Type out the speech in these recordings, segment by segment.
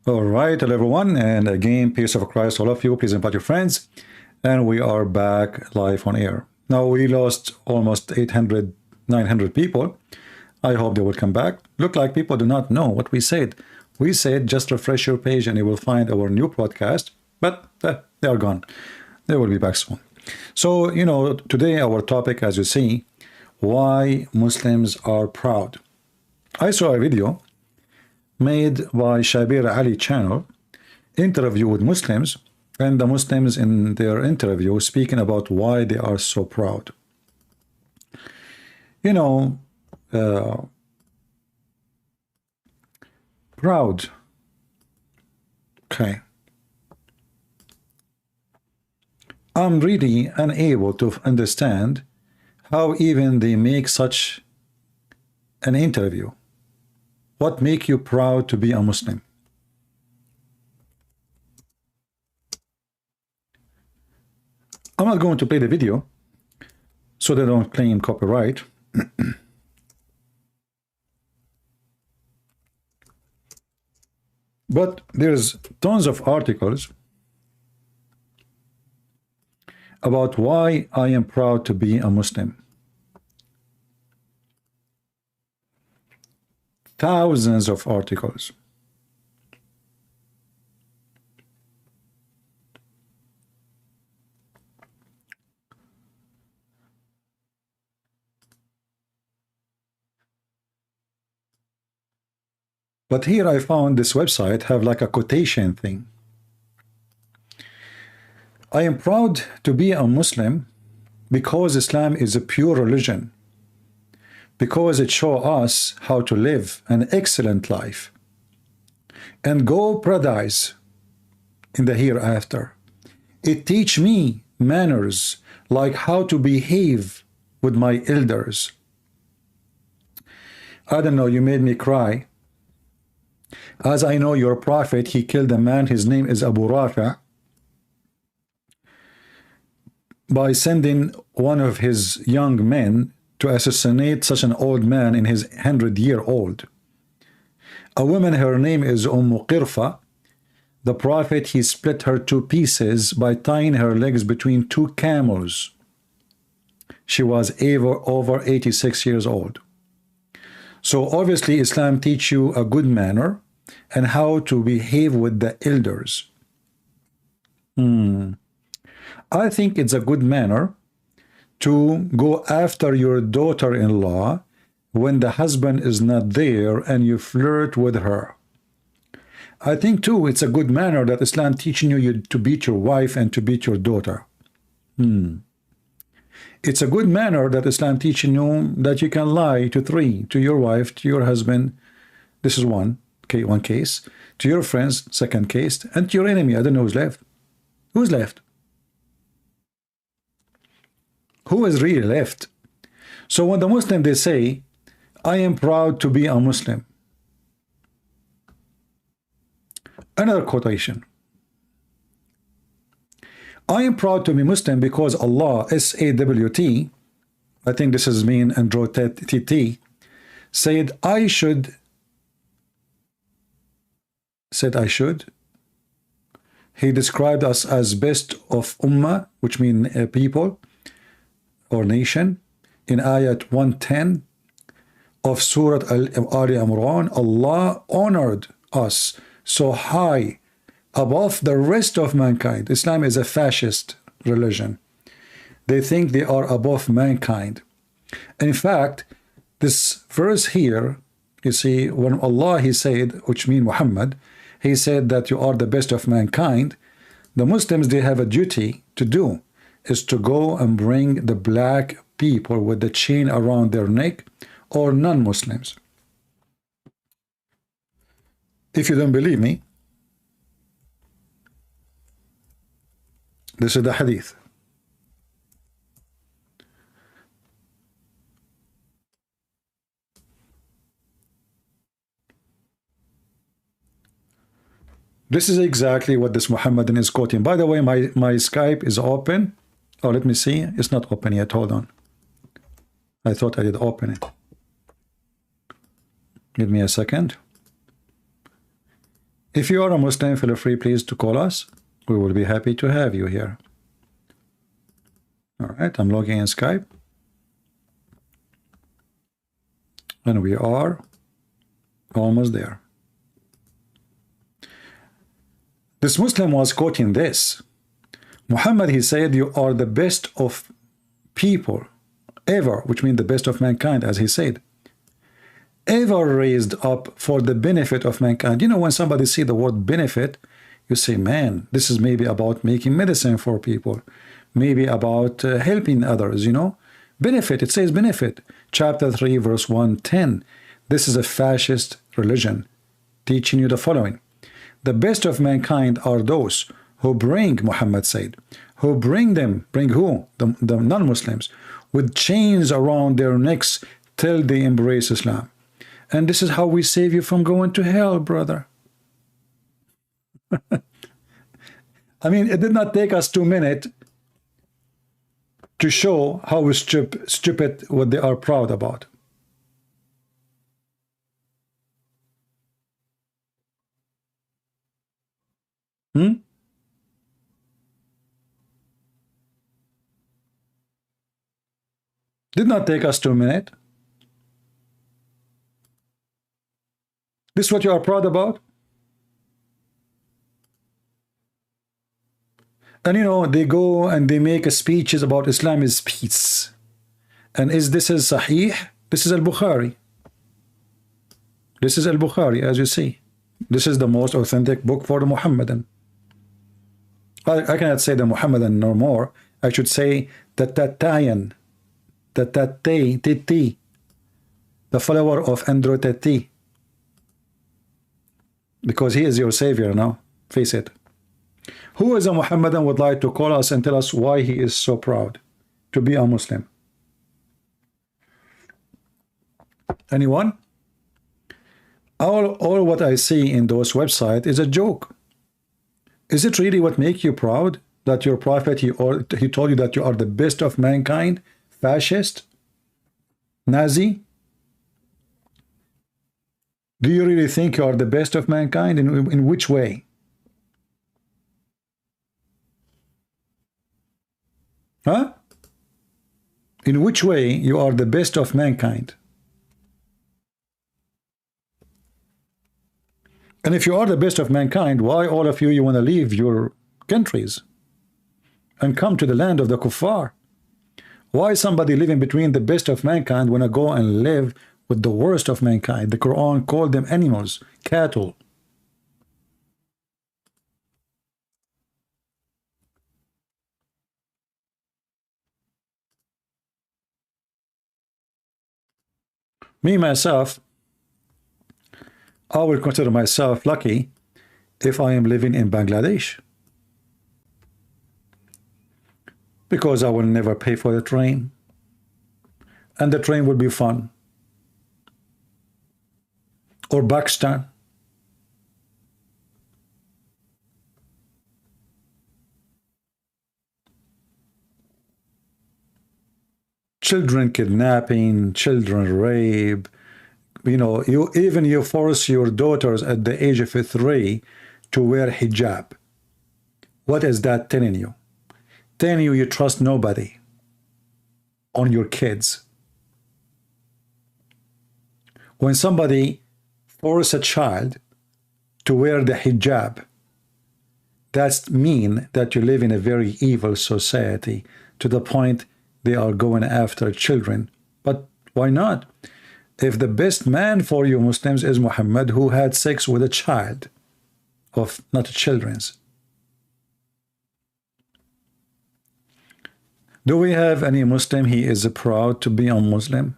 All right, hello everyone, and again, peace of Christ, all of you. Please invite your friends, and we are back live on air. Now, we lost almost 800, 900 people. I hope they will come back. Look like people do not know what we said. We said just refresh your page and you will find our new podcast, but they are gone. They will be back soon. So, today our topic, as you see, why Muslims are proud. I saw a video made by Shabir Ali channel, interview with Muslims, and the Muslims in their interview speaking about why they are so proud. Proud. Okay. I'm really unable to understand how even they make such an interview. What make you proud to be a Muslim? I'm not going to play the video so they don't claim copyright. But there's tons of articles about why I am proud to be a Muslim. Thousands of articles. But here I found this website have like a quotation thing. I am proud to be a Muslim because Islam is a pure religion, because it shows us how to live an excellent life and go paradise in the hereafter. It teach me manners, like how to behave with my elders. I don't know, you made me cry. As I know your prophet, he killed a man, his name is Abu Rafa, by sending one of his young men to assassinate such an old man in his 100-year-old. A woman, her name is Qirfa. The prophet, he split her to pieces by tying her legs between two camels. She was over 86 years old. So obviously Islam teach you a good manner and how to behave with the elders. I think it's a good manner to go after your daughter-in-law when the husband is not there and you flirt with her. I think too it's a good manner that Islam teaching you to beat your wife and to beat your daughter. It's a good manner that Islam teaching you that you can lie to three, to your wife, to your husband. This is one case. To your friends, second case, and to your enemy. I don't know who's left. Who's left? Who is really left? So when the Muslim, they say, I am proud to be a Muslim. Another quotation. I am proud to be Muslim because Allah, S-A-W-T, I think this is mean Andro T-T, said I should. He described us as best of Ummah, which means people or nation. In ayat 110 of Surah Al Imran, Allah honored us so high above the rest of mankind. Islam is a fascist religion. They think they are above mankind. In fact, this verse here, you see, when Allah, he said, which means Muhammad, he said that you are the best of mankind. The Muslims, they have a duty to do, is to go and bring the black people with the chain around their neck or non-Muslims. If you don't believe me, this is the hadith. This is exactly what this Muhammadan is quoting. By the way, my Skype is open. Oh, let me see. It's not open yet. Hold on. I thought I did open it. Give me a second. If you are a Muslim, feel free please to call us. We will be happy to have you here. All right, I'm logging in Skype. And we are almost there. This Muslim was quoting this. Muhammad, he said, you are the best of people ever, which means the best of mankind, as he said, ever raised up for the benefit of mankind. You know, when somebody see the word benefit, you say, man, this is maybe about making medicine for people, maybe about helping others, you know. Benefit, it says benefit. Chapter 3, verse 110. This is a fascist religion teaching you the following. The best of mankind are those who bring, Muhammad said, who bring them, bring who? The non-Muslims, with chains around their necks till they embrace Islam. And this is how we save you from going to hell, brother. I mean, it did not take us 2 minutes to show how stupid what they are proud about. Did not take us 2 minutes. This is what you are proud about? And you know, they go and they make speeches about Islam is peace. And this is Sahih? This is Al-Bukhari. This is Al-Bukhari, as you see. This is the most authentic book for the Muhammadan. I cannot say the Muhammadan no more. I should say the Tatayan, the Tati, the follower of Andrew Tati. Because he is your savior now. Face it. Who is a Muhammadan would like to call us and tell us why he is so proud to be a Muslim? Anyone? All what I see in those websites is a joke. Is it really what makes you proud? That your prophet, he told you that you are the best of mankind? Fascist? Nazi? Do you really think you are the best of mankind? In which way? Huh? In which way you are the best of mankind? And if you are the best of mankind, why all of you want to leave your countries and come to the land of the kuffar? Why somebody living between the best of mankind want to go and live with the worst of mankind? The Quran called them animals, cattle. Me, myself, I will consider myself lucky if I am living in Bangladesh, because I will never pay for the train, and the train will be fun. Or Pakistan. Children kidnapping, children rape. You know, you force your daughters at the age of 3 to wear hijab. What is that telling you? Telling you trust nobody on your kids. When somebody force a child to wear the hijab, that's mean that you live in a very evil society, to the point they are going after children. But why not? If the best man for you Muslims is Muhammad, who had sex with a child, of not children's. Do we have any Muslim he is proud to be a Muslim?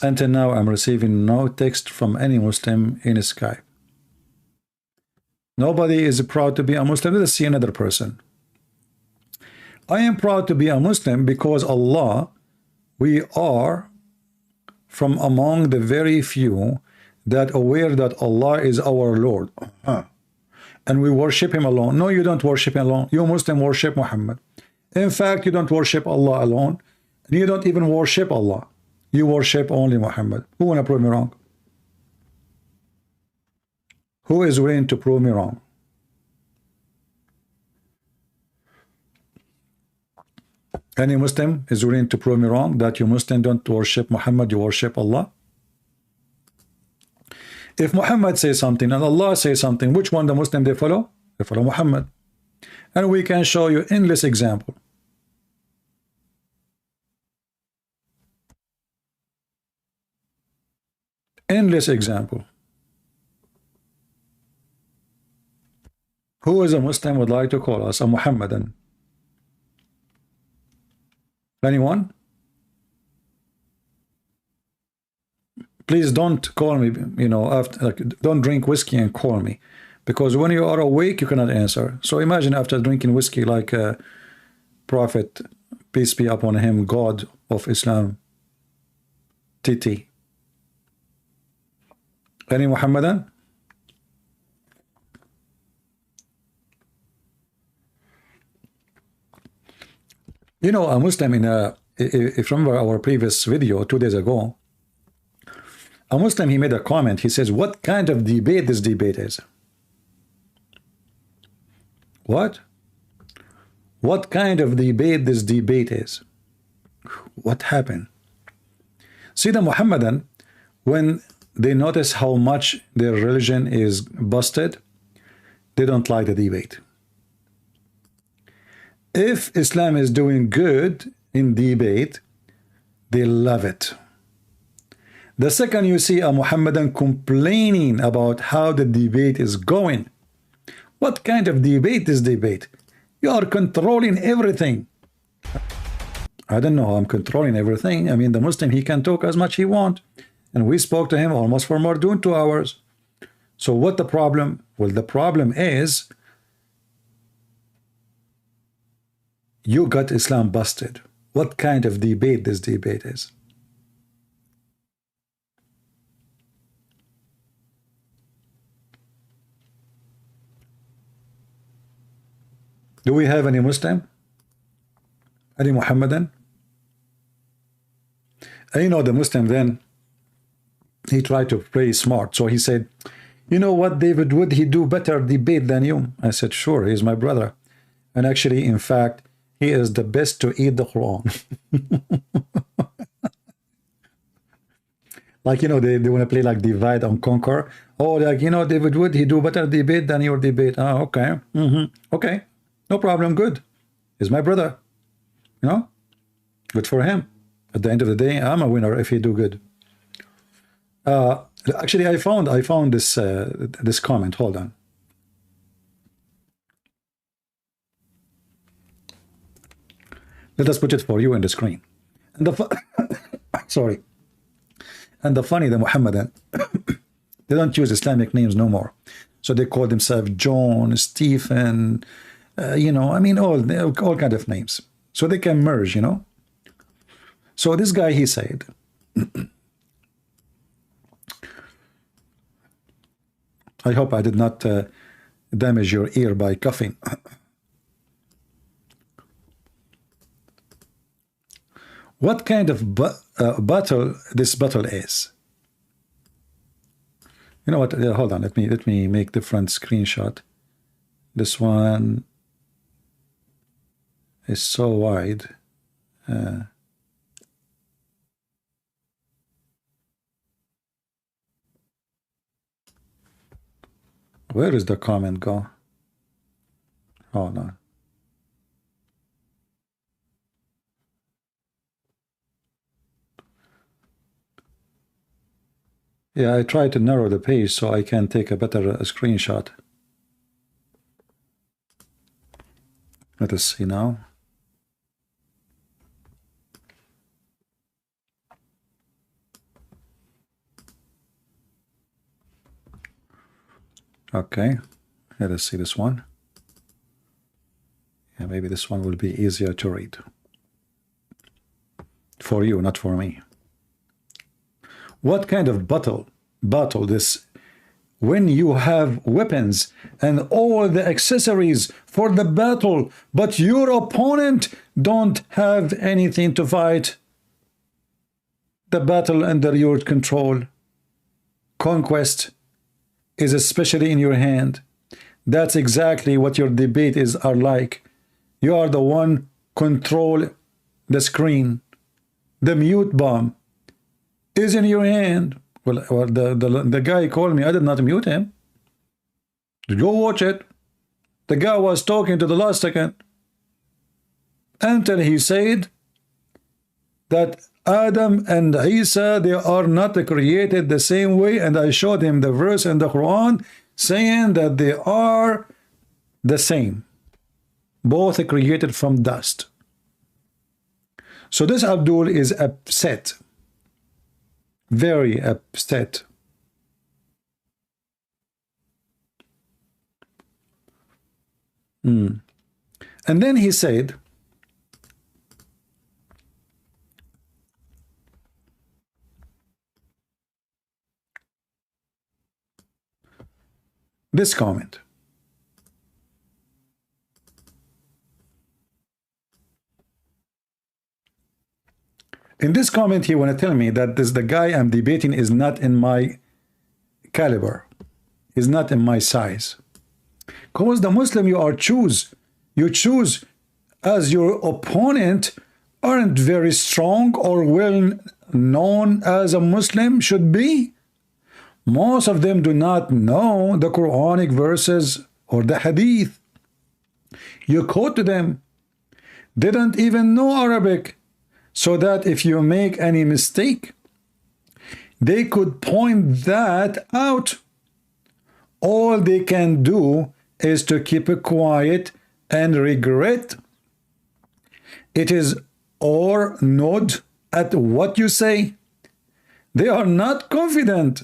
Until now, I'm receiving no text from any Muslim in Skype. Nobody is proud to be a Muslim. Let's see another person. I am proud to be a Muslim because Allah, we are from among the very few that aware that Allah is our Lord. And we worship him alone. No, you don't worship him alone. You Muslim worship Muhammad. In fact, you don't worship Allah alone. And you don't even worship Allah. You worship only Muhammad. Who want to prove me wrong? Who is willing to prove me wrong? Any Muslim is willing to prove me wrong that you Muslim don't worship Muhammad, you worship Allah? If Muhammad says something and Allah says something, which one the Muslim they follow? They follow Muhammad. And we can show you endless example. Endless example. Who is a Muslim would like to call us a Muhammadan? Anyone? Please don't call me, you know, after, like, don't drink whiskey and call me, because when you are awake you cannot answer. So imagine after drinking whiskey like Prophet, peace be upon him, God of Islam, Titi. Any Muhammadan? You know, a Muslim in a, if you remember our previous video 2 days ago, a Muslim, he made a comment. He says, what kind of debate this debate is? What? What kind of debate this debate is? What happened? See, the Muhammadan, when they notice how much their religion is busted, they don't like the debate. If Islam is doing good in debate, they love it. The second you see a Muhammadan complaining about how the debate is going, what kind of debate is debate? You are controlling everything. I don't know how I'm controlling everything. I mean, the Muslim, he can talk as much he want. And we spoke to him almost for more than 2 hours. So what the problem? Well, the problem is you got Islam busted. What kind of debate this debate is? Do we have any Muslim? Any Muhammadan? And you know, the Muslim then, he tried to play smart. So he said, you know what, David, would he do better debate than you? I said, sure, he's my brother. And actually, in fact, he is the best to eat the Quran. Like, you know, they want to play like divide and conquer. Oh, like, you know, David, would he do better debate than your debate? Oh, okay. Okay. No problem. Good. He's my brother. You know, good for him. At the end of the day, I'm a winner if he do good. Actually, I found this this comment. Hold on. Let us put it for you in the screen. And the sorry. And the funny, the Muhammadan, they don't use Islamic names no more. So they call themselves John, Stephen, you know, I mean, all kind of names. So they can merge, you know. So this guy, he said, I hope I did not damage your ear by coughing. What kind of battle this battle is? You know what? Hold on. Let me make different screenshot. This one is so wide. Where is the comment go? Hold on. Yeah, I try to narrow the page so I can take a better screenshot. Let us see now. Okay, let us see this one. Yeah, maybe this one will be easier to read. For you, not for me. What kind of battle this, when you have weapons and all the accessories for the battle, but your opponent don't have anything to fight? The battle under your control, conquest, is especially in your hand. That's exactly what your debate are like. You are the one control the screen. The mute bomb is in your hand. Well, the guy called me. I did not mute him. Go watch it. The guy was talking to the last second until he said that Adam and Isa, they are not created the same way, and I showed him the verse in the Quran saying that they are the same, both created from dust. So this Abdul is upset, very upset. And then he said, this comment. In this comment, he want to tell me that the guy I'm debating is not in my caliber, is not in my size. Because the Muslim you choose as your opponent aren't very strong or well known as a Muslim should be. Most of them do not know the Quranic verses or the Hadith. You quote to them. They don't even know Arabic, so that if you make any mistake, they could point that out. All they can do is to keep it quiet and regret. It is or nod at what you say. They are not confident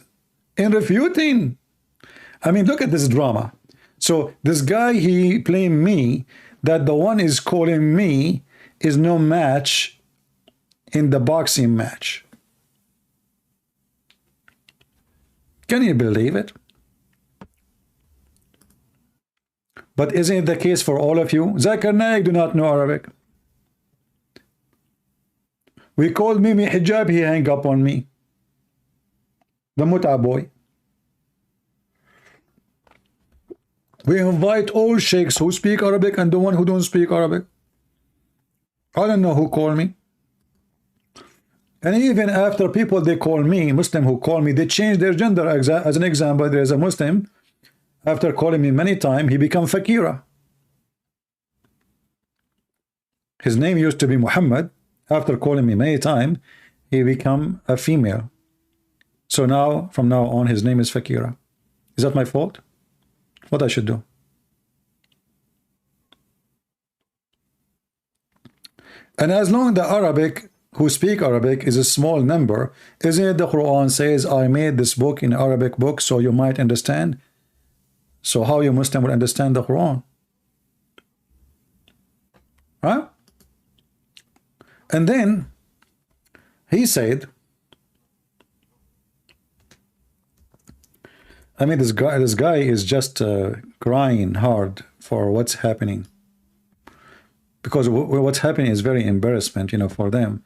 in refuting. I mean, look at this drama. So this guy, he blamed me that the one is calling me is no match in the boxing match. Can you believe it? But isn't it the case for all of you? Zakir Naik do not know Arabic. We called Mimi Hijab, he hang up on me. The Mut'a boy. We invite all sheikhs who speak Arabic and the one who don't speak Arabic. I don't know who called me. And even after people they call me, Muslim who call me, they change their gender. As an example, there is a Muslim, after calling me many times, he become Fakira. His name used to be Muhammad. After calling me many times, he become a female. So now, from now on, his name is Fakira. Is that my fault? What I should do? And as long as the Arabic who speak Arabic is a small number, isn't it the Quran says, I made this book in Arabic book so you might understand? So how you Muslim will understand the Quran? Right? And then he said, I mean, this guy is just crying hard for what's happening, because what's happening is very embarrassment, you know, for them.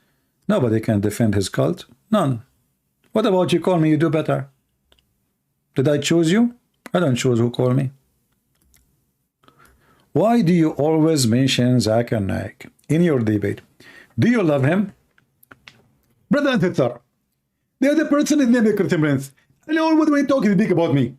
Nobody can defend his cult. None. What about you call me? You do better. Did I choose you? I don't choose who call me. Why do you always mention Zakir Naik in your debate? Do you love him? Brother and sister, the other person is named Christian. I know what we talking big about me.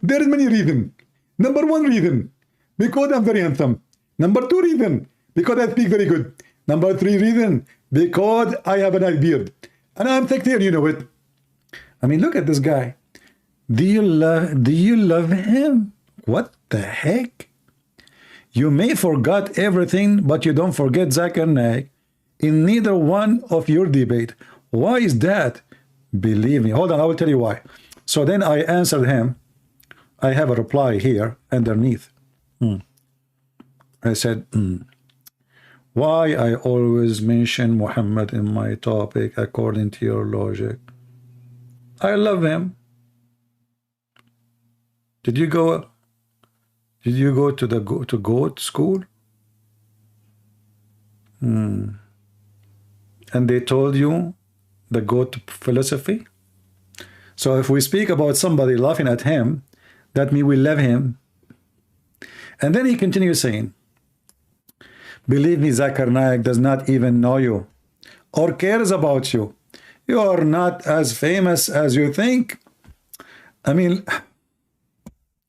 There is many reasons. Number one reason, because I'm very handsome. Number two reason, because I speak very good. Number three reason, because I have a nice beard. And I'm sectarian, you know it. I mean, look at this guy. Do you love him? What the heck? You may forget everything, but you don't forget Zakir Naik in neither one of your debate. Why is that? Believe me. Hold on, I will tell you why. So then I answered him. I have a reply here underneath. I said, why I always mention Muhammad in my topic according to your logic? I love him. Did you go to the goat school? And they told you the goat philosophy? So if we speak about somebody laughing at him, that means we love him. And then he continues saying, believe me, Zakir Naik does not even know you or cares about you. You are not as famous as you think. I mean,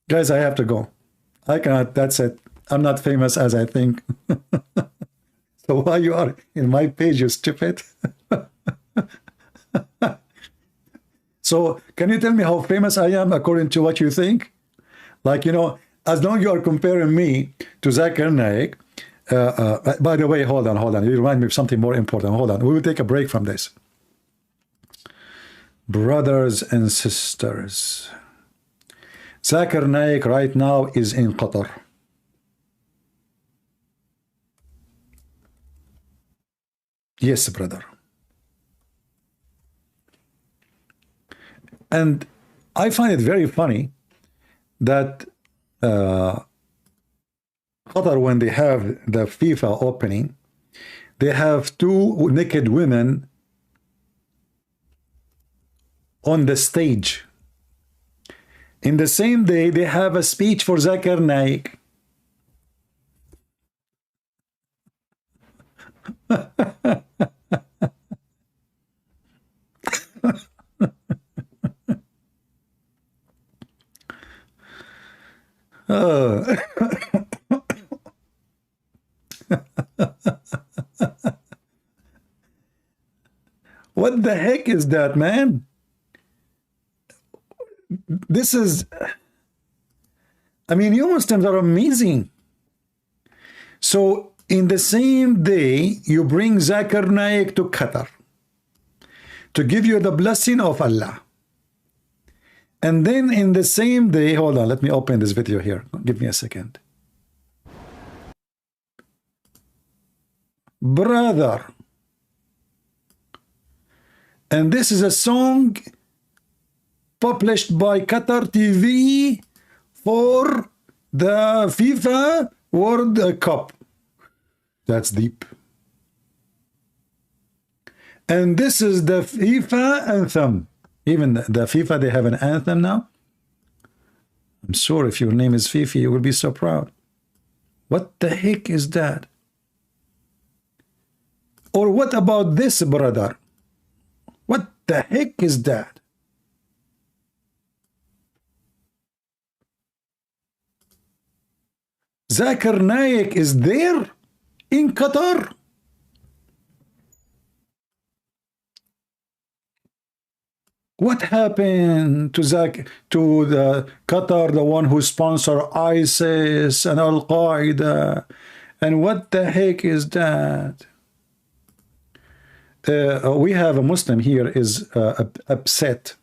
guys, I have to go. I cannot, that's it. I'm not famous as I think. So why you are in my page, you stupid? So can you tell me how famous I am according to what you think? Like, you know, as long as you are comparing me to Zakir Naik, by the way, hold on. You remind me of something more important. Hold on. We will take a break from this. Brothers and sisters, Zakir Naik right now is in Qatar. Yes, brother. And I find it very funny that Qatar, when they have the FIFA opening, they have two naked women on the stage. In the same day, they have a speech for Zakir Naik. What the heck is that, man? This is, I mean, you Muslims are amazing. So in the same day, you bring Zakir Naik to Qatar to give you the blessing of Allah. And then in the same day, hold on, let me open this video here. Give me a second. Brother. And this is a song published by Qatar TV for the FIFA World Cup. That's deep. And this is the FIFA anthem. Even the FIFA, they have an anthem now. I'm sure if your name is Fifi, you will be so proud. What the heck is that? Or what about this, brother? What the heck is that? Zakir Naik is there in Qatar. What happened to the Qatar, the one who sponsor ISIS and Al Qaeda? And what the heck is that? We have a Muslim here is upset.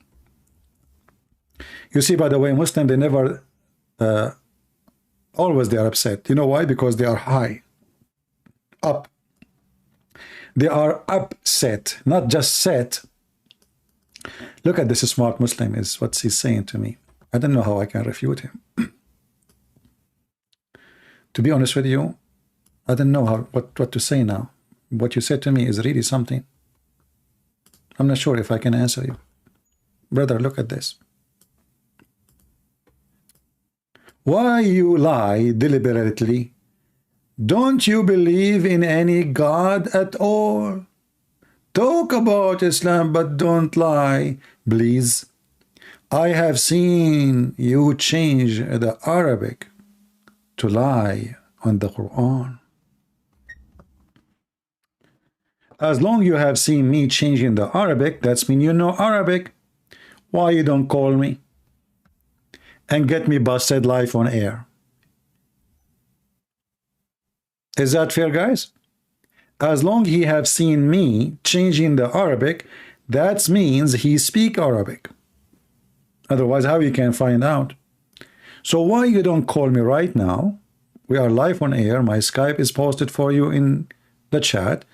You see, by the way, Muslim, they never, always they are upset. You know why? Because they are high, up. They are upset, not just set. Look at this smart Muslim is what he's saying to me. I don't know how I can refute him. To be honest with you, I don't know what to say now. What you said to me is really something. I'm not sure if I can answer you. Brother, look at this. Why you lie deliberately? Don't you believe in any God at all? Talk about Islam, but don't lie, please. I have seen you change the Arabic to lie on the Quran. As long you have seen me changing the Arabic, that's mean you know Arabic. Why you don't call me and get me busted live on air? Is that fair, guys? As long he have seen me changing the Arabic, that means he speak Arabic. Otherwise, how you can find out? So why you don't call me right now? We are live on air. My Skype is posted for you in the chat,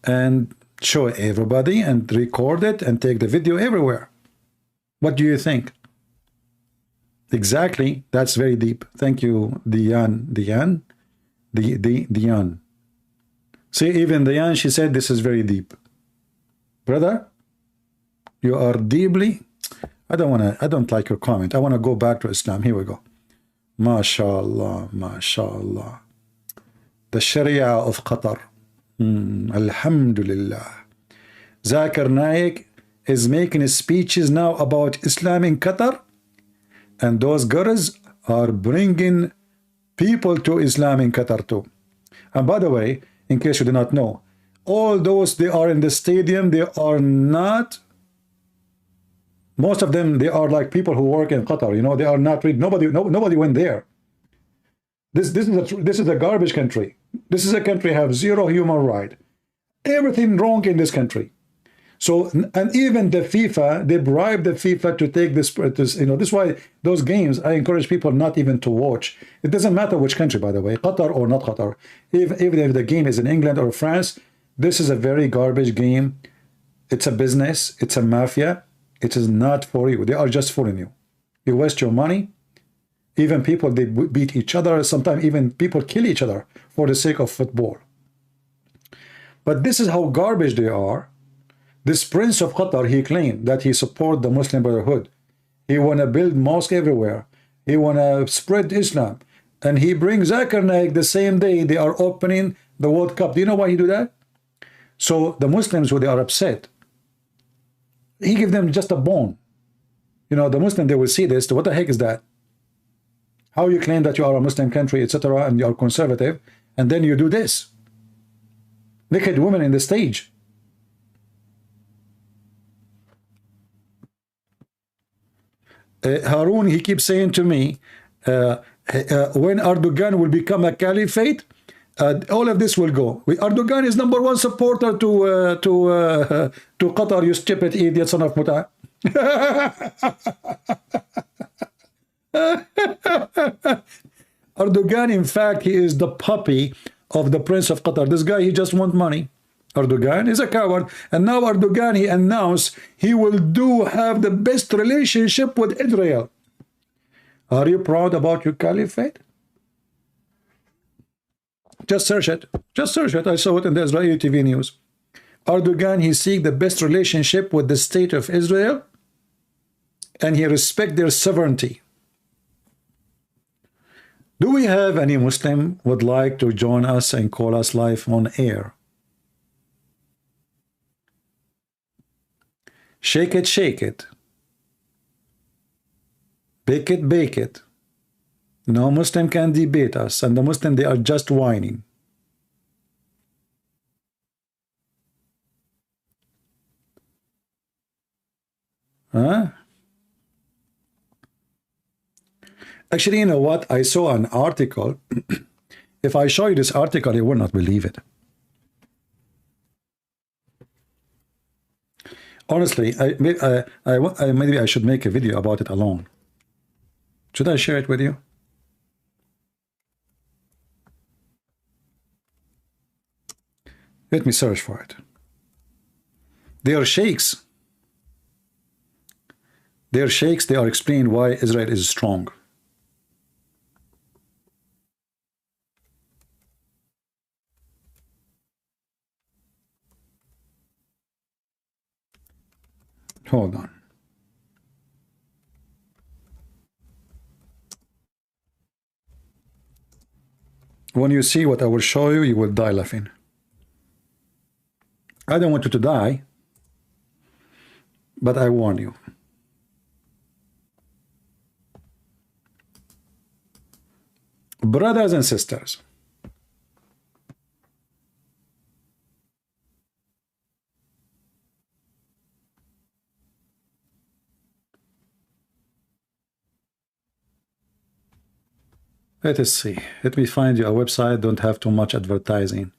and show everybody and record it and take the video everywhere. What do you think? Exactly. That's very deep. Thank you, Diane. See, even Diane, she said this is very deep. Brother, you are deeply, I don't like your comment. I want to go back to Islam. Here we go. MashaAllah, MashaAllah. The Sharia of Qatar. Alhamdulillah. Zakir Naik is making speeches now about Islam in Qatar, and those girls are bringing people to Islam in Qatar too. And by the way, in case you do not know, all those they are in the stadium, they are not, most of them, they are like people who work in Qatar, you know, they are not really, nobody went there. This is a garbage country. This is a country have zero human right. Everything wrong in this country. So, and even the FIFA, they bribe the FIFA to take this, you know, this is why those games, I encourage people not even to watch. It doesn't matter which country, by the way, Qatar or not Qatar. Even if the game is in England or France, this is a very garbage game. It's a business. It's a mafia. It is not for you. They are just fooling you. You waste your money. Even people, they beat each other. Sometimes even people kill each other for the sake of football. But this is how garbage they are. This Prince of Qatar, he claimed that he support the Muslim Brotherhood. He want to build mosque everywhere. He want to spread Islam. And he brings Zakir Naik the same day they are opening the World Cup. Do you know why he do that? So the Muslims, when they are upset, he give them just a bone. You know, the Muslim, they will see this. What the heck is that? How you claim that you are a Muslim country, etc., and you are conservative, and then you do this. Naked women in the stage. Harun, he keeps saying to me, when Erdogan will become a caliphate, all of this will go. Erdogan is #1 supporter to Qatar, you stupid idiot, son of Muta. Erdogan, in fact, he is the puppy of the Prince of Qatar. This guy, he just wants money. Erdogan is a coward, and now Erdogan, he announced he will have the best relationship with Israel. Are you proud about your caliphate? Just search it. Just search it. I saw it in the Israeli TV news. Erdogan, he seeks the best relationship with the state of Israel, and he respects their sovereignty. Do we have any Muslim would like to join us and call us live on air? Shake it, shake it. Bake it, bake it. No Muslim can debate us, and the Muslim, they are just whining. Huh? Actually, you know what? I saw an article. If I show you this article, you will not believe it. Honestly, maybe I should make a video about it alone. Should I share it with you? Let me search for it. They are sheikhs. They are sheikhs. They are explaining why Israel is strong. Hold on. When you see what I will show you, you will die laughing. I don't want you to die, but I warn you. Brothers and sisters, let us see. Let me find you a website. Don't have too much advertising.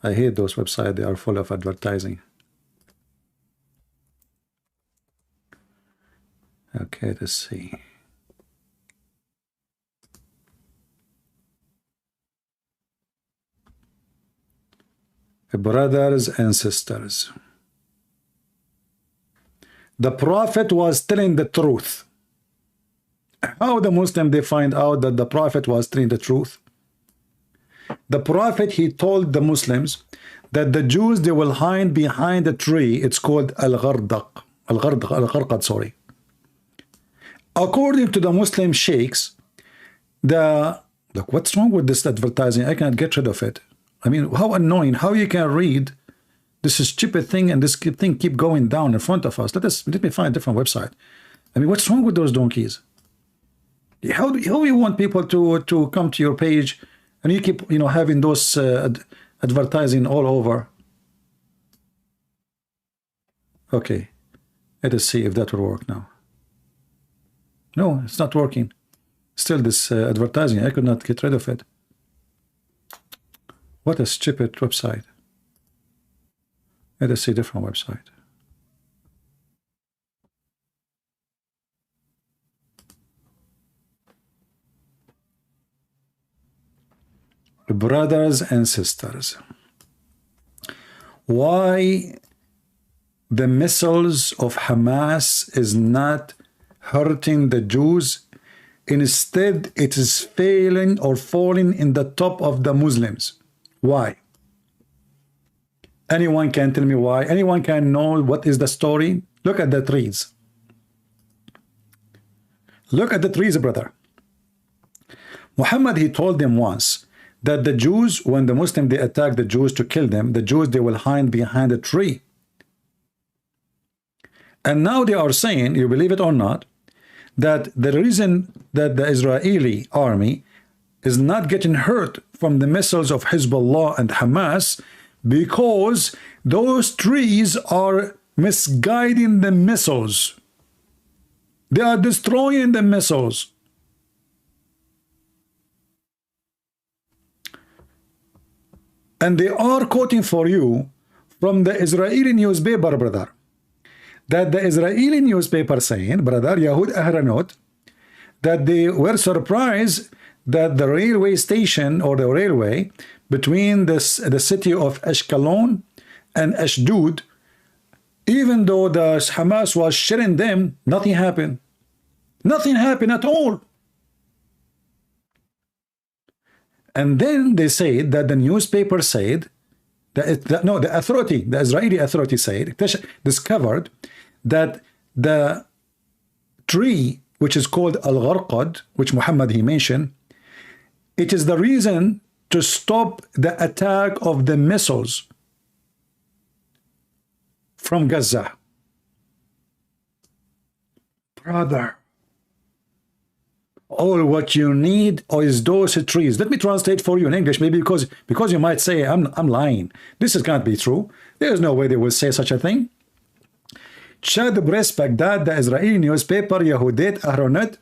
I hate those websites. They are full of advertising. Okay, let's see. Brothers and sisters, the Prophet was telling the truth. How the Muslim, they find out that the Prophet was telling the truth? The Prophet, he told the Muslims that the Jews, they will hide behind a tree. It's called Al-Ghardaq. Al-Gharqad, sorry. According to the Muslim sheikhs, look, what's wrong with this advertising? I can't get rid of it. I mean, how annoying. How you can read this stupid thing and this thing keep going down in front of us. Let me find a different website. I mean, what's wrong with those donkeys? How you want people to come to your page and you keep, you know, having those advertising all over? Okay, let us see if that will work now. No, it's not working. Still this advertising, I could not get rid of it. What a stupid website. Let us see a different website. Brothers and sisters, why the missiles of Hamas is not hurting the Jews? Instead, it is failing or falling in the top of the Muslims. Why? Anyone can tell me why? Anyone can know what is the story? Look at the trees. Look at the trees, brother. Muhammad, he told them once that the Jews, when the Muslims, they attack the Jews to kill them, the Jews, they will hide behind a tree. And now they are saying, you believe it or not, that the reason that the Israeli army is not getting hurt from the missiles of Hezbollah and Hamas because those trees are misguiding the missiles. They are destroying the missiles. And they are quoting for you from the Israeli newspaper, brother, that the Israeli newspaper saying, brother, Yahud Ahranot, that they were surprised that the railway station or the railway between the city of Ashkelon and Ashdod, even though the Hamas was shelling them, nothing happened. Nothing happened at all. And then they said that the newspaper said, the authority, the Israeli authority said, discovered that the tree, which is called Al-Gharqad, which Muhammad he mentioned, it is the reason to stop the attack of the missiles from Gaza. Brother, all what you need is those trees. Let me translate for you in English, maybe because you might say I'm lying. This can't be true. There's no way they will say such a thing. Shad Press Baghdad, the Israeli newspaper Yehudit Ahronot,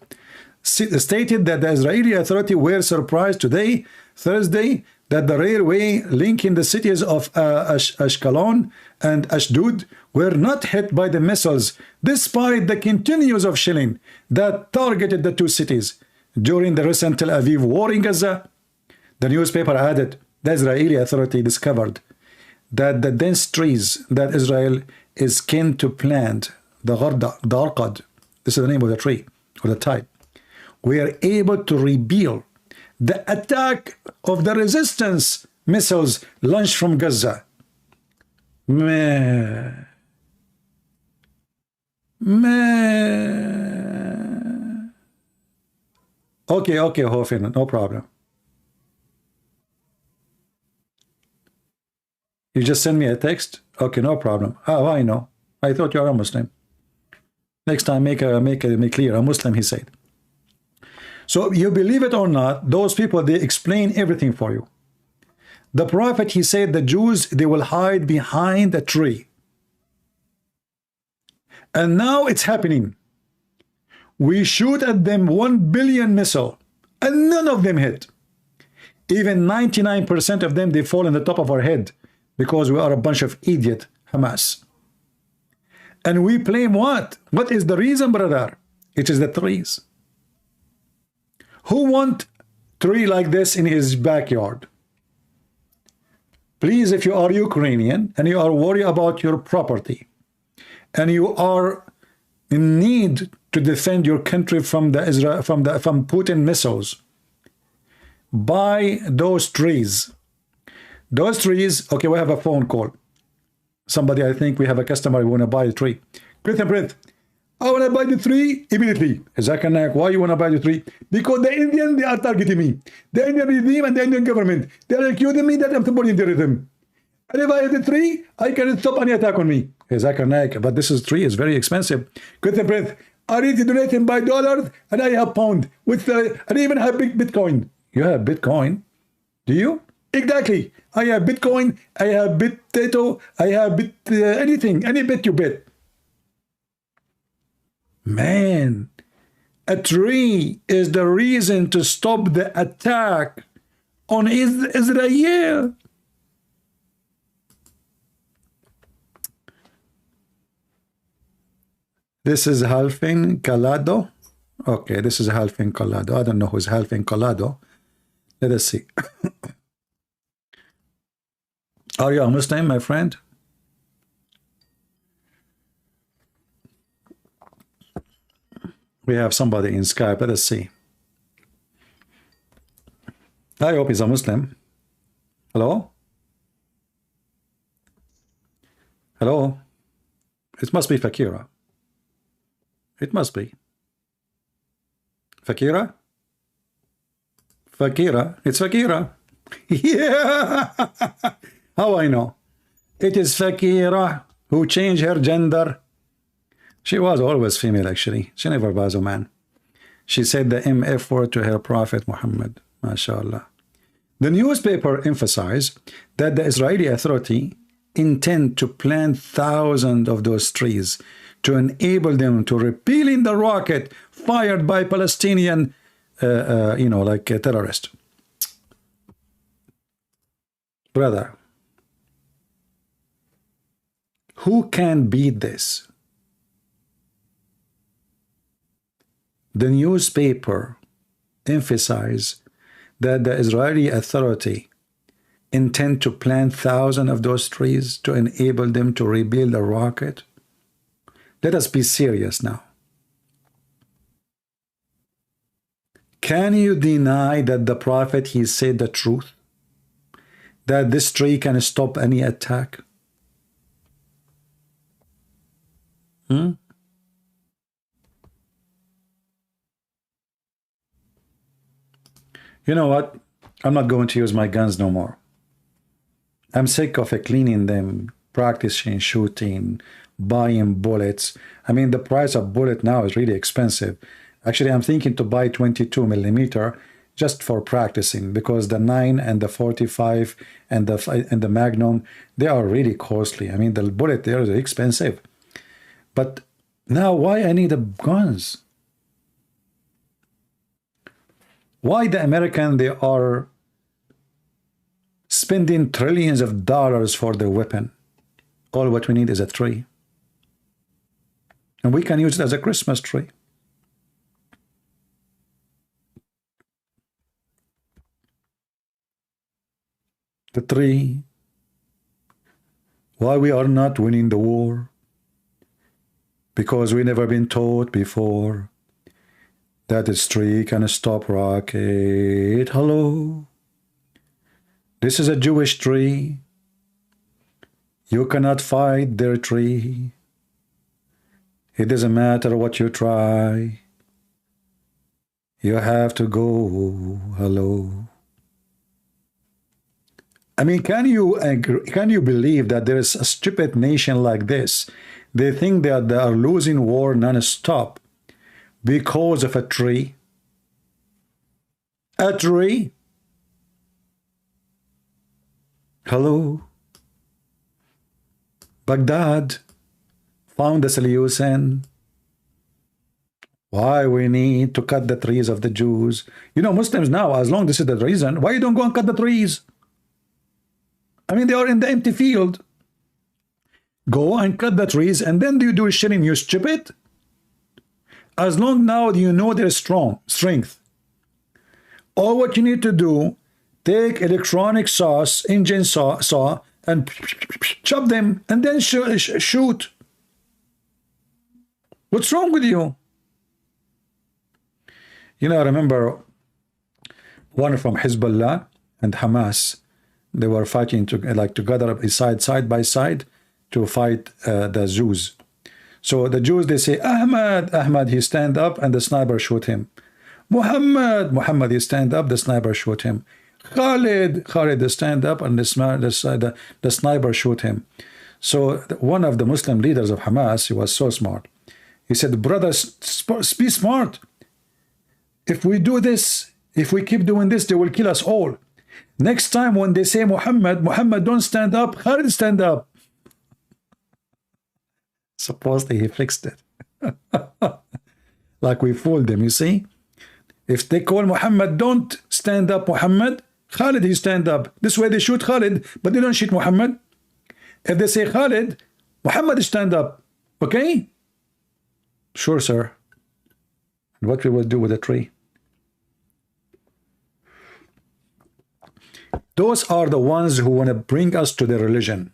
stated that the Israeli authority were surprised today, Thursday, that the railway linking the cities of Ashkelon and Ashdod were not hit by the missiles, despite the continuous of shelling that targeted the two cities during the recent Tel Aviv war in Gaza. The newspaper added, the Israeli authority discovered that the dense trees that Israel is keen to plant, the Gharqad, this is the name of the tree or the type, were able to repel the attack of the resistance missiles launched from Gaza. Meh. Okay, Hofen, no problem. You just send me a text? Okay, no problem. Oh, I know. I thought you are a Muslim. Next time, make it clear. A Muslim, he said. So you believe it or not, those people, they explain everything for you. The Prophet, he said the Jews, they will hide behind a tree. And now it's happening. We shoot at them 1 billion missile, and none of them hit. Even 99% of them, they fall on the top of our head because we are a bunch of idiot Hamas. And we blame what? What is the reason, brother? It is the trees. Who want tree like this in his backyard? Please, if you are Ukrainian and you are worried about your property and you are in need to defend your country from from Putin missiles, buy those trees. Those trees, okay, we have a phone call. Somebody, I think we have a customer who want to buy a tree. Christian Prince, I want to buy the tree immediately. Zakir Naik, why you want to buy the tree? Because the Indian, they are targeting me. The Indian regime and the Indian government, they are accusing me that I'm supporting terrorism. And if I have the tree, I can stop any attack on me. Zakir Naik, but this tree is very expensive. Christian Prince, I need to donate him by dollars, and I have pound. I even have Bitcoin. You have Bitcoin? Do you? Exactly. I have Bitcoin, I have potato, I have anything, any bit you bet. Man, a tree is the reason to stop the attack on Israel. This is Halfin Calado. Okay, this is Halfin Calado. I don't know who's Halfin Calado. Let us see. Are you a Muslim, my friend? We have somebody in Skype. Let us see. I hope he's a Muslim. Hello? Hello? It must be Fakira. It must be. Fakira? Fakira. It's Fakira. Yeah. How I know? It is Fakira who changed her gender. She was always female, actually. She never was a man. She said the MF word to her Prophet Muhammad. MashaAllah. The newspaper emphasized that the Israeli Authority intend to plant thousands of those trees to enable them to repelling the rocket fired by Palestinian, like a terrorist. Brother, who can beat this? The newspaper emphasized that the Israeli Authority intend to plant thousands of those trees to enable them to rebuild a rocket. Let us be serious now. Can you deny that the Prophet, he said the truth? That this tree can stop any attack? You know what? I'm not going to use my guns no more. I'm sick of cleaning them, practicing shooting, buying bullets. I mean, the price of bullet now is really expensive. Actually, I'm thinking to buy 22 millimeter just for practicing, because the 9 and the 45 and the Magnum, they are really costly. I mean, the bullet there is expensive. But now, why I need the guns? Why the American, they are spending trillions of dollars for their weapon? All what we need is a tree. And we can use it as a Christmas tree. The tree. Why we are not winning the war? Because we never been taught before that this tree can stop rocket. Hello. This is a Jewish tree. You cannot fight their tree. It doesn't matter what you try. You have to go. Hello. I mean, can you believe that there is a stupid nation like this? They think that they are losing war non-stop because of a tree. A tree. Hello. Baghdad found the solution. Why we need to cut the trees of the Jews? You know, Muslims now, as long as this is the reason, why you don't go and cut the trees? I mean, they are in the empty field. Go and cut the trees, and then do you do shilling, you stupid? As long now you know their strength. All what you need to do, take electronic engine saw, and chop them, and then shoot. What's wrong with you? You know, I remember one from Hezbollah and Hamas. They were fighting together side by side to fight the Jews. So the Jews, they say, Ahmad, Ahmad, he stand up, and the sniper shoot him. Muhammad, Muhammad, he stand up, the sniper shoot him. Khalid, Khalid, they stand up, and the sniper shoot him. So one of the Muslim leaders of Hamas, he was so smart. He said, brothers, be smart. If we do this, if we keep doing this, they will kill us all. Next time when they say Muhammad, Muhammad don't stand up, Khalid stand up. Supposedly he fixed it. Like we fooled them, you see? If they call Muhammad, don't stand up Muhammad, Khalid, he stand up. This way they shoot Khalid, but they don't shoot Muhammad. If they say Khalid, Muhammad stand up. Okay? Sure, sir. And what we will do with the tree? Those are the ones who want to bring us to the religion.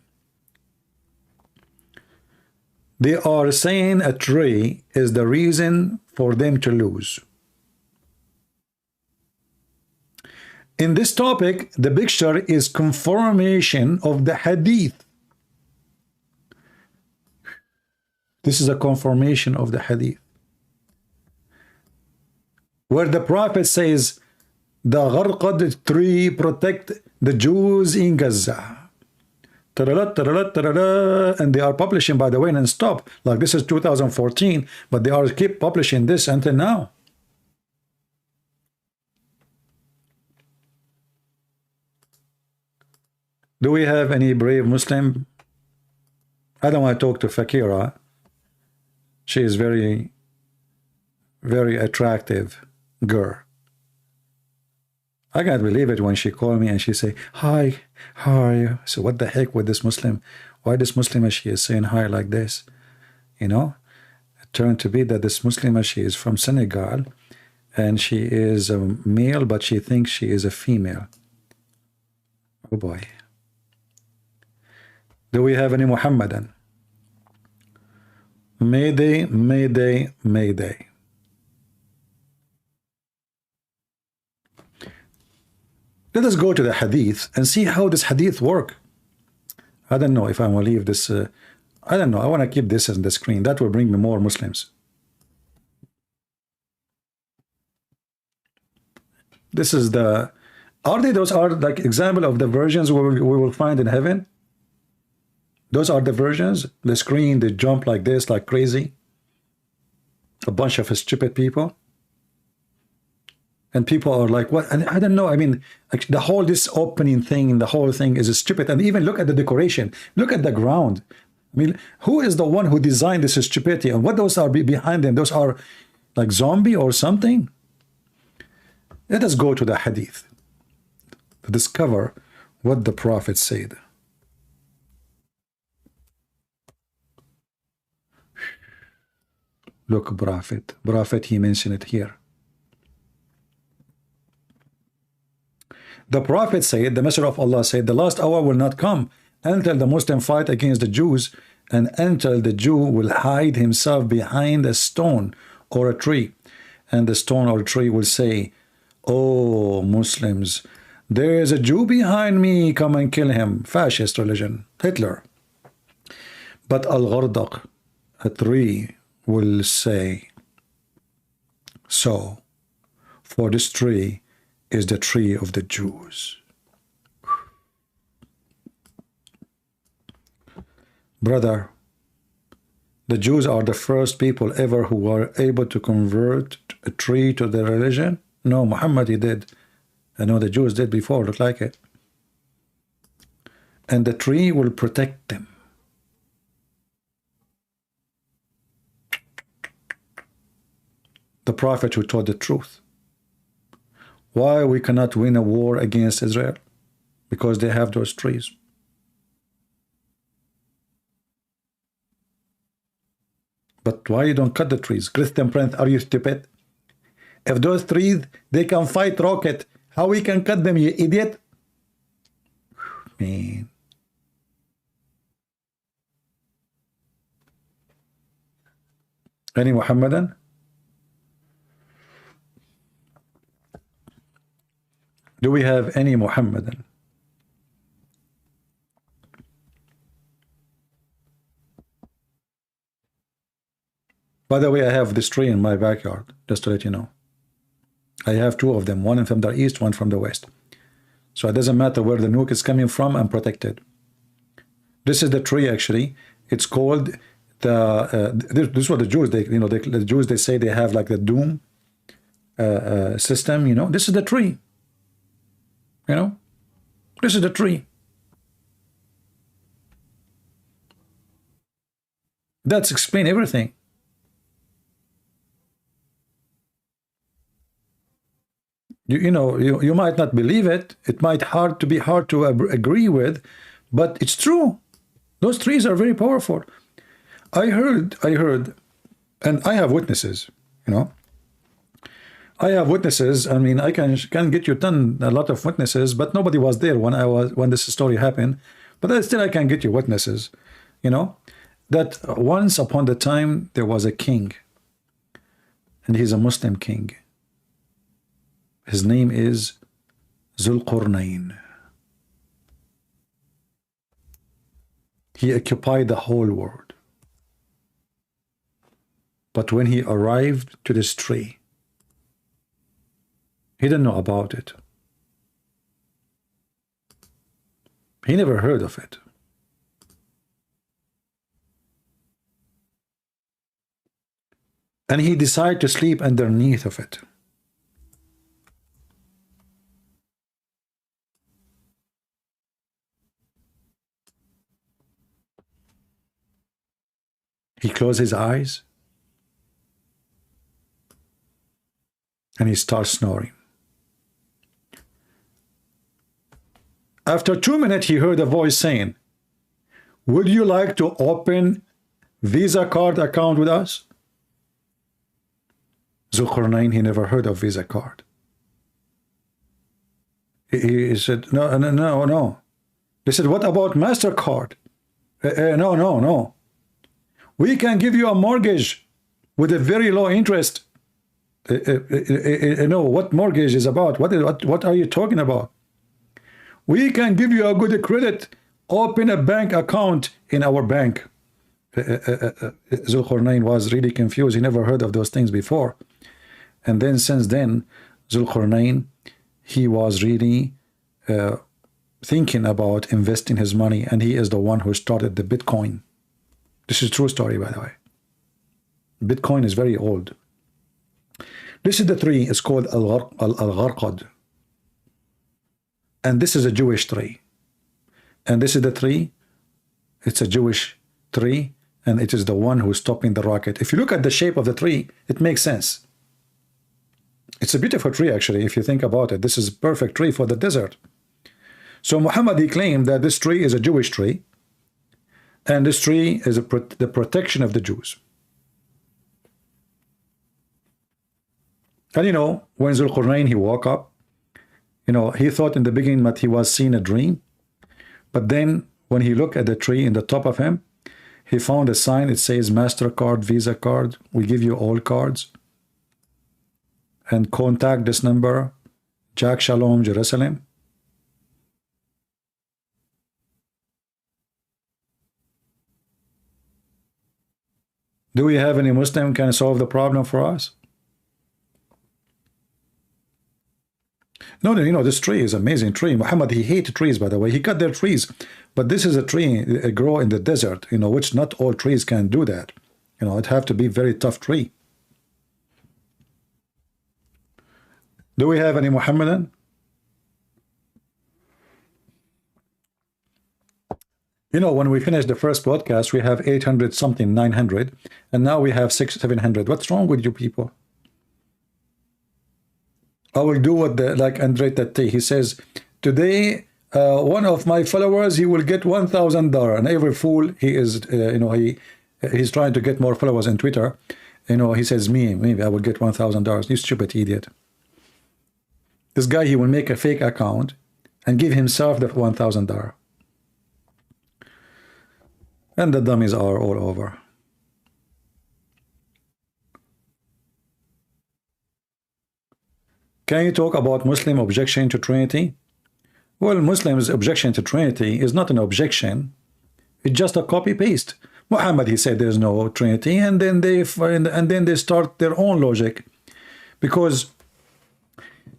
They are saying a tree is the reason for them to lose. In this topic, the picture is confirmation of the hadith. This is a confirmation of the hadith, where the Prophet says, the gharqad tree protect the Jews in Gaza. And they are publishing, by the way, non-stop. Like this is 2014, but they are keep publishing this until now. Do we have any brave Muslim? I don't want to talk to Fakira. She is very, very attractive girl. I can't believe it when she called me and she say, hi, how are you? So what the heck with this Muslim? Why this Muslim, she is saying hi like this? You know, it turned to be that this Muslim, she is from Senegal and she is a male, but she thinks she is a female. Oh boy. Do we have any Muhammadan? Mayday, Mayday, Mayday. Let us go to the hadith and see how this hadith work. I don't know if I will leave this. I don't know. I want to keep this on the screen. That will bring me more Muslims. This is the. Are they? Those are like example of the versions we will find in heaven. Those are the versions. The screen, they jump like this, like crazy. A bunch of stupid people. And people are like, what? And I don't know. I mean, like the whole this opening thing, the whole thing is stupid. And even look at the decoration. Look at the ground. I mean, who is the one who designed this stupidity? And what those are behind them? Those are like zombie or something? Let us go to the hadith to discover what the Prophet said. Look, Prophet, he mentioned it here. The Prophet said, the Messenger of Allah said, the last hour will not come until the Muslim fight against the Jews and until the Jew will hide himself behind a stone or a tree. And the stone or tree will say, oh, Muslims, there is a Jew behind me, come and kill him. Fascist religion, Hitler. But Al-Ghardaq, a tree, will say, so, for this tree is the tree of the Jews. Brother, the Jews are the first people ever who were able to convert a tree to their religion? No, Muhammad, he did. I know the Jews did before, look like it. And the tree will protect them. The Prophet who taught the truth. Why we cannot win a war against Israel? Because they have those trees. But why you don't cut the trees? Christian Prince, are you stupid? If those trees, they can fight rocket, how we can cut them, you idiot? Man. Any Muhammadan? Do we have any Muhammadan? By the way, I have this tree in my backyard, just to let you know. I have two of them, one from the east, one from the west. So it doesn't matter where the nuke is coming from, I'm protected. This is the tree, actually. It's called the. This is what the Jews, the Jews, they say they have like the doom system. This is the tree. This is the tree. That's explain everything. You might not believe it. It might be hard to agree with, but it's true. Those trees are very powerful. I heard, and I have witnesses. I have witnesses. I mean, I can get you a lot of witnesses, but nobody was there when this story happened. But still, I can get you witnesses. That once upon a time there was a king, and he's a Muslim king. His name is Zulqarnain. He occupied the whole world. But when he arrived to this tree, he didn't know about it. He never heard of it. And he decided to sleep underneath of it. He closed his eyes and he starts snoring. After 2 minutes, he heard a voice saying, "Would you like to open Visa card account with us?" Zulqarnain, he never heard of Visa card. He said, no. They said, "What about MasterCard?" No. We can give you a mortgage with a very low interest. What mortgage is about? What are you talking about? We can give you a good credit. Open a bank account in our bank. Zulqarnain was really confused. He never heard of those things before. And then since then, Zulqarnain, he was really thinking about investing his money, and he is the one who started the Bitcoin. This is a true story, by the way. Bitcoin is very old. This is the tree. It's called Al-Gharqad. And this is a Jewish tree. And this is the tree. It's a Jewish tree. And it is the one who's stopping the rocket. If you look at the shape of the tree, it makes sense. It's a beautiful tree, actually, if you think about it. This is a perfect tree for the desert. So Muhammad, he claimed that this tree is a Jewish tree. And this tree is the protection of the Jews. And when Zulqarnain, he woke up, he thought in the beginning that he was seeing a dream. But then when he looked at the tree in the top of him, he found a sign. It says MasterCard, Visa card. We give you all cards. And contact this number, Jack Shalom, Jerusalem. Do we have any Muslim can solve the problem for us? No, this tree is an amazing tree. Muhammad, he hated trees, by the way. He cut their trees. But this is a tree, it grow in the desert, which not all trees can do that. It have to be very tough tree. Do we have any Muhammadan? When we finished the first podcast, we have 800 something, 900, and now we have 700. What's wrong with you people? I will do what like Andre Tate. He says, today, one of my followers, he will get $1,000. And every fool, he is, he's trying to get more followers on Twitter. He says, maybe I will get $1,000. You stupid idiot. This guy, he will make a fake account and give himself the $1,000. And the dummies are all over. Can you talk about Muslim objection to Trinity? Well, Muslims' objection to Trinity is not an objection. It's just a copy-paste. Muhammad, he said there's no Trinity, and then they start their own logic, because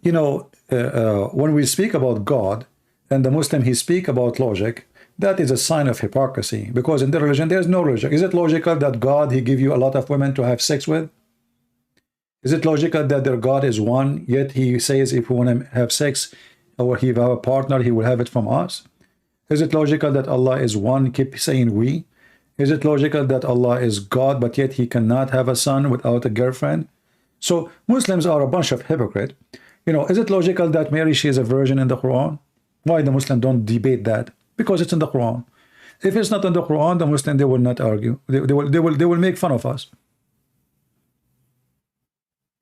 when we speak about God and the Muslim he speak about logic, that is a sign of hypocrisy, because in the religion there's no logic. Is it logical that God he give you a lot of women to have sex with? Is it logical that their God is one, yet he says if we want to have sex or he have a partner, he will have it from us? Is it logical that Allah is one, keep saying we? Is it logical that Allah is God, but yet he cannot have a son without a girlfriend? So Muslims are a bunch of hypocrites. Is it logical that Mary, she is a virgin in the Quran? Why the Muslim don't debate that? Because it's in the Quran. If it's not in the Quran, the Muslim, they will not argue. They will make fun of us.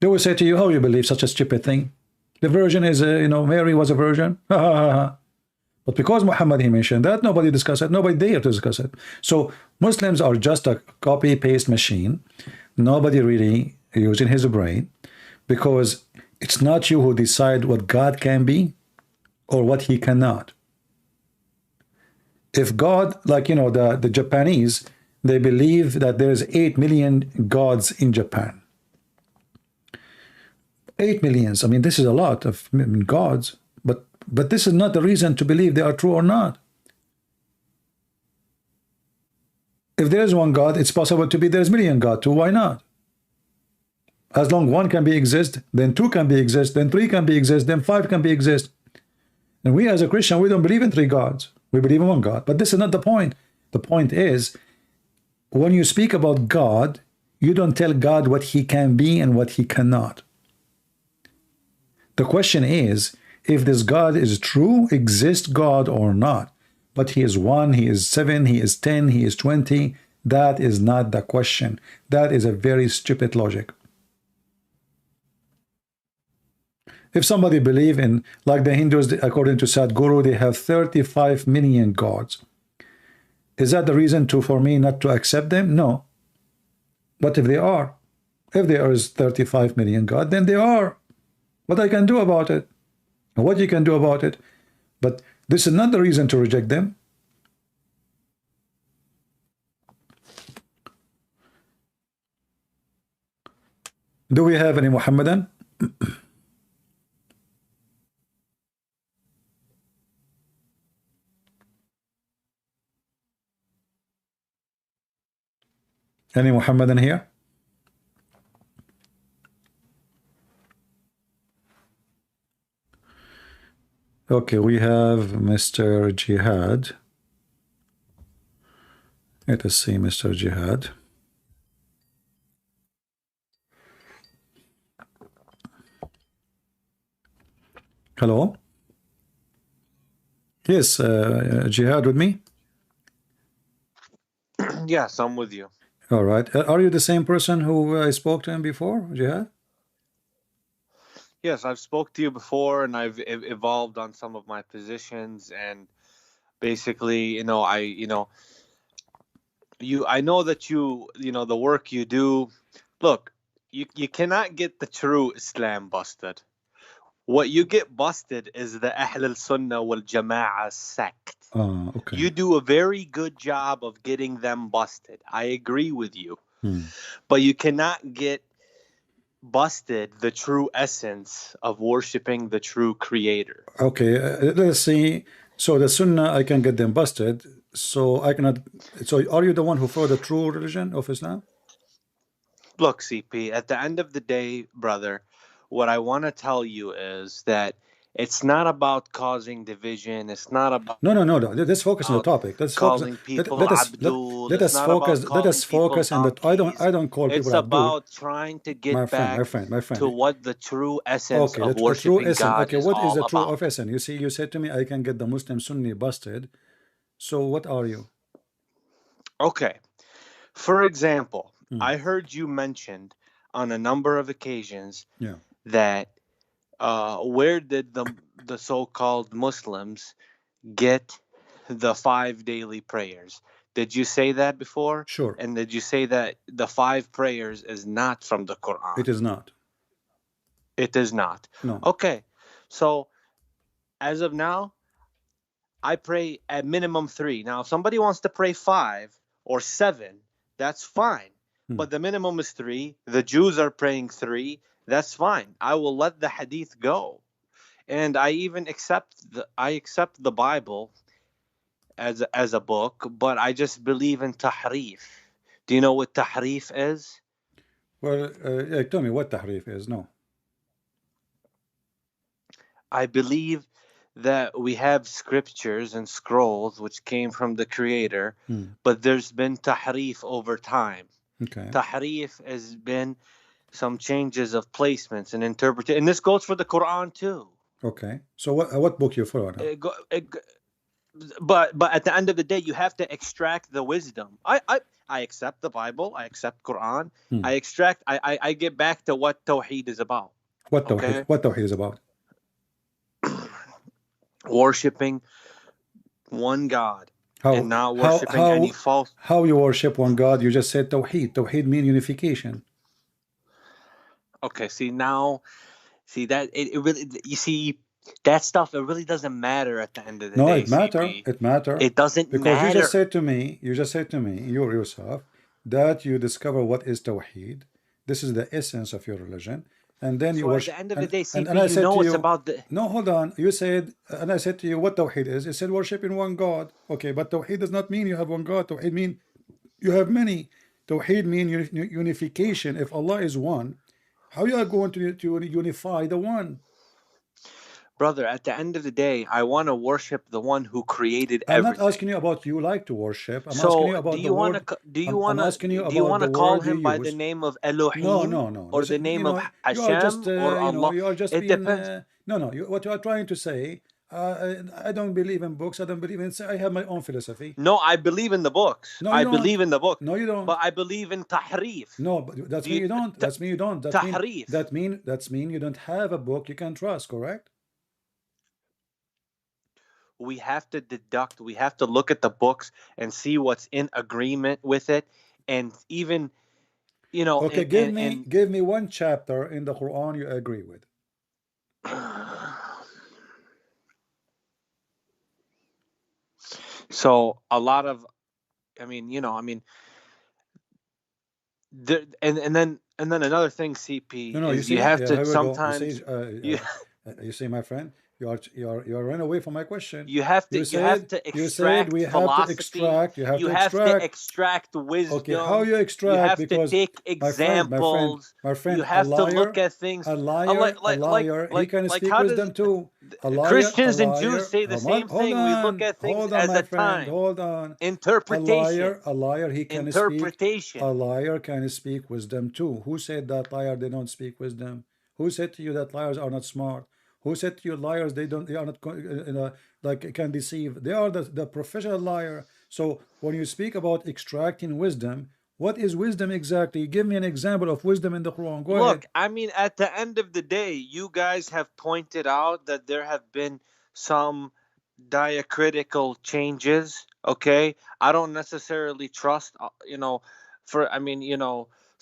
They will say to you, how you believe such a stupid thing? The virgin is, Mary was a virgin. But because Muhammad he mentioned that, nobody discussed it. Nobody dare to discuss it. So Muslims are just a copy-paste machine. Nobody really using his brain, because it's not you who decide what God can be or what he cannot. If God, like the Japanese, they believe that there's 8 million gods in Japan. 8 million. I mean, this is a lot of gods, but this is not the reason to believe they are true or not. If there is one God, it's possible to be there's million God too. Why not? As long one can be exist, then two can be exist, then three can be exist, then five can be exist. And we as a Christian, we don't believe in 3 gods. We believe in one God. But this is not the point. The point is, when you speak about God, you don't tell God what he can be and what he cannot. The question is, if this God is true, exists God or not. But he is 1, he is 7, he is 10, he is 20. That is not the question. That is a very stupid logic. If somebody believe in, like the Hindus, according to Sadhguru, they have 35 million gods. Is that the reason for me not to accept them? No. But if there is 35 million God, then they are. What I can do about it? And what you can do about it? But this is not the reason to reject them. Do we have any Muhammadan? Any Muhammadan here? Okay, we have Mr. Jihad. Let us see Mr. Jihad. Hello? Yes, Jihad with me? Yes, I'm with you. All right. Are you the same person who I spoke to him before, Jihad? Yes, I've spoke to you before, and I've evolved on some of my positions, and basically, I know that the work you do. Look, you cannot get the true Islam busted. What you get busted is the Ahl al-Sunnah wal Jama'ah sect. Okay. You do a very good job of getting them busted. I agree with you. But you cannot get busted the true essence of worshiping the true creator. Okay, let's see. So the Sunnah, I can get them busted. So I cannot. So are you the one who follow the true religion of Islam? Look, CP, at the end of the day, brother, what I want to tell you is that it's not about causing division. It's not about No. Let's focus on the topic. Let's calling focus. people Abdul. Let us focus. Let us focus on that. I don't call people It's Abdul. about trying to get My friend. to what the true essence Okay, of the worshiping true essence. God Okay, is what is all the true about. of essence? You see, you said to me, I can get the Muslim Sunni busted. So what are you? Okay. For example, I heard you mentioned on a number of occasions that where did the so-called Muslims get the 5 daily prayers? Did you say that before? Sure. And did you say that the 5 prayers is not from the Quran? It is not. It is not. No. Okay. So as of now, I pray at minimum 3. Now, if somebody wants to pray 5, or 7, that's fine. But the minimum is 3. The Jews are praying 3. That's fine. I will let the hadith go. And I even accept the Bible as a book, but I just believe in tahrif. Do you know what tahrif is? Well, yeah, tell me what tahrif is. No. I believe that we have scriptures and scrolls which came from the Creator, but there's been tahrif over time. Okay. Tahrif has been some changes of placements and interpretation, and this goes for the Quran too. Okay. So what book you follow now? But at the end of the day, you have to extract the wisdom. I accept the Bible. I accept Quran. I get back to what Tawheed is about. What Tawheed? Okay? What Tawheed is about? Worshipping one God. And not worshipping any false. How you worship one God? You just said Tawheed. Tawheed means unification. Okay. See that it really, you see, that stuff, it really doesn't matter at the end of the day. No, it matters. It matters. It doesn't because matter. You just said to me, you yourself, that you discover what is Tawheed. This is the essence of your religion. And then you worship. At the end of the day, CP, and I said to you, about the... No, hold on. You said, and I said to you, what Tawheed is? You said worshiping one God. Okay, but Tawheed does not mean you have one God. Tawheed mean you have many. Tawheed mean unification. If Allah is one, how you are going to unify the one? Brother, at the end of the day, I want to worship the one who created everything. I'm not asking you about you like to worship. I'm asking you about the word. Do you want to call him by the name of Elohim? No. Or the name of Hashem or Allah? You are just it depends. What you are trying to say, I don't believe in books. I don't believe in... I have my own philosophy. No, I believe in the books. No, I believe in the book. No, you don't. But I believe in tahrif. No, but that's mean you don't. That's mean you don't. Tahrif. That mean you don't have a book you can trust, correct? We have to deduct, we have to look at the books and see what's in agreement with it. And even, Okay, give me one chapter in the Quran you agree with. So a lot of, there, and then another thing, CP, is you have to sometimes, you see, my friend, you're running away from my question. You have to extract philosophy. You have to extract wisdom. Okay, how you extract? You have because to take examples. My friend, you have to look at things. A liar, he can speak wisdom too. Christians and Jews say the same thing. We look at things as a time. Hold on. Interpretation. A liar, he can interpretation. A liar can speak wisdom too. Who said that liar they don't speak wisdom? Who said to you that liars are not smart? Who said to you liars they are not like can deceive? They are the professional liar. So when you speak about extracting wisdom, what is wisdom exactly? Give me an example of wisdom in the Quran. Go ahead. Look, at the end of the day, you guys have pointed out that there have been some diacritical changes. Okay, I don't necessarily trust.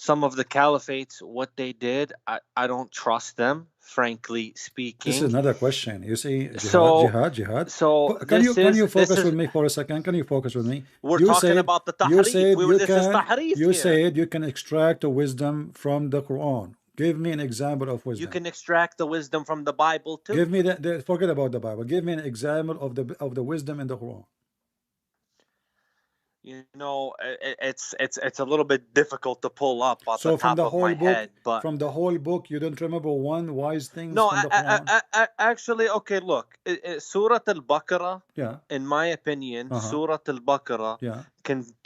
Some of the caliphates, what they did, I don't trust them, frankly speaking. This is another question. You see, jihad. So can you focus with me for a second? Can you focus with me? We're talking about the tahrif. You said you can extract the wisdom from the Quran. Give me an example of wisdom. You can extract the wisdom from the Bible too. Give me forget about the Bible. Give me an example of the wisdom in the Quran. It's a little bit difficult to pull up off the top of my head. But from the whole book, you don't remember one wise thing? No, from the Quran? Actually, okay, look. Surah Al-Baqarah, yeah, in my opinion, Surah Al-Baqarah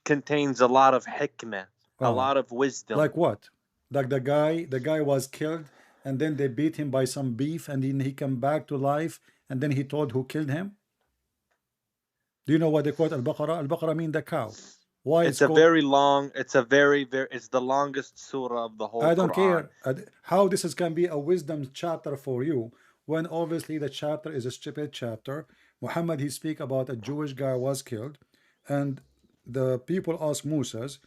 contains a lot of hikmah, a lot of wisdom. Like what? Like the guy was killed, and then they beat him by some beef, and then he came back to life, and then he told who killed him? Do you know what they call Al-Baqarah? Al-Baqarah means the cow. Why? It's the longest surah of the whole Quran. I don't care how this can be a wisdom chapter for you, when obviously the chapter is a stupid chapter. Muhammad, he speak about a Jewish guy was killed, and the people ask Moses,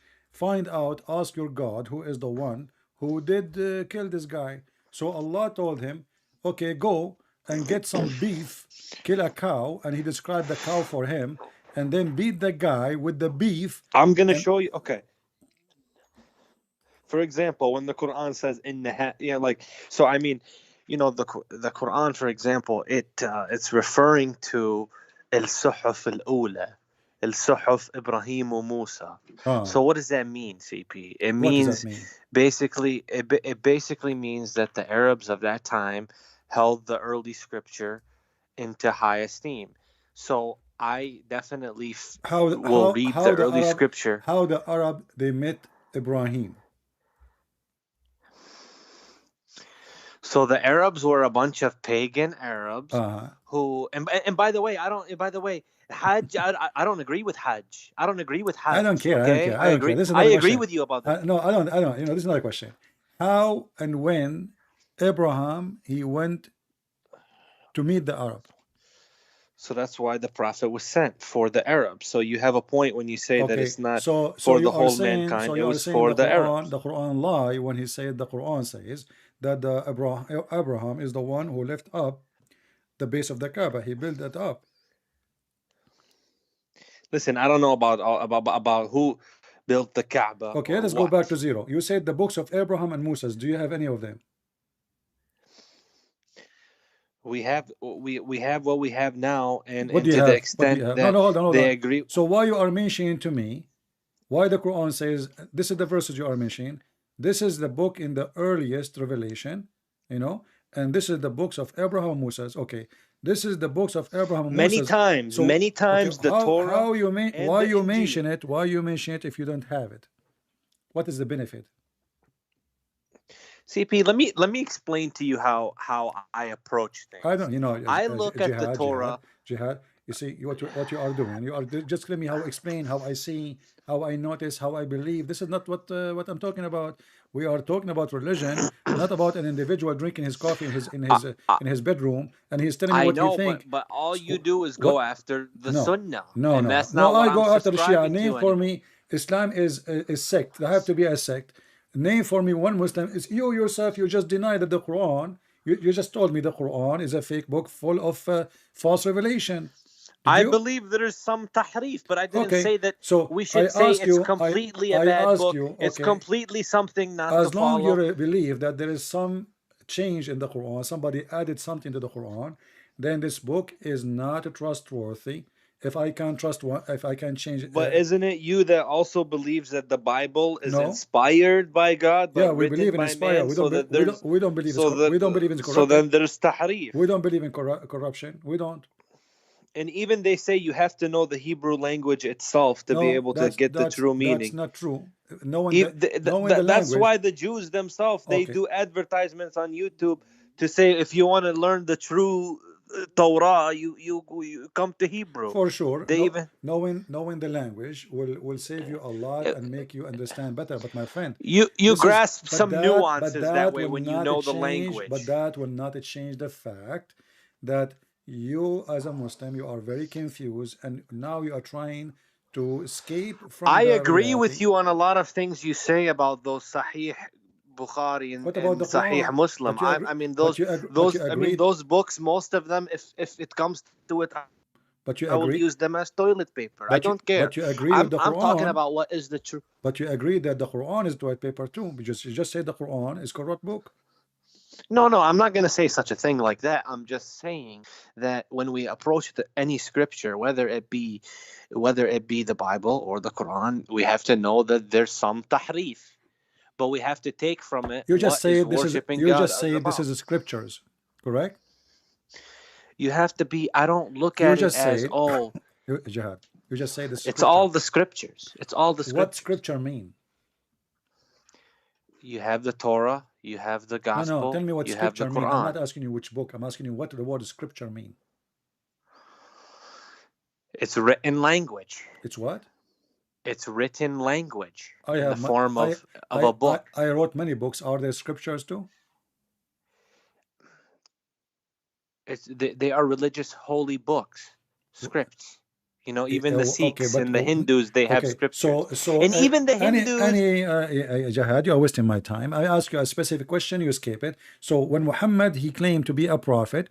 ask your God who is the one who did kill this guy. So Allah told him, okay, go and get some beef, kill a cow, and he described the cow for him, and then beat the guy with the beef. I'm going to And show you. Okay. For example, when the Quran says in the like, so I mean, the Quran, for example, it's referring to al-suhuf al-ula, al-suhuf Ibrahim wa Musa. So what does that mean, CP? It what does that means mean? basically it basically means that the Arabs of that time held the early scripture into high esteem. So I definitely will read the early scripture. How the Arab they met Ibrahim? So the Arabs were a bunch of pagan Arabs who, and by the way, Hajj. I don't agree with Hajj. I don't agree with Hajj. I don't care. Okay, I don't care. This is I another agree question. with you about that. No, I don't. This is another question. How and when Abraham he went to meet the Arab? So that's why the Prophet was sent for the Arabs. So you have a point when you say that it's not so for you the are whole saying, mankind. so It you are was saying for the the Arabs. The Quran lie when he said the Quran says that the Abraham is the one who left up the base of the Kaaba. He built it up. Listen, I don't know about who built the Kaaba. Okay, let's go back to zero. You said the books of Abraham and Moses. Do you have any of them? We have what we have now, and What do you to have? the extent that hold on. they agree. So why you are mentioning to me? Why the Quran says this is the verses you are mentioning? This is the book in the earliest revelation, and this is the books of Abraham and Moses. Okay, this is the books of Abraham and Many Moses. times, many times the Torah. How you why you Injil. mention it? Why you mention it if you don't have it? What is the benefit? CP, let me explain to you how I approach things. I don't, I look at the Torah. Jihad. You see what you are doing. You are just let me explain how I see, how I notice, how I believe. This is not what I'm talking about. We are talking about religion, not about an individual drinking his coffee in his bedroom, and he's telling me what he thinks. But all you do is go after the Sunnah. No. That's not what I go I'm after the Shia. subscribing Name to for anymore. me. Islam is a sect. There have to be a sect. Name for me one Muslim. It's you yourself. You just denied that the Quran. You just told me the Quran is a fake book full of false revelation. I believe there is some tahrif, but I didn't say that. So we should say it's completely a bad book. It's completely something not to follow. As long as you believe that there is some change in the Quran, somebody added something to the Quran, then this book is not trustworthy. If I can change it. But isn't it you that also believes that the Bible is inspired by God? But yeah, we believe in inspired. We don't believe in corruption. So then there's tahrif. We don't believe in corruption. We don't. And even they say you have to know the Hebrew language itself to be able to get the true meaning. That's not true. That's why the Jews themselves, they do advertisements on YouTube to say if you want to learn the true Torah, you come to Hebrew. For sure. Knowing the language will save you a lot and make you understand better. But my friend, you grasp some nuances that way when you know the language. But that will not change the fact that you as a Muslim, you are very confused, and now you are trying to escape from I agree with you on a lot of things you say about those Sahih Bukhari and Sahih Muslim. Those books, most of them, if it comes to it, I will use them as toilet paper. I don't care. But you agree with the Quran. I'm talking about what is the truth. But you agree that the Quran is toilet paper too, because you just say the Quran is corrupt book. No, I'm not going to say such a thing like that. I'm just saying that when we approach any scripture, whether it be the Bible or the Quran, we have to know that there's some tahrif, but we have to take from it. You just say this is the scriptures, correct? You have to be. I don't look at it as Jihad. You just say this. It's all the scriptures. It's all the scriptures. What scripture mean? You have the Torah. You have the Gospel. No, tell me what scripture mean. I'm not asking you which book. I'm asking you what the word scripture mean. It's written language. It's what? It's written language in the form of a book. I wrote many books. Are there scriptures too? They are religious holy books, scripts. Even the Sikhs and the Hindus, they have scriptures. So and even the Hindus... Jihad, you're wasting my time. I ask you a specific question, you escape it. So when Muhammad, he claimed to be a prophet,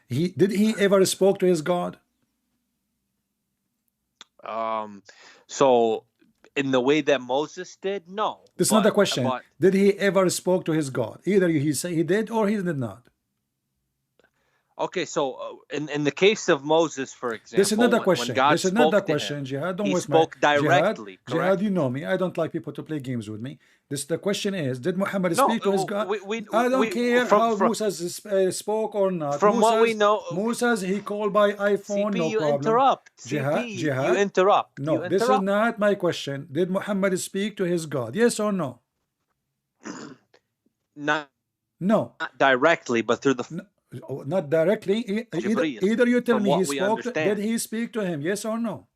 did he ever spoke to his God? So in the way that Moses did, no. This is not the question. Did he ever spoke to his God? Either he say he did or he did not. Okay, so in the case of Moses, for example, this is not the question. When God this is not the spoke to question, him, Jihad. Don't he waste spoke my directly. Jihad, Correct? Jihad, you know me. I don't like people to play games with me. The question is, did Muhammad speak to his God? I don't care how Moses spoke or not. From Moses, what we know, Moses, he called by iPhone, CP, no you problem. interrupt. Jihad, CP, Jihad, you interrupt. No, you this is interrupt. not my question. Did Muhammad speak to his God? Yes or no? Not directly, but through the. Not directly. Either you tell me he spoke. Did he speak to him? Yes or no?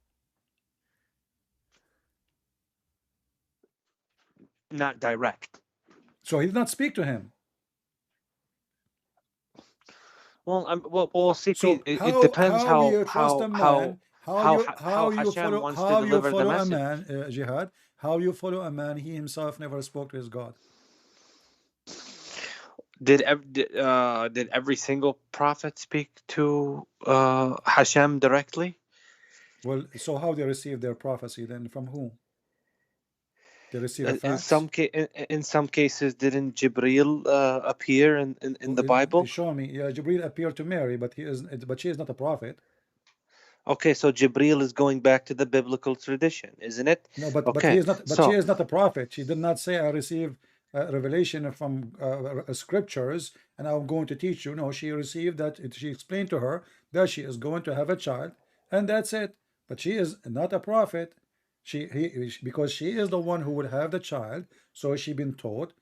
Not direct. So he did not speak to him. Well, CP. So it depends how you trust a man. How you follow a man, Jihad. How you follow a man? He himself never spoke to his God. Did every single prophet speak to Hashem directly? Well, so how they receive their prophecy then? From whom? They receive a fax? In some cases, didn't Jibril appear in the Bible? Show me. Yeah, Jibril appeared to Mary, but she is not a prophet. Okay, so Jibril is going back to the biblical tradition, isn't it? No, but he is not. But she is not a prophet. She did not say, "I received revelation from scriptures, and I'm going to teach you." No, she received that. She explained to her that she is going to have a child, and that's it. But she is not a prophet. Because she is the one who would have the child, so she's been told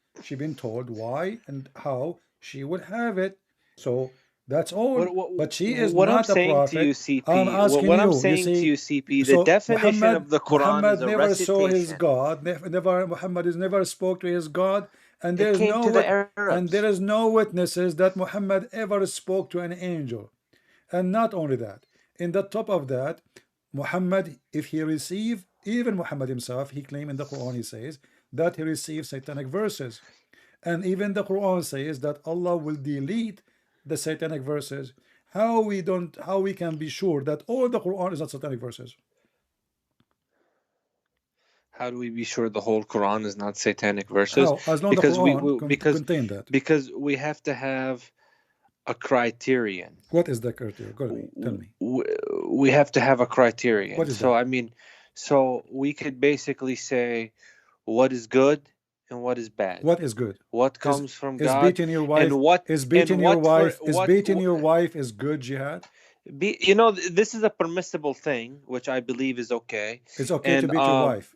why and how she would have it. So that's all. But she is not a prophet. To you, CP, I'm asking you. I'm saying to you, CP, the definition of the Quran Muhammad is a never recitation. saw his God. Muhammad has never spoke to his God, and there is no witnesses that Muhammad ever spoke to an angel. And not only that, in the top of that, Muhammad, if he received, even Muhammad himself, he claimed in the Quran, he says that he received satanic verses, and even the Quran says that Allah will delete the satanic verses. How we can be sure that all the Quran is not satanic verses? How do we be sure the whole Quran is not satanic verses? How? As long as the Quran contain that. Because we have to have a criterion. What is the criterion? Go ahead, tell me. We have to have a criterion. What is that? So we could basically say what is good and what is bad. What is good? What comes from God? Is beating your wife? Is beating your wife is good, Jihad? This is a permissible thing, which I believe is okay. It's okay to beat your wife.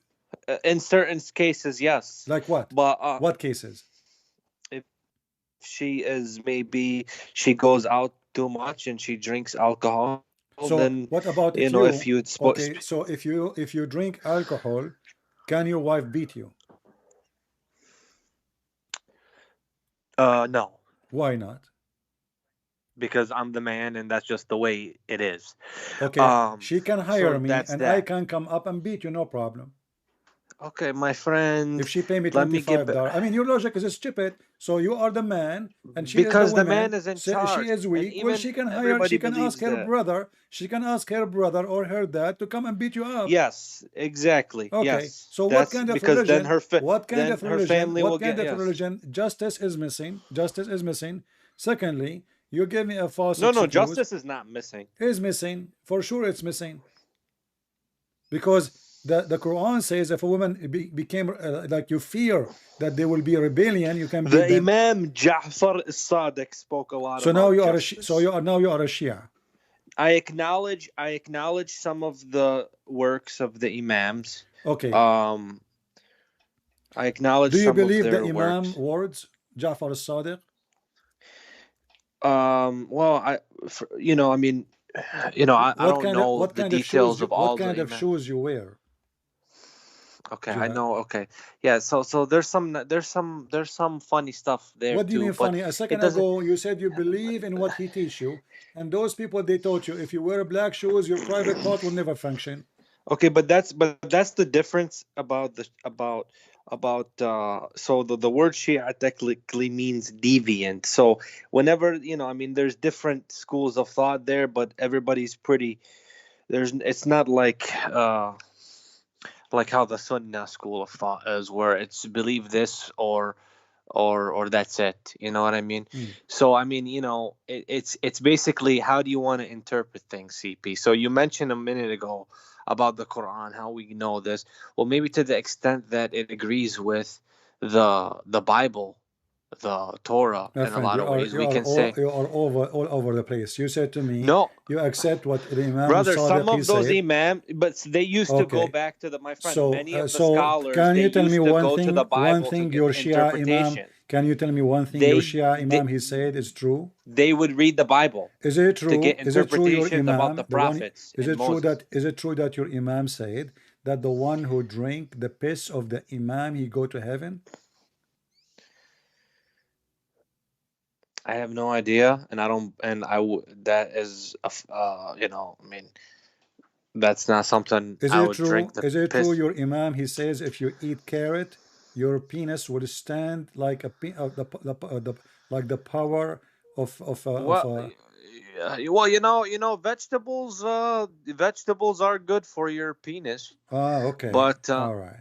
In certain cases, yes. Like what? But what cases? If she she goes out too much and she drinks alcohol. So then, what about if you okay? So if you drink alcohol, can your wife beat you? No. Why not? Because I'm the man, and that's just the way it is. Okay. She can hire me, and I can come up and beat you, no problem. Okay, my friend. If she pay me $25, I mean, your logic is stupid. So you are the man, and she because is the man is in charge. She is weak. Well, she can hire. She can ask her brother. She can ask her brother or her dad to come and beat you up. Yes, exactly. Okay. Yes. So what kind of religion? Then what kind of religion? Family what kind of religion? Justice is missing. Secondly, you give me a false excuse. No, justice is not missing. Is missing. For sure it's missing. Because the Quran says if a woman became like you fear that there will be a rebellion, you can beat them. Imam Ja'far as-Sadiq spoke a lot. So now you are a Shia. I acknowledge some of the works of the Imams. Okay. I acknowledge. Do you some believe of their the Imam words, Ja'far as-Sadiq? Well, I don't know the details of all. What kind of shoes you wear? Okay, I know. Okay, yeah. So there's some funny stuff there. What do you mean funny? A second ago you said you believe in what he teach you, and those people, they taught you if you wear black shoes, your private part will never function. Okay, but that's the difference about the word Shia technically means deviant. So whenever there's different schools of thought there, but everybody's pretty it's not like how the Sunnah school of thought is, where it's believe this or that's it. You know what I mean? So I mean, it's basically, how do you want to interpret things, CP? So you mentioned a minute ago about the Quran, how we know this. Well, maybe to the extent that it agrees with the Bible, the Torah, My in a friend, lot of ways, we can say you are all over the place. You said to me, no. you accept what the Imam Brother, some Sadiq he of those said. imam, but they used to go Okay. back to my friend. So, Many of the so scholars, can they you tell me used to one go to thing? the Bible to get Your Shia Imam. interpretation. Can you tell me one thing your They, Shia they Imam he said is true? they would read the Bible Is it to true? get Is it true your interpretations about Imam, the the one? prophets and Moses. Is it true that your Imam said that the one who drink the piss of the Imam he go to heaven? I have no idea, and I don't, and that is, I mean, that's not something Is I it would true? drink the Is it true piss. your Imam he says if you eat carrot, your penis will stand like a like the power of Well, well, vegetables are good for your penis, okay, but all right,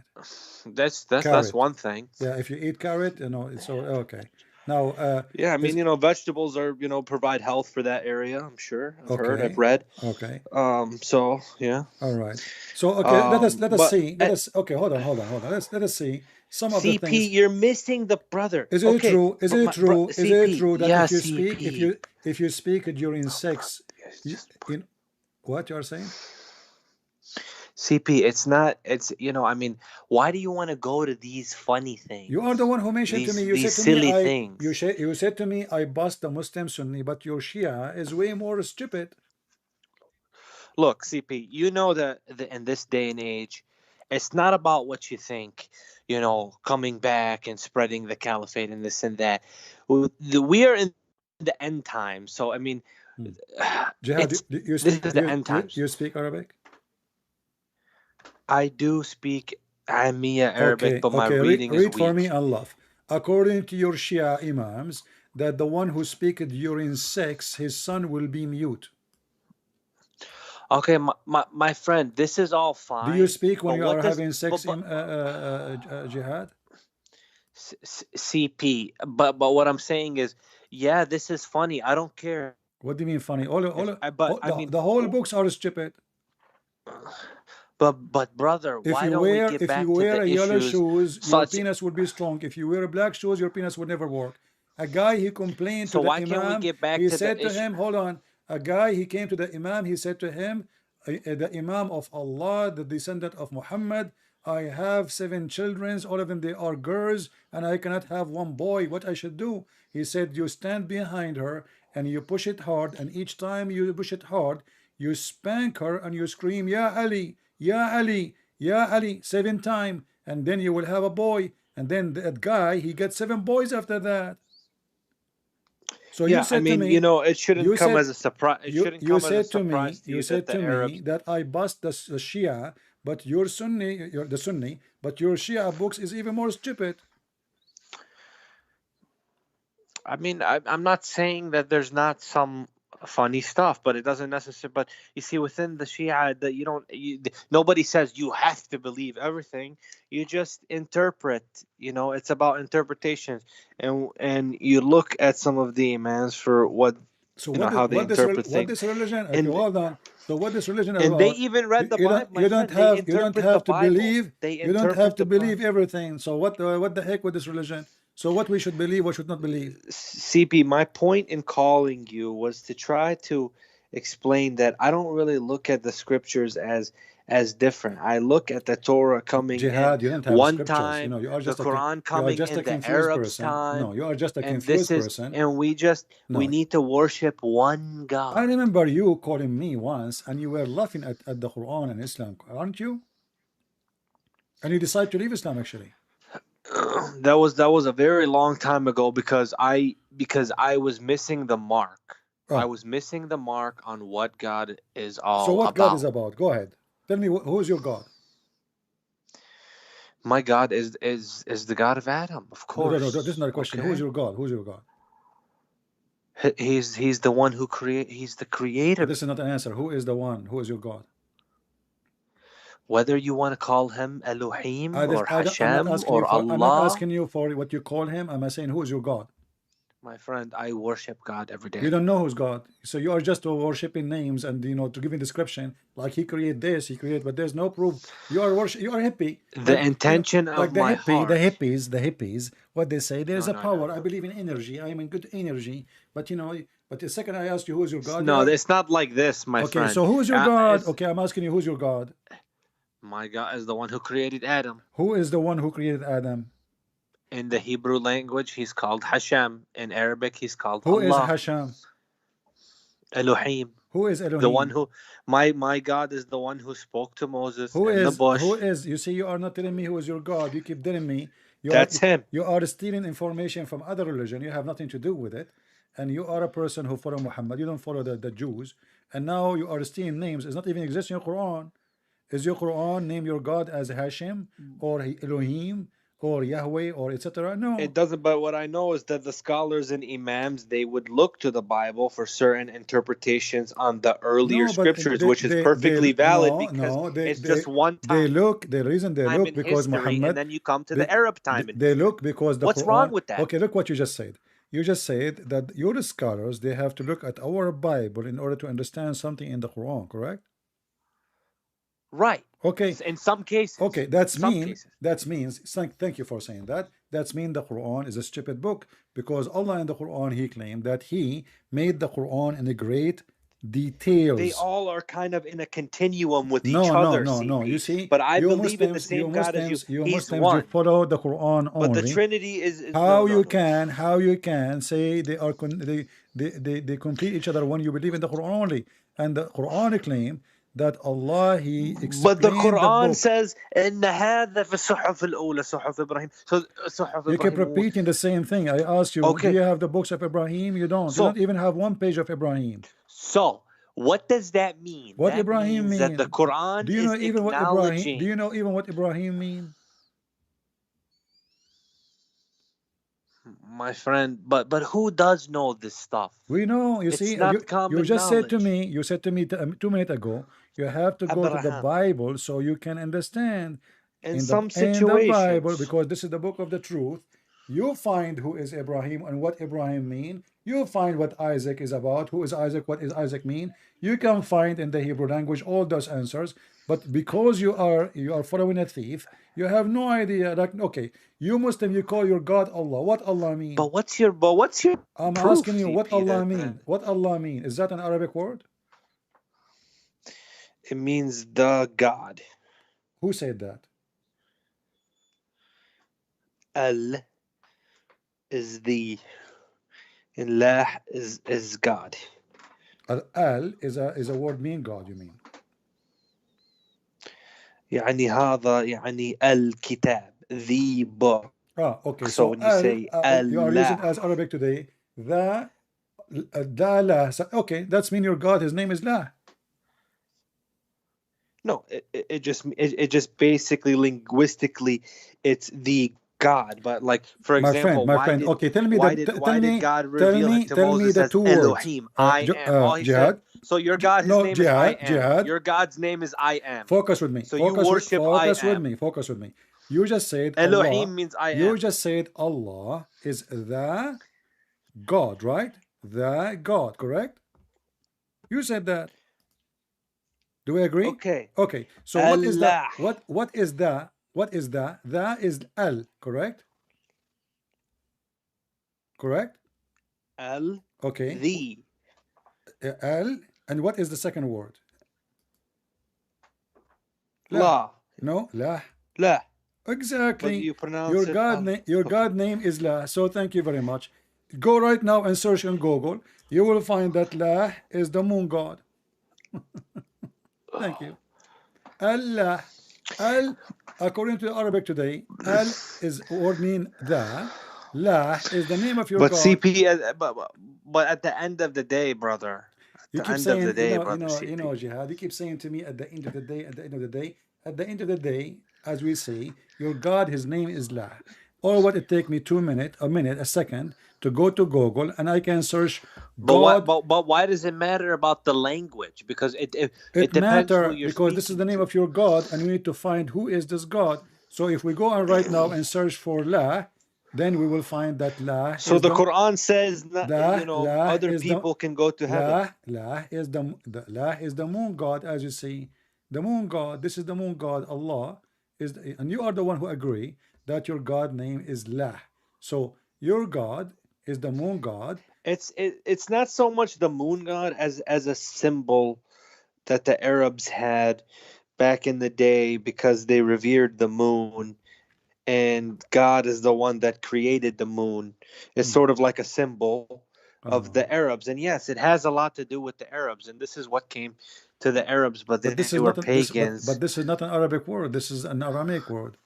that's carrot. one thing. Yeah, if you eat carrot, it's so okay. Now, Yeah, I mean, is vegetables are, provide health for that area. I'm sure. I've heard. I've okay, read. okay, So yeah. all right. So okay, But let us okay. Hold on. Let us see some of the CP, things. you're missing the brother. Is it Okay, true? Is but it true? Is it CP, true that yeah, if you speak, CP. if you speak during Oh my, sex, it's you, just in what you are saying? CP. It's not. It's I mean, why do you want to go to these funny You are the things? one who mentioned to me. You These said to me, silly things. you said to me, I bust the Muslim Sunni, but your Shia is way more stupid. Look, CP, you know that in this day and age, it's not about what you think, coming back and spreading the caliphate and this and that. We are in the end times. So, I mean, Jihad, it's this is the end times. you speak Arabic? I do speak Amiya Arabic, Okay, but my okay. reading is Read for me weak. Allah. According to your Shia Imams, that the one who speak during sex, his son will be mute. Okay, my friend, this is all Do you fine, speak when but you are what does having sex but in Jihad? CP? But what I'm saying is, yeah, this is funny. I don't care What do you mean funny? if but I mean, The whole books are stupid. but brother, why don't we get If you back to wear the a yellow issues shoes, your such? penis will be strong. If you wear black shoes, your penis will never work. A guy he complained to So the why can't we Imam, get back he to the said to issue? him, hold on. A guy he came to the Imam, he said to him, the Imam of Allah, the descendant of Muhammad, I have 7 children, all of them they are girls, and I cannot have one boy. What I should do? He said, you stand behind her and you push it hard, and each time you push it hard, you spank her and you scream, Ya Ali, Ya Ali, Ya Ali, 7 times, and then you will have a boy. And then that guy, he gets 7 boys after that. So you Yeah, I said to mean, me, it shouldn't come as a surprise. It shouldn't come as a surprise to you you that said the to me Arabs. that I bust the Shia, but your Sunni, the Sunni, but your Shia books is even more stupid. I mean, I'm not saying that there's not some funny stuff, but it doesn't necessarily. But you see, within the Shia, that nobody says you have to believe everything. You just interpret. It's about interpretations, and you look at some of the imams for So how they interpret what things, this religion? Okay, and hold on. So what this religion and they about? even read the Bible, my friend. They You don't interpret the have to Bible. believe They you don't have interpret to the Bible. believe everything. So what the heck with this religion? So what we should believe, what should not believe? CP, my point in calling you was to try to explain that I don't really look at the scriptures as different. I look at the Torah coming in Jihad, you don't have one scriptures. time, You are the just Quran you are coming just a in the confused Arabs' person. time, No, you are just a and confused this is person. and we No, need to worship one I God. remember you calling me once and you were laughing at the Quran and Islam, aren't you? And you decided to leave Islam actually. That was a very long time ago because I was missing the mark. I Oh, was missing the mark on what God is so all what God is about. about? Go ahead. Tell me who's your God? My God is the God of Adam, of No. This is course. not a question. Who's Okay, your God? Who's your God? he's the one who create. He's the creator. This is not an answer. Who is the one? Who is your God? Whether you want to call him Elohim or I'm not Hashem asking you or for. I'm not Allah, asking you for what you call him. I'm saying who is your God. my friend, I worship God every day. You don't know who's God, so you are just worshiping names and to give a description like he created this, he created, but there's no proof. You are you are hippie. The intention of like the my hippie, heart. the hippies. What they say, there's No, a no, power. no, I no. believe in energy. I am in good energy, but but the second I ask you who's your God, No, it's not like this, my okay. friend. So who's your God? It's, Okay, I'm asking you who's your God. my God is the one who created Adam. Who is the one who created Adam? In the Hebrew language, he's called Hashem. In Arabic, he's called Who is Allah. Hashem? Elohim. Who is Elohim? The one who, my God is the one who spoke to Moses in the bush. Who is? You see, you are not telling me who is your God. You keep telling me That's him. You are stealing information from other religion. You have nothing to do with it, and you are a person who follow Muhammad. You don't follow the Jews, and now you are stealing names. It's not even existing in your Quran. Is your Quran name your God as Hashem or Elohim or Yahweh or etc.? No, it doesn't. But what I know is that the scholars and imams, they would look to the Bible for certain interpretations on the earlier scriptures, which is perfectly valid because it's just one time. They look. The reason they look because history, Muhammad. and then you come to the Arab time. They look because the what's Quran, wrong with that? Okay, look what you just said. You just said that your scholars, they have to look at our Bible in order to understand something in the Quran, correct? Right. Okay. In some cases. Okay, that means thank you for saying that. That means the Quran is a stupid book because Allah in the Quran, he claimed that he made the Quran in a great details. They all are kind of in a continuum with each other. No. You see, but I believe in the same God as you. He's one. You follow the Quran only. But the Trinity is how you can say they are they complete each other when you believe in the Quran only, and the Quran claim that Allah he explained. But the Quran says إن هذا في الصحف الأولى صحف إبراهيم. So صحف you keep repeating the same thing. I asked you, do you have the books of Ibrahim? You don't. You don't even have one page of Ibrahim. So what does that mean? What Ibrahim means? That the Quran do you know is even acknowledging. what Ibrahim? Do you know even what Ibrahim means? My friend, but who does know this stuff? We know. You see, you just said to me. You said to me 2 minutes ago. You have to go to the Bible so you can understand. In some situations, in the Bible, because this is the book of the truth. You find who is Ibrahim and what Ibrahim mean. You find what Isaac is about. Who is Isaac? What is Isaac mean? You can find in the Hebrew language all those answers. But because you are following a thief, you have no idea. Like, okay, you Muslim, you call your God Allah. What Allah mean? But what's your? I'm asking you what Allah mean. What Allah mean? Is that an Arabic word? It means the God. Who said that? Al is the, and La is God. Al is a word mean God, you mean? يعني هذا يعني الكتاب, the book. Okay. So when you say you are using as Arabic today. La. Okay, that's mean your God. His name is La. No, it just basically linguistically it's the God, but like for example, my friend. Okay, tell me why did God reveal it to Moses as Elohim? I am. Jihad. So your God, his name is I am. Jihad. Your God's name is I am. Focus with me. So you worship I am. Focus with me. You just said Elohim Allah, means I am. You just said Allah is the God, right? The God, correct? You said that. Do we agree? Okay. Okay. So Allah. what is that? What is that? What is that? That is Al, correct? Correct? Al. Okay. The. Al. And what is the second word? La. No, La. La. Exactly. But you pronounce your God name is La. So thank you very much. Go right now and search on Google. You will find that La is the moon god. Thank you. Allah. Al, according to Arabic today, Al is word mean the. La is the name of your God. But at the end of the day, brother. You keep saying, Jihad. You keep saying to me at the end of the day, at the end of the day, as we say, your God, his name is La. Or what it take me 2 minutes, a minute, a second to go to Google and I can search But what? God. But why does it matter about the language? Because it It depends who matter you're because this is the speaking name to. of your God, and we need to find who is this God. So if we go on right now and search for La, then we will find that La So is the the Quran says, La other is the people can go to heaven. La is La is the moon God, as you see. The moon God, this is the moon God, Allah is and you are the one who agree that your God name is La. So your God is the moon God. It's not so much the moon god as a symbol that the Arabs had back in the day because they revered the moon, and God is the one that created the moon. It's sort of like a symbol of the Arabs. And yes, it has a lot to do with the Arabs, and this is what came to the Arabs, but But this they is were not an, this pagans. but this is not an Arabic word. This is an Aramaic word.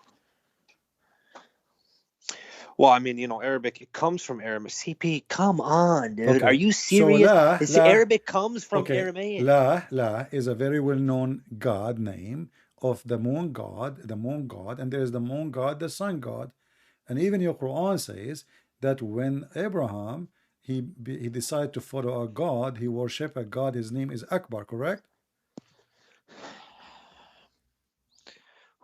Well, I mean, Arabic, it comes from Aramaic. CP, come on, dude. Are Okay, you so serious? Arabic comes from okay, Aramaic. La is a very well-known God name of the moon God, and there is the moon God, the sun God, and even your Quran says that when Abraham he decided to follow a God, he worshiped a God. His name is Akbar, correct?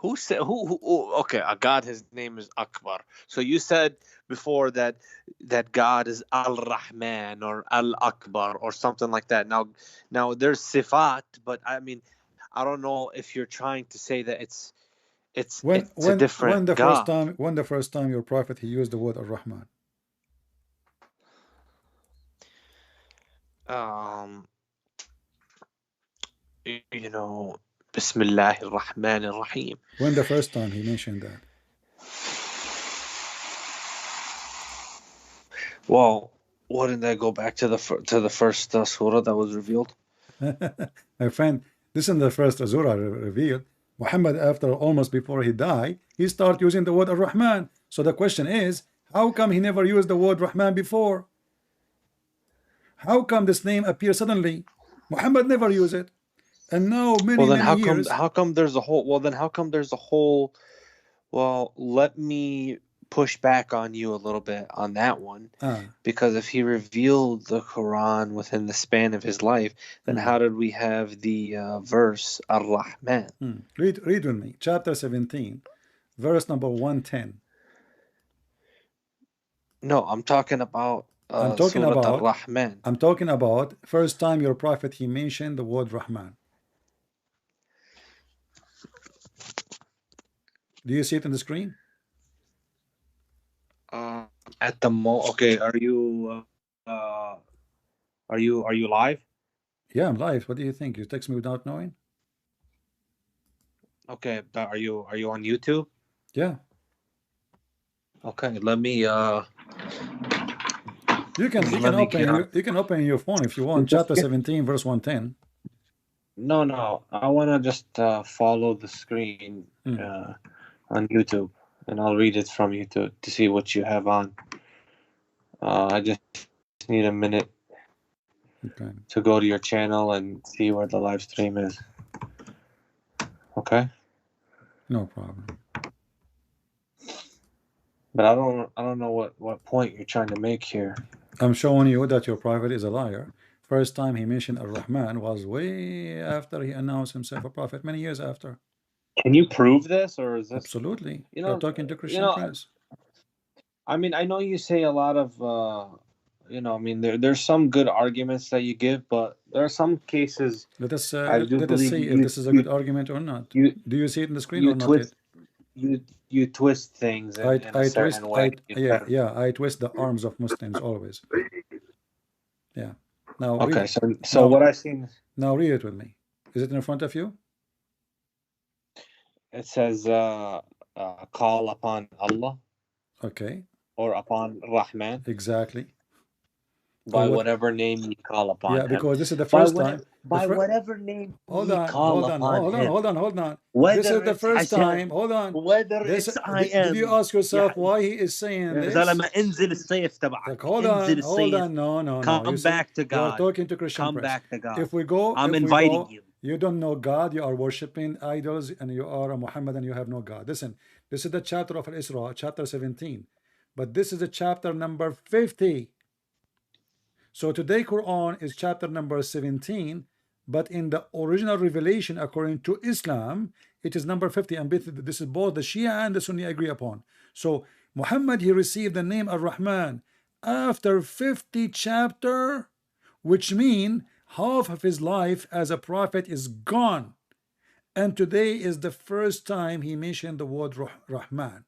Who said okay, a god, his name is Akbar. So you said before that God is Al-Rahman or Al-Akbar or something like that. Now there's sifat, but I mean, I don't know if you're trying to say that it's a different God. When the first time your prophet he used the word Ar-Rahman. Um, you know, Bismillahir Rahmanir Rahim. When the first time he mentioned that? Well, wouldn't that go back to the first surah that was revealed? My friend, this is the first Azura revealed. Muhammad, after almost before he died, he started using the word Ar-Rahman. So the question is, how come he never used the word Rahman before? How come this name appears suddenly? Muhammad never used it. And now Well, then many years. how come there's a whole? Well, then how come there's a whole? Well, let me push back on you a little bit on that one, because if he revealed the Quran within the span of his life, then how did we have the verse Ar-Rahman? Read with me, chapter 17, verse number 110. No, I'm talking about Surah Ar-Rahman. I'm talking about first time your prophet he mentioned the word Rahman. Do you see it on the screen? At the okay, are you live? Yeah, I'm live. What do you think? You text me without knowing? Okay, but are you on YouTube? Yeah. Okay, let me you can open your phone if you want. Chapter 17, verse 110. No, I want to just follow the screen on YouTube, and I'll read it from YouTube to see what you have on. I just need a minute to go to your channel and see where the live stream is. Okay? No problem. But I don't know what point you're trying to make here. I'm showing you that your prophet is a liar. First time he mentioned Ar-Rahman was way after he announced himself a prophet, many years after. Can you prove this, or is this absolutely? You're talking to Christian friends. I mean, I know you say a lot of I mean, there's some good arguments that you give, but there are some cases. Let us see if this is a good argument or not. Do you see it in the screen or not yet? You twist things in a certain way. I twist the arms of Muslims always. Yeah. Now okay, so what I seen. Now read it with me. Is it in front of you? It says call upon Allah. Okay. Or upon Rahman. Exactly. By whatever name you call upon him. Yeah, because this is the first time. By whatever name hold on. This is the first time. Hold on. Whether it's I am. Did you ask yourself why he is saying this? Hold on. No. Come back to God. You are talking to Christian Come friends. back to God. If we go, I'm inviting you. You don't know God, you are worshiping idols, and you are a Muhammad and you have no God. Listen, this is the chapter of Al-Isra, chapter 17. But this is the chapter number 50. So today Quran is chapter number 17, but in the original revelation according to Islam, it is number 50. And this is both the Shia and the Sunni agree upon. So Muhammad, he received the name Ar-Rahman after 50 chapter, which mean half of his life as a prophet is gone. And today is the first time he mentioned the word Rahman.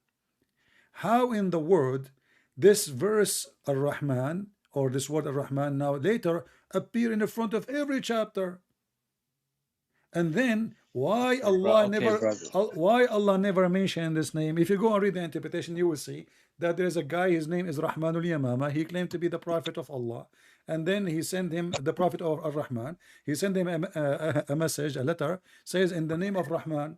How in the world this verse Ar-Rahman or this word Ar-Rahman now later appear in the front of every chapter? And then why Allah never mentioned this name? If you go and read the interpretation, you will see that there is a guy, his name is Rahmanul Yamama. He claimed to be the prophet of Allah, and then he sent him the prophet of Ar-Rahman. He sent him a message, a letter, says in the name of Rahman.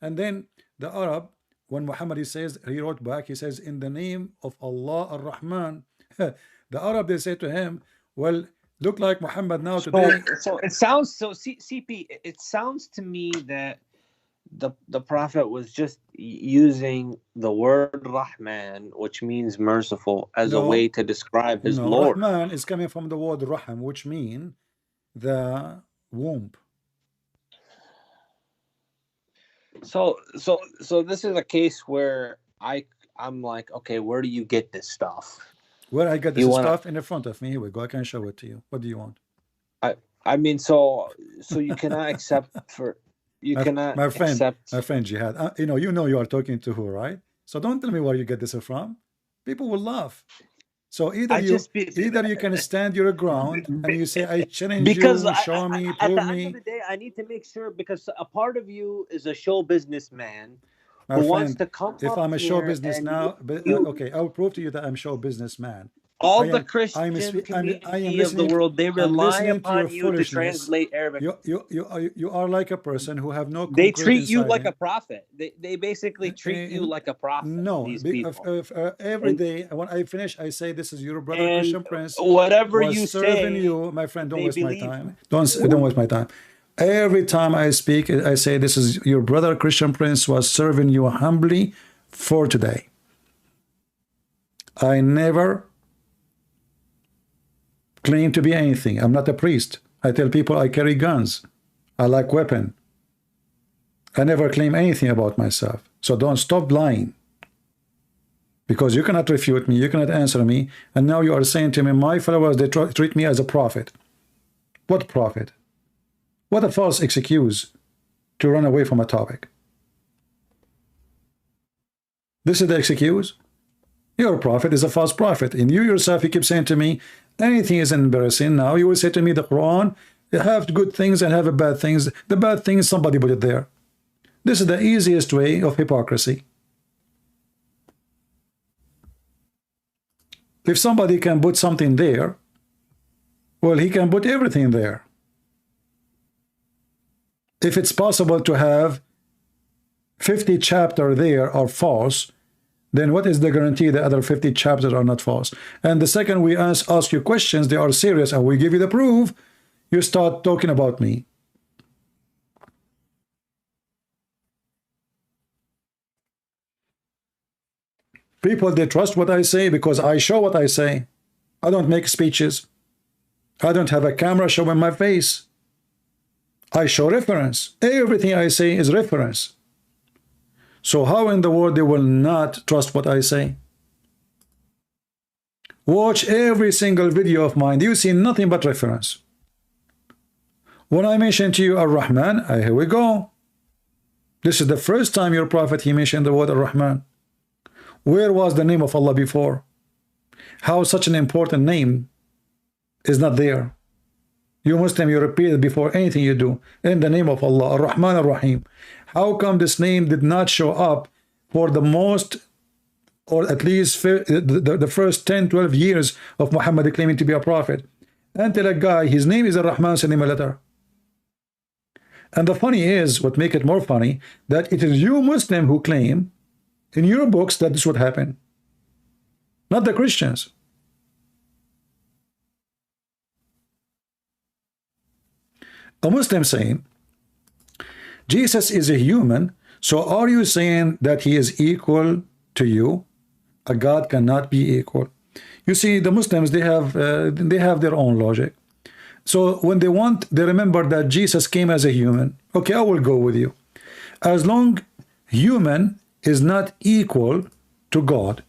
And then the Arab, when Muhammad he wrote back, he says in the name of Allah Ar-Rahman. The Arab, they say to him, well, look like Muhammad now today. So it sounds CP. It sounds to me that the prophet was just using the word Rahman, which means merciful, as a way to describe his Lord. Rahman is coming from the word Raham, which means the womb. So this is a case where I'm like, okay, where do you get this stuff? Where I got this stuff in the front of me. Here we go. I can show it to you. What do you want? I mean, so you cannot accept my friend Jihad. You know you are talking to who, right? So don't tell me where you get this from. People will laugh. So either you can stand your ground and you say, I challenge you, show me, prove me. At the end of the day, I need to make sure, because a part of you is a show businessman who wants to come if I'm a show business now, okay, I'll prove to you that I'm show businessman. All the Christian community of the world, they rely upon you to translate Arabic. You are like a person who have no. They treat you like a prophet. They basically treat you like a prophet. No, every day when I finish, I say, "This is your brother Christian Prince." Whatever you serving say, you, my friend. Don't waste my time. Don't waste my time. Every time I speak, I say, "This is your brother Christian Prince was serving you humbly for today." I never claim to be anything. I'm not a priest. I tell people I carry guns. I like weapon. I never claim anything about myself. So don't stop lying. Because you cannot refute me, you cannot answer me, and now you are saying to me, my followers, they treat me as a prophet. What prophet? What a false excuse to run away from a topic. This is the excuse? Your prophet is a false prophet. And you yourself, you keep saying to me, anything is embarrassing. Now you will say to me, the Quran, you have good things and have bad things. The bad things, somebody put it there. This is the easiest way of hypocrisy. If somebody can put something there, well, he can put everything there. If it's possible to have 50 chapters there are false, then what is the guarantee the other 50 chapters are not false? And the second we ask you questions, they are serious, and we give you the proof, you start talking about me. People, they trust what I say because I show what I say. I don't make speeches. I don't have a camera showing my face. I show reference. Everything I say is reference. So how in the world they will not trust what I say? Watch every single video of mine. You see nothing but reference. When I mention to you Ar-Rahman, here we go. This is the first time your prophet, he mentioned the word Ar-Rahman. Where was the name of Allah before? How such an important name is not there? You Muslim, you repeat it before anything you do. In the name of Allah, Ar-Rahman Ar-Rahim. How come this name did not show up for the most, or at least the first 10, 12 years of Muhammad claiming to be a prophet? Until a guy, his name is Ar-Rahman, sent him a letter. And the funny is, what make it more funny, that it is you Muslim who claim in your books that this would happen. Not the Christians. A Muslim saying, Jesus is a human, so are you saying that he is equal to you? A God cannot be equal. You see, the Muslims, they have their own logic. So when they remember that Jesus came as a human. Okay, I will go with you. As long human is not equal to God,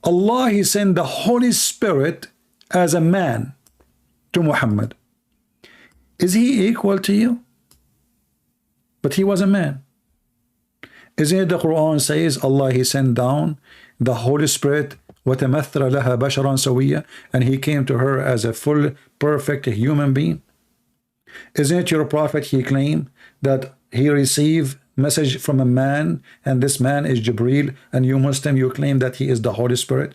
Allah, he sent the Holy Spirit as a man to Muhammad. Is he equal to you? But he was a man. Isn't it the Quran says Allah, he sent down the Holy Spirit, وَتَمَثَّلَ لَهَا بَشَرًا سَوِيًّا, and he came to her as a full, perfect human being? Isn't it your prophet, he claimed that he received message from a man, and this man is Jibreel, and you Muslim, you claim that he is the Holy Spirit?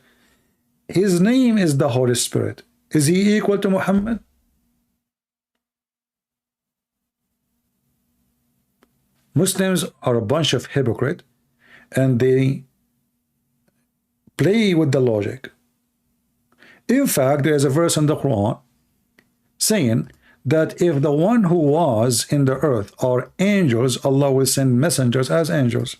His name is the Holy Spirit. Is he equal to Muhammad? Muslims are a bunch of hypocrites, and they play with the logic. In fact, there is a verse in the Quran saying that if the one who was in the earth are angels, Allah will send messengers as angels.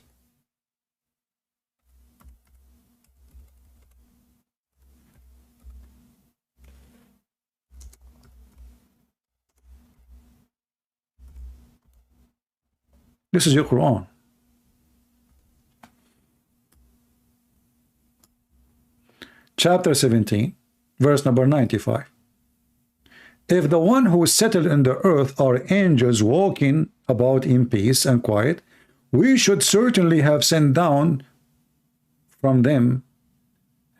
This is your Quran. Chapter 17, verse number 95. If the one who settled in the earth are angels walking about in peace and quiet, we should certainly have sent down from them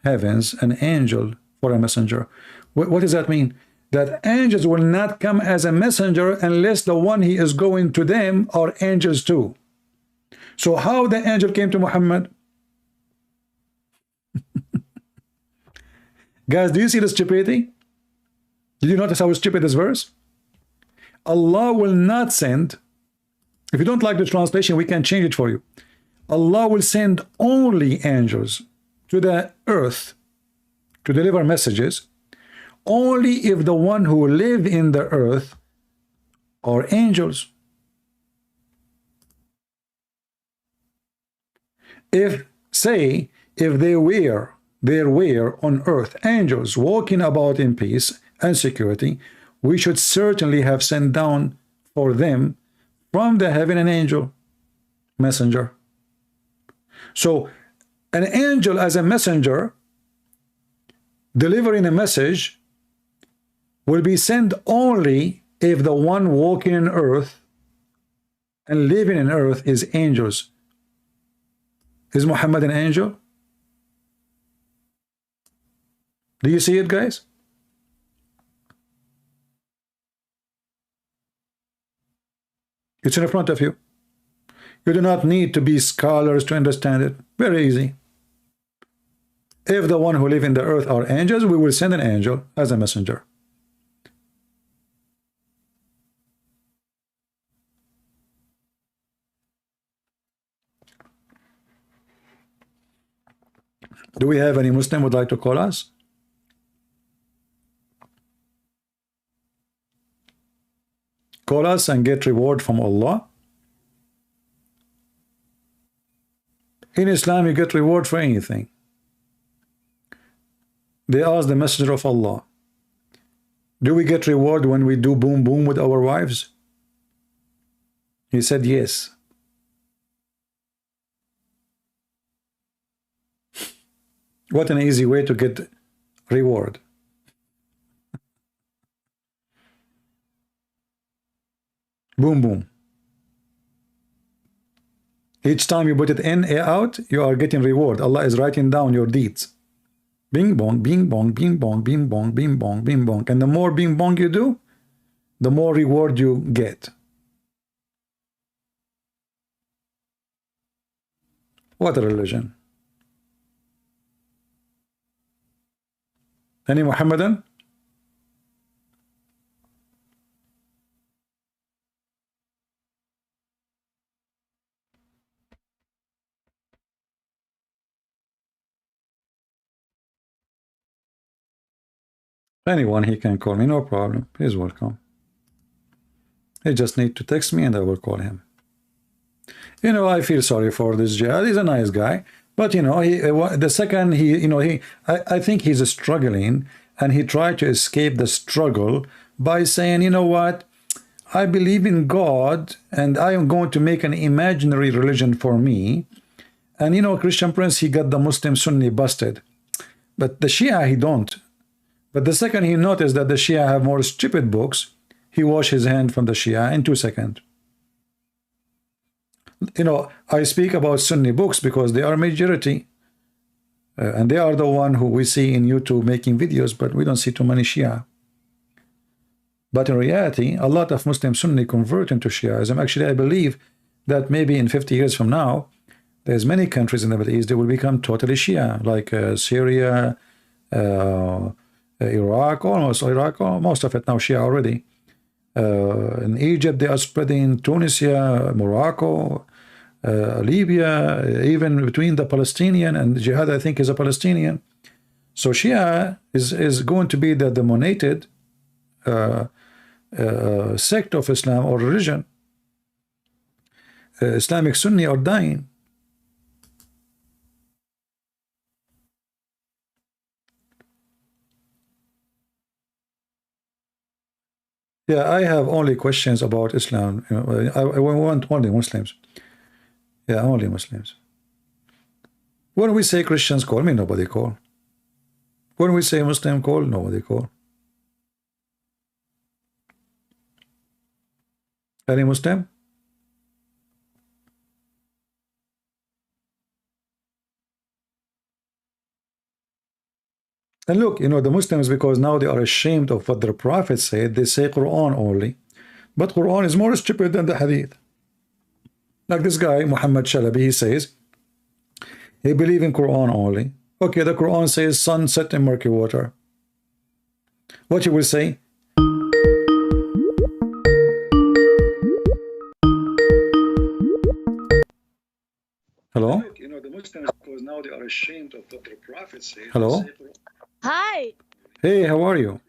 heavens an angel for a messenger. What does that mean? That angels will not come as a messenger unless the one he is going to them are angels too. So how the angel came to Muhammad? Guys, do you see the stupidity? Did you notice how stupid this verse? Allah will not send, if you don't like the translation, we can change it for you. Allah will send only angels to the earth to deliver messages only if the one who live in the earth are angels. If there were on earth angels walking about in peace and security, we should certainly have sent down for them from the heaven an angel, messenger. So an angel as a messenger delivering a message will be sent only if the one walking in earth and living in earth is angels. Is Muhammad an angel? Do you see it, guys? It's in front of you. You do not need to be scholars to understand it. Very easy. If the one who live in the earth are angels, we will send an angel as a messenger. Do we have any Muslim would like to call us? Call us and get reward from Allah. In Islam, you get reward for anything. They asked the Messenger of Allah, do we get reward when we do boom boom with our wives? He said yes. What an easy way to get reward. Boom boom. Each time you put it in, out, you are getting reward. Allah is writing down your deeds. Bing bong, bing bong, bing bong, bing bong, bing bong, bing bong. And the more bing bong you do, the more reward you get. What a religion. Any Muhammadan? Anyone, he can call me, no problem. He's welcome. He just need to text me and I will call him. You know, I feel sorry for this jihad. He's a nice guy, but you know, the second he, you know, I think he's struggling, and he tried to escape the struggle by saying, you know what, I believe in God, and I am going to make an imaginary religion for me. And you know, Christian Prince, he got the Muslim Sunni busted, but the Shia he don't. But the second he noticed that the Shia have more stupid books, he washed his hand from the Shia in 2 seconds. You know, I speak about Sunni books because they are majority, and they are the one who we see in YouTube making videos, but we don't see too many Shia. But in reality, a lot of Muslim Sunni convert into Shiaism. Actually, I believe that maybe in 50 years from now, there's many countries in the Middle East that will become totally Shia, like Syria, Iraq, almost Iraq, most of it now Shia already. In Egypt, they are spreading, Tunisia, Morocco, Libya, even between the Palestinian and Jihad, I think, is a Palestinian. So Shia is going to be the dominated sect of Islam or religion. Islamic Sunni are dying. Yeah, I have only questions about Islam. You know, I want only Muslims. Yeah, only Muslims. When we say Christians call me, nobody call. When we say Muslim call, nobody call. Any Muslim? And look, you know, the Muslims, because now they are ashamed of what their Prophet said, they say Quran only. But Quran is more stupid than the Hadith. Like this guy, Muhammad Shalabi, he says, he believes in Quran only. Okay, the Quran says sun set in murky water. What you will say? Hello? You know, the Muslims, because now they are ashamed of what their Prophet said. Hello? Hi. Hey, how are you?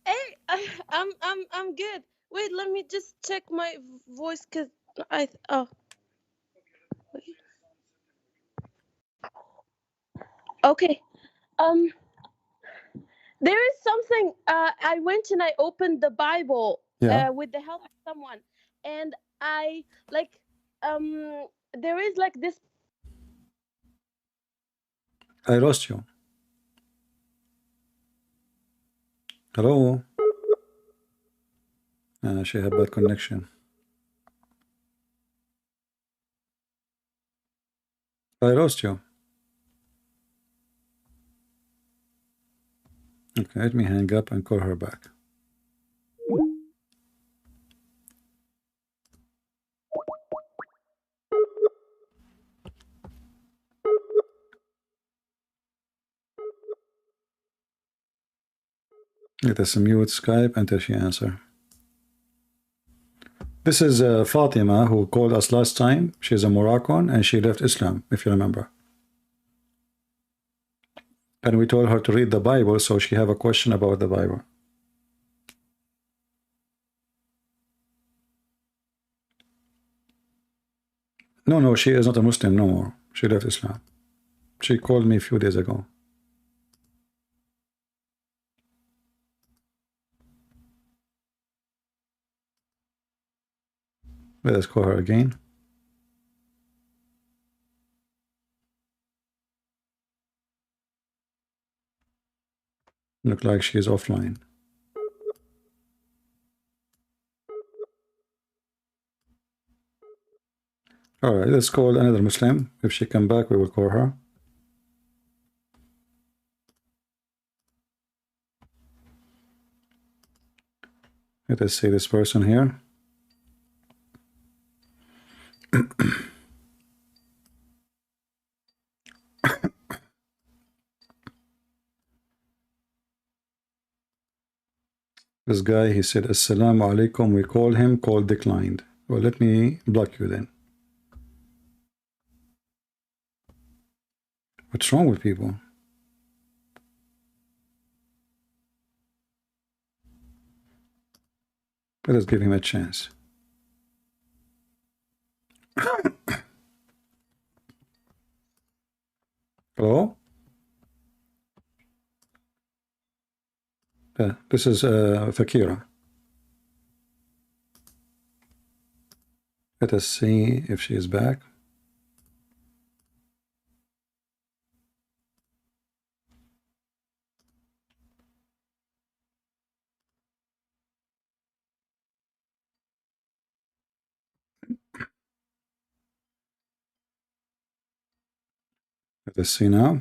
Hey, I'm good. Wait, let me just check my voice, cause okay. Um, there is something. I went and I opened the Bible. Yeah. With the help of someone, and I like there is like this. I lost you. Hello? She had bad connection. I lost you. Okay, let me hang up and call her back. Let us mute Skype until she answers. This is Fatima, who called us last time. She's a Moroccan and she left Islam, if you remember. And we told her to read the Bible, so she have a question about the Bible. No, she is not a Muslim no more. She left Islam. She called me a few days ago. Let us call her again. Look like she is offline. All right, let's call another Muslim. If she come back, we will call her. Let us see this person here. This guy, he said, Assalamu alaikum. We call him, call declined. Well, let me block you then. What's wrong with people? Let us give him a chance. Hello? This is Fakira. Let us see if she is back. Let us see now.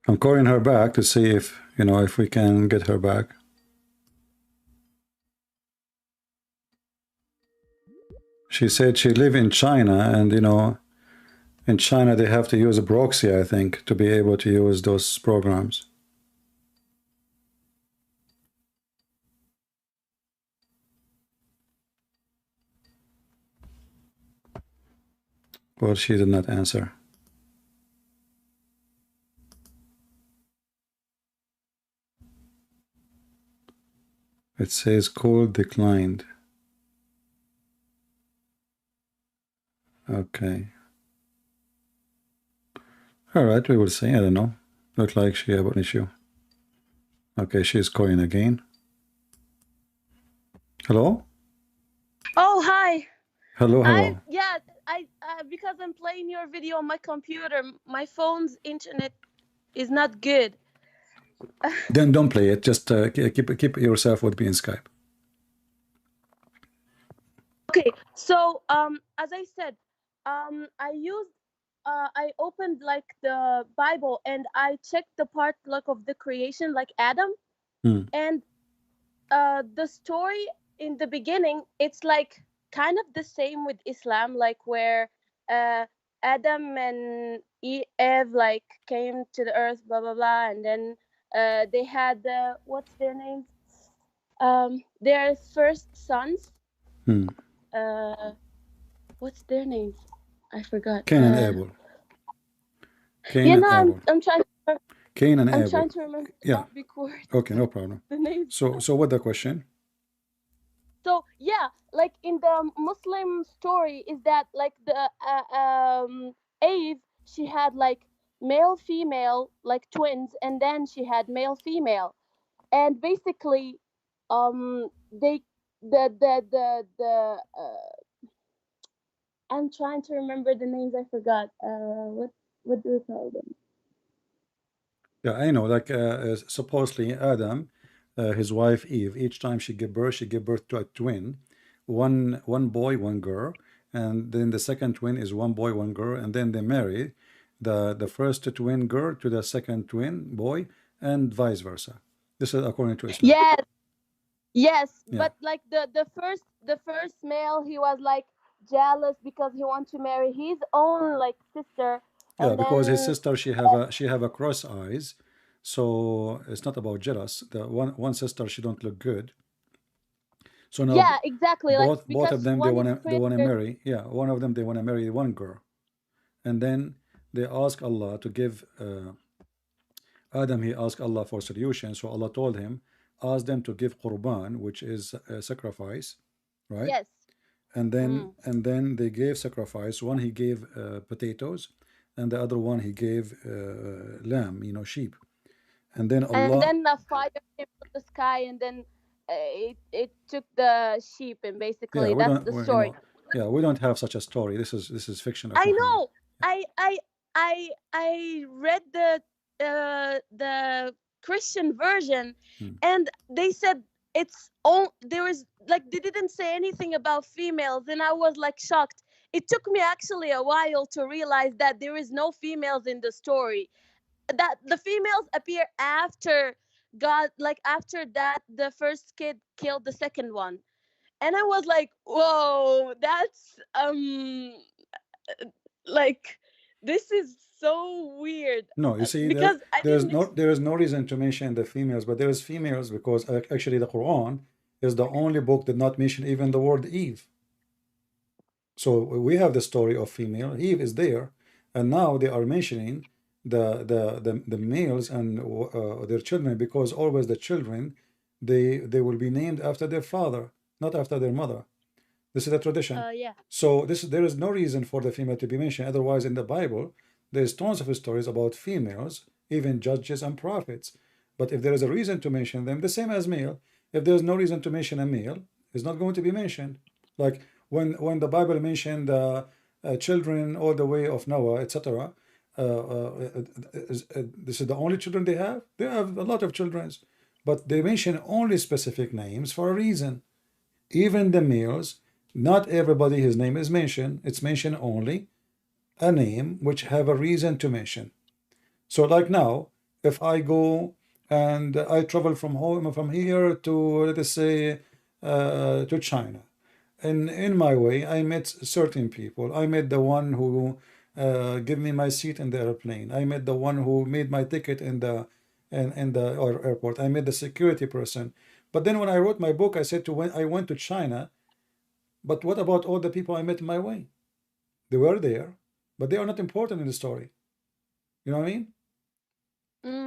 I'm calling her back to see if, you know, if we can get her back. She said she live in China, and, you know, in China they have to use a proxy, I think, to be able to use those programs. Well, she did not answer. It says call declined. Okay. All right, we will see. I don't know. Look like she have an issue. Okay, she's calling again. Hello? Oh, hi. Hello, hello. I because I'm playing your video on my computer, my phone's internet is not good. Then don't play it. Just keep yourself with me in Skype. Okay, so as I said, I opened like the Bible and I checked the part like of the creation, like Adam, and the story in the beginning, it's like kind of the same with Islam, like where Adam and Eve like came to the earth, blah blah blah, and then they had what's their names? Their first sons. What's their names? I forgot. Cain and Abel. I'm trying. Cain and I'm Abel. trying to remember. Yeah. Record. Okay, no problem. The names. So what the question? So yeah, like in the Muslim story, is that like the Eve, she had like male female like twins, and then she had male female, and basically, they the I'm trying to remember the names. I forgot. What do we call them? Yeah, I know. Like supposedly Adam, his wife Eve, each time she gave birth to a twin, one boy, one girl, and then the second twin is one boy, one girl, and then they marry the first twin girl to the second twin boy, and vice versa. This is according to Islam. Yes, yeah. But like the first male, he was like jealous because he wanted to marry his own like sister. Yeah, because his sister she have a cross eyes, so it's not about jealous. The one sister she don't look good. So now yeah, exactly. Both of them they wanna marry. Yeah, one of them they wanna marry one girl, and then they ask Allah to give Adam. He asked Allah for solution, so Allah told him, ask them to give Qur'an, which is a sacrifice, right? Yes. And then they gave sacrifice. One he gave potatoes, and the other one he gave lamb, you know, sheep. And then Allah. And then the fire came from the sky, and then it took the sheep, and basically that's the story. You know, yeah, we don't have such a story. This is fiction. I know. I read the Christian version, and they said it's all there is, like they didn't say anything about females, and I was like shocked. It took me actually a while to realize that there is no females in the story, that the females appear after God, like after that the first kid killed the second one. And I was like, whoa, that's like, this is so weird. No, you see, because there is no reason to mention the females, but there is females because actually the Quran is the only book that not mention even the word Eve. So we have the story of female. Eve is there, and now they are mentioning the males and their children, because always the children they will be named after their father, not after their mother. This is a tradition. Yeah. So there is no reason for the female to be mentioned. Otherwise, in the Bible, there's tons of stories about females, even judges and prophets. But if there is a reason to mention them, the same as male. If there's no reason to mention a male, it's not going to be mentioned. Like when the Bible mentioned children all the way of Noah, etc. This is the only children they have. They have a lot of children, but they mention only specific names for a reason. Even the males, not everybody his name is mentioned. It's mentioned only a name which have a reason to mention. So like now, if I go and I travel from home from here to, let us say, to China, and in my way I met certain people. I met the one who gave me my seat in the airplane. I met the one who made my ticket in the airport. I met the security person. But then when I wrote my book, I said when I went to China, but what about all the people I met in my way? They were there, but they are not important in the story. You know what I mean?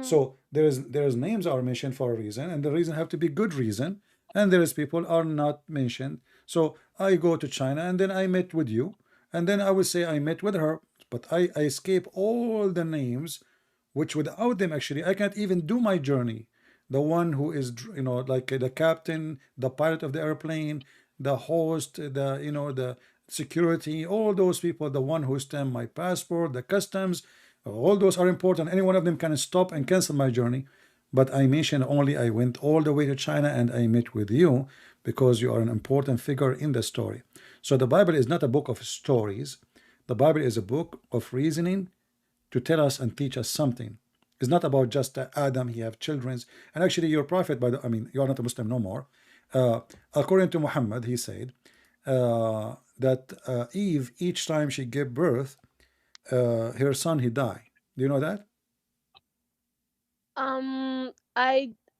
So there's names are mentioned for a reason, and the reason have to be good reason, and there is people are not mentioned. So I go to China, and then I met with you, and then I will say I met with her, but I escape all the names, which without them actually I can't even do my journey. The one who is, you know, like the captain, the pilot of the airplane, the host, the, you know, the security, all those people, the one who stamped my passport, the customs, all those are important. Any one of them can stop and cancel my journey. But I mentioned only I went all the way to China and I met with you because you are an important figure in the story. So the Bible is not a book of stories. The Bible is a book of reasoning to tell us and teach us something. It's not about just Adam, he have children. And actually your prophet, I mean, you are not a Muslim no more. According to Muhammad, he said that Eve, each time she gave birth, her son, he died. Do you know that?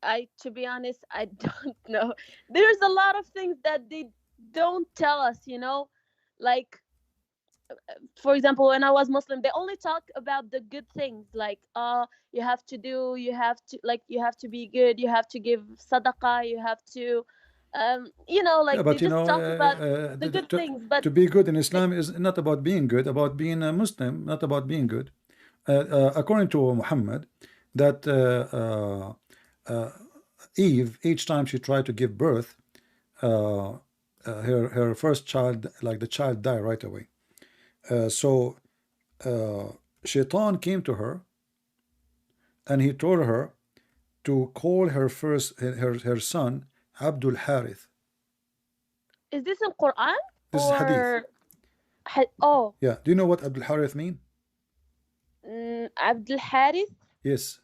I to be honest, I don't know. There's a lot of things that they don't tell us, you know? Like, for example, when I was Muslim, they only talk about the good things, like you have to be good, you have to give sadaqah, you have to Yeah, like they but you just know, talk about the good things, but to be good in Islam is not about being good, about being a Muslim, not about being good. According to Muhammad, that Eve, each time she tried to give birth, her first child, like the child died right away. So Shaitan came to her and he told her to call her son Abdul Harith. is this in Quran This is hadith. Oh, Yeah. Do you know what Abdul Harith mean? Abdul Harith? Yes.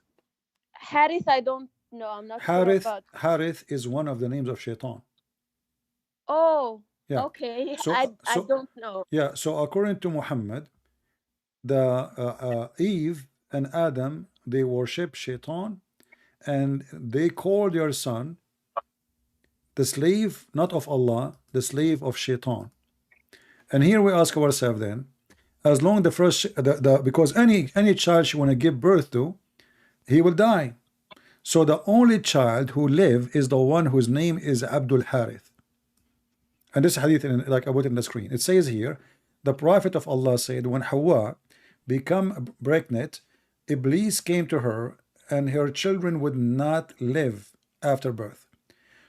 Harith, I don't know. I'm not sure about. Harith is one of the names of Shaitan. Oh, yeah. Okay. So, I don't know. Yeah. So according to Muhammad, the Eve and Adam, they worship Shaitan, and they called your son the slave, not of Allah, the slave of Shaitan. And here we ask ourselves then, as long the first because any child she want to give birth to, he will die. So the only child who live is the one whose name is Abdul Harith. And this hadith, like I put in the screen, it says here, the Prophet of Allah said, when Hawa become pregnant, Iblis came to her and her children would not live after birth.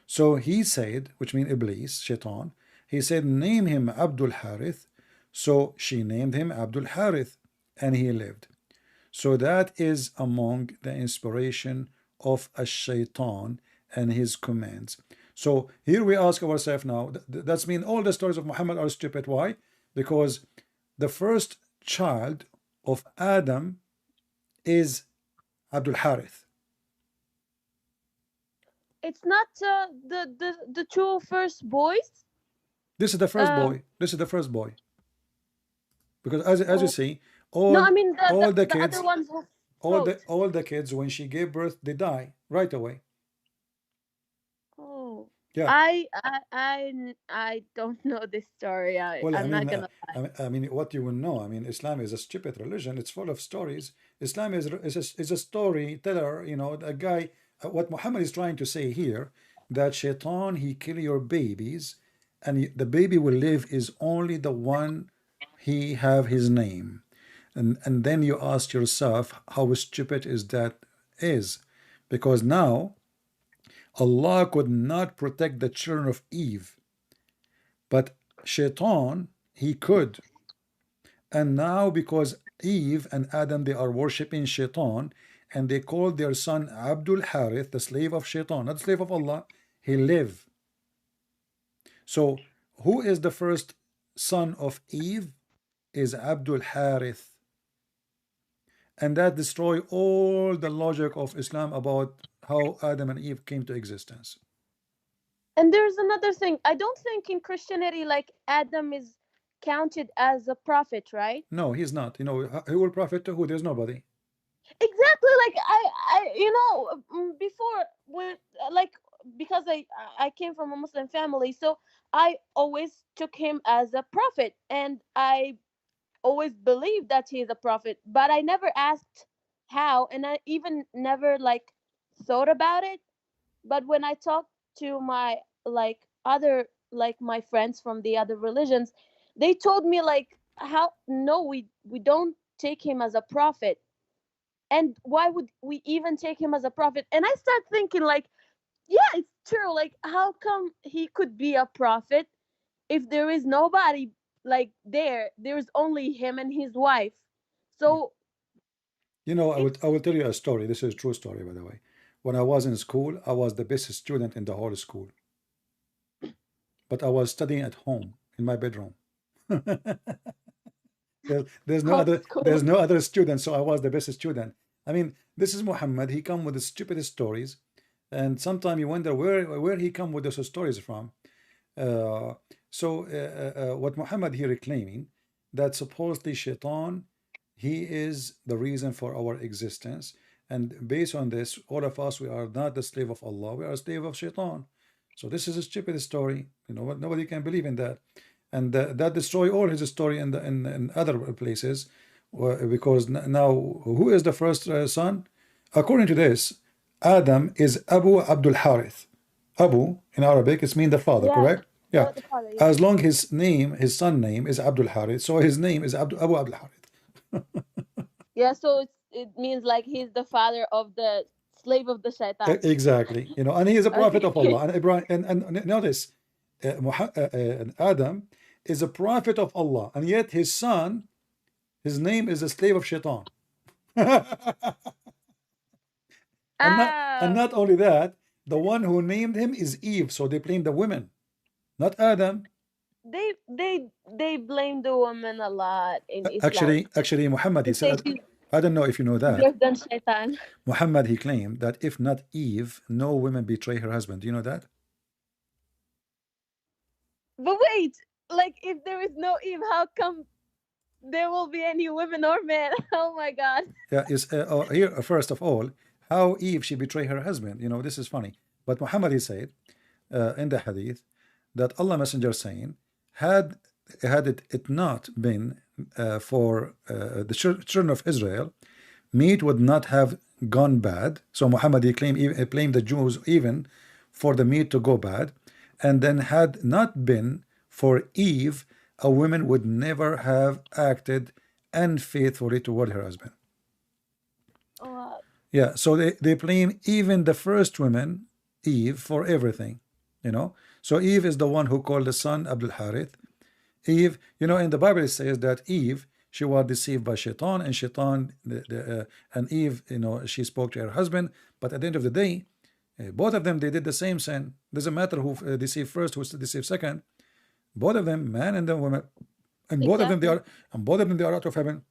So he said, which means Iblis, Shaitan, he said, name him Abdul Harith. So she named him Abdul Harith and he lived. So that is among the inspiration of a Shaitan and his commands. So here we ask ourselves now, that's mean all the stories of Muhammad are stupid. Why? Because the first child of Adam is Abdul Harith. It's not the two first boys. This is the first boy. This is the first boy. Because as you see, all the kids, other ones who all the kids, when she gave birth, they die right away. Oh. Yeah. I don't know this story. I'm not gonna lie. I mean, what you will know, I mean, Islam is a stupid religion. It's full of stories. Islam is a storyteller, you know, a guy. What Muhammad is trying to say here that shaitan, he kill your babies, and the baby will live is only the one he have his name. And then you ask yourself how stupid is that is, because now Allah could not protect the children of Eve, but shaitan, he could. And now because Eve and Adam, they are worshipping shaitan, and they called their son Abdul Harith, the slave of shaitan, not the slave of Allah, he live. So who is the first son of Eve? Is Abdul Harith. And that destroy all the logic of Islam about how Adam and Eve came to existence. And there's another thing. I don't think in Christianity, like, Adam is counted as a prophet, right? No, he's not. You know, who will prophet to who? There's nobody. Exactly. Like, before, when, like, because I came from a Muslim family, so I always took him as a prophet, and I always believed that he is a prophet, but I never asked how, and I even never, like, thought about it. But when I talked to my, like, other, like, my friends from the other religions, they told me, like, how, no, we don't take him as a prophet, and why would we even take him as a prophet? And I start thinking, like, yeah, it's true. Like, how come he could be a prophet if there is nobody, like, there's only him and his wife? So You know, it's I will tell you a story. This is a true story, by the way. When I was in school, I was the best student in the whole school. But I was studying at home in my bedroom. There's no other homeschool. student, so I was the best student. I mean, this is Muhammad. He come with the stupidest stories, and sometimes you wonder where he come with those stories from. Uh, what Muhammad here claiming that supposedly Shaitan, he is the reason for our existence, and based on this, all of us, we are not the slave of Allah, we are a slave of Shaitan. So this is a stupid story. You know what? Nobody can believe in that, and that destroy all his story in other places, because now who is the first son? According to this, Adam is Abu Abdul Harith. Abu in Arabic, it's mean the father, Yeah, correct? Yeah. the father, yeah. As long his name, his son name is Abdul Harith, so his name is Abu Abdul Harith. Yeah, so it means, like, he's the father of the slave of the shaitan. Exactly. You know, and he is a prophet of Okay. Allah. And Ibrahim, and notice, Adam is a prophet of Allah, and yet his son, his name is a slave of Shaitan. And not Oh, only that, the one who named him is Eve, so they blame the women, not Adam. they blame the woman a lot in Islam. Actually, Muhammad, he They say said, she's I don't know if you know that. worse than shaitan. Muhammad, he claimed that if not Eve, no woman betray her husband. Do you know that? But wait, like, if there is no Eve, how come there will be any women or men? Oh my God. Yeah, is here first of all, how Eve she betray her husband. You know, this is funny. But Muhammad, he said in the hadith that Allah Messenger saying, had it not been for the children of Israel, meat would not have gone bad. So Muhammad, he blamed the Jews even for the meat to go bad, and then had not been for Eve, a woman would never have acted unfaithfully toward her husband. Oh, Yeah, so they blame even the first woman, Eve, for everything, you know. So Eve is the one who called the son Abdul Harith. Eve, you know, in the Bible it says that Eve, she was deceived by Shaitan, and Shaitan, and Eve, you know, she spoke to her husband. But at the end of the day, both of them, they did the same sin. Doesn't matter who deceived first, who deceived second. Both of them, man and the woman, and exactly. both of them they are out of heaven.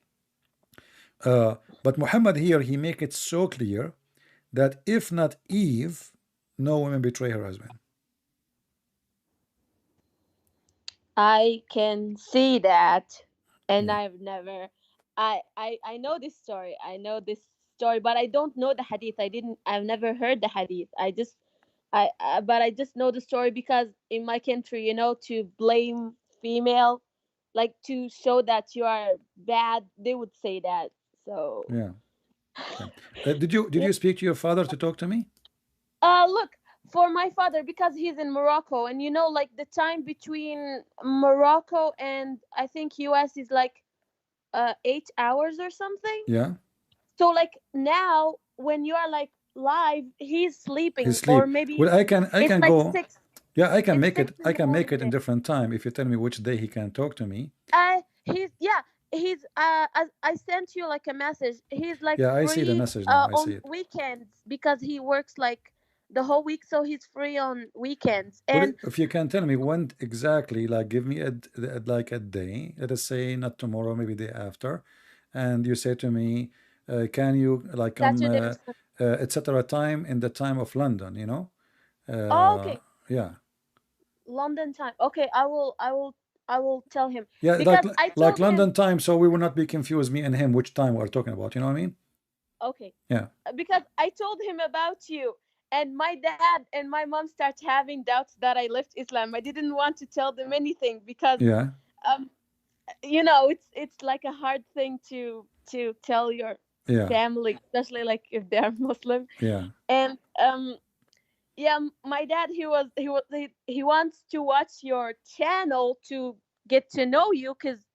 But Muhammad here, he make it so clear that if not Eve, no woman betray her husband. I can see that, and Yeah. I've never. I know this story. I know this story, but I don't know the hadith. I've never heard the hadith. But I just know the story because in my country, to blame female, like, to show that you are bad, they would say that. So, Yeah. Yeah. Did you yeah. speak to your father to talk to me? Look, for my father, because he's in Morocco, and you know, like the time between Morocco and I think US is like 8 hours or something. Yeah, So like now when you are like live, he's his sleeping, or sleep. maybe Well, I it's can like go. six. Yeah, I can It's make six it. in I the can make morning it in there. different time if you tell me which day he can talk to me. He's yeah. He's I sent you like a message. He's like Yeah, I see the free message now. I see on it. weekends because he works like the whole week, so he's free on weekends. Well, And if you can tell me when exactly, like give me like a day, let us say not tomorrow, maybe day after, and you say to me, can you like come Saturday or Sunday. etc. time in the time of London, you know? Oh, Uh, okay, yeah, London time. Okay, I will tell him yeah, because I like told him. London time, so we will not be confused, me and him, which time we're talking about. You know what I mean? Okay, Yeah, because I told him about you, and my dad and my mom start having doubts that I left Islam. I didn't want to tell them anything because yeah, um you know, it's like a hard thing to tell your yeah, family, especially like if they're Muslim. yeah. And yeah, my dad, he wants to watch your channel to get to know you because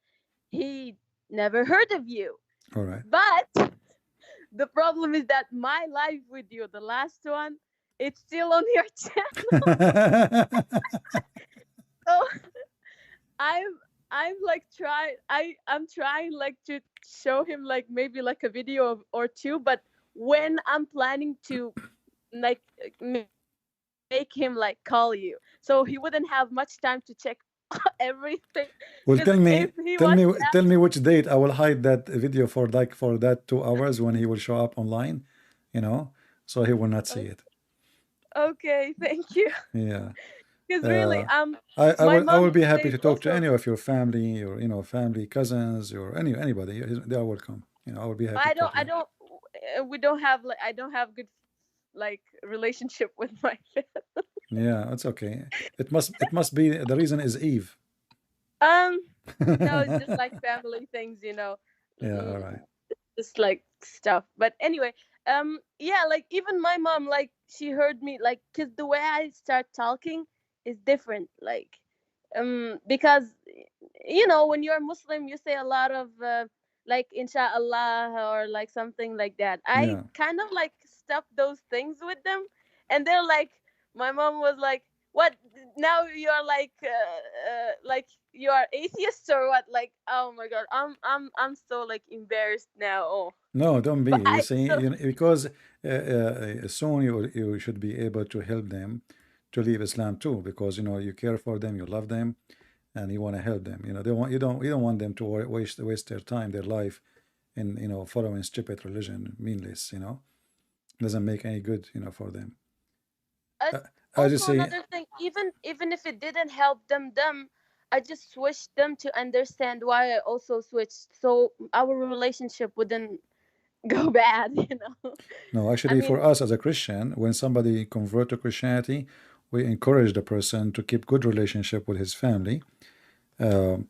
he never heard of you. All right. But the problem is that my live video, the last one, it's still on your channel. So I'm I'm like I'm trying like to show him like maybe like a video or two, but when I'm planning to like make him like call you, so he wouldn't have much time to check everything. Well, Because if he tell wants me, to ask, tell me which date I will hide that video for, like for that 2 hours when he will show up online, you know, so he will not see it. okay, thank you. Yeah. Because really, Uh, my I mom will be happy says to talk to also, any of your family or, you know, family, cousins or anybody. They are welcome. You know, I will be happy to talk to I them. don't, we don't have like I don't have good like relationship with my family. Yeah, it's okay. It must be the reason is Eve. Um, no, it's just like family things, you know. Yeah, all Mm, right. just like stuff. But anyway, yeah, like even my mom, like she heard me, like, cause the way I start talking is different, like, because you know when you're Muslim, you say a lot of like inshallah or like something like that. I Yeah. kind of like stuff those things with them, and they're like, my mom was like, "What now? You're like you are atheist or what?" Like, oh my god, I'm so like embarrassed now. Oh, No, don't be. but You I see, so you know, because soon you should be able to help them to leave Islam too, because you know you care for them, you love them, and you want to help them. You know, they want you don't want them to waste their time, their life, in you know following stupid religion, meaningless. You know, doesn't make any good. You know, for them. Uh, I just also say, another thing, even if it didn't help them, I just switched them to understand why I also switched, so our relationship wouldn't go bad, you know. no, I actually, mean, for us as a Christian, when somebody convert to Christianity, we encourage the person to keep good relationship with his family. Um,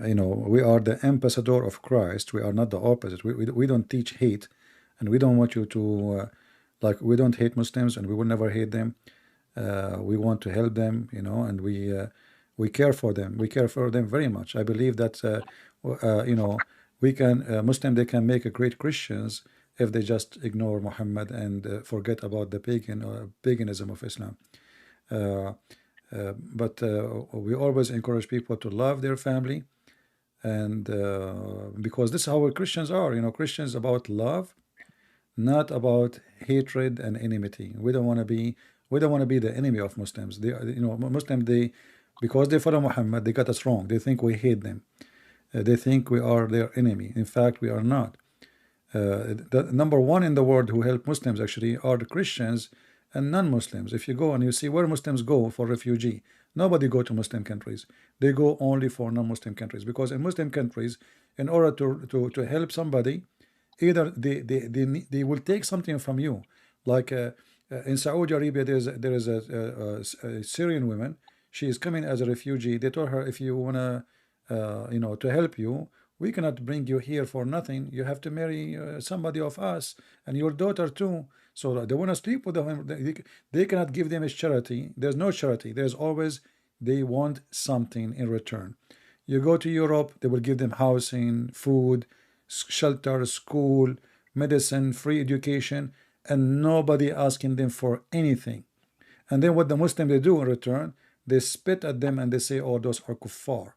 you know, we are the ambassador of Christ. We are not the opposite. We don't teach hate, and we don't want you to, like, we don't hate Muslims, and we will never hate them. We want to help them, you know, and we care for them. We care for them very much. I believe that, you know, we can Muslim they can make a great Christians if they just ignore Muhammad and forget about the paganism of Islam. Uh, but we always encourage people to love their family, and because this is how Christians are. You know, Christians about love, not about hatred and enmity. We don't want to be the enemy of Muslims. They, you know, Muslim they because they follow Muhammad, they got us wrong. They think we hate them. They think we are their enemy. In fact, we are not. The number one in the world who help Muslims actually are the Christians and non-Muslims. If you go and you see where Muslims go for refugee, nobody go to Muslim countries. They go only for non-Muslim countries, because in Muslim countries, in order to help somebody, either they will take something from you, like in Saudi Arabia, there is a Syrian woman. She is coming as a refugee. They told her, if you wanna, you know, to help you, We cannot bring you here for nothing. You have to marry somebody of us and your daughter too. So they want to sleep with them. They cannot give them a charity. There's no charity. There's always, they want something in return. You go to Europe, they will give them housing, food, shelter, school, medicine, free education, and nobody asking them for anything. And then what the Muslim they do in return, they spit at them and they say, oh, those are kuffar.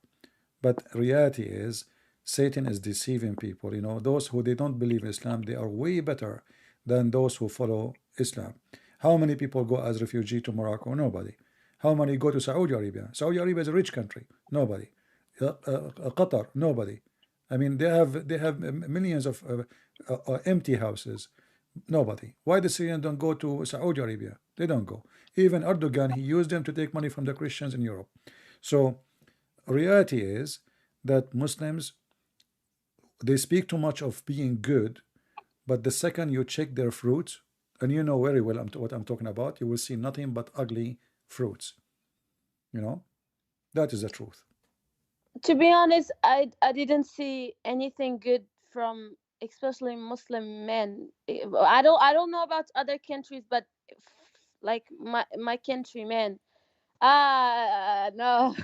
But reality is, Satan is deceiving people. You know, those who they don't believe in Islam, they are way better than those who follow Islam. How many people go as refugee to Morocco? Nobody. How many go to Saudi Arabia? Saudi Arabia is a rich country. Nobody. Qatar? Nobody. I mean, they have millions of empty houses. Nobody. Why the Syrians don't go to Saudi Arabia? They don't go. Even Erdogan, he used them to take money from the Christians in Europe. So reality is that Muslims, they speak too much of being good, but the second you check their fruits, and you know very well what I'm talking about, you will see nothing but ugly fruits. You know, that is the truth. To be honest, I didn't see anything good from especially Muslim men. I don't know about other countries, but like my countrymen, no.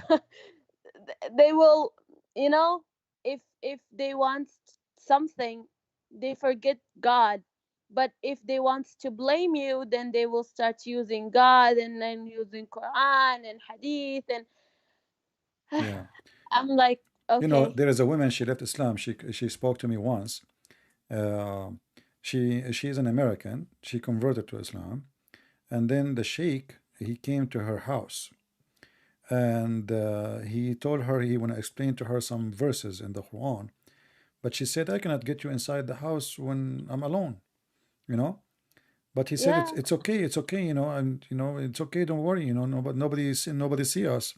They will, you know, if they want something, they forget God. But if they want to blame you, then they will start using God and then using Quran and Hadith, and Yeah. I'm like, You know, okay. there is a woman, she left Islam. She spoke to me once. She's an American. She converted to Islam. And then the sheikh, he came to her house. And he told her he want to explain to her some verses in the Quran. But she said, I cannot get you inside the house when I'm alone, you know? But he said, Yeah. it's okay, you know, and you know, it's okay, don't worry, you know, nobody see us.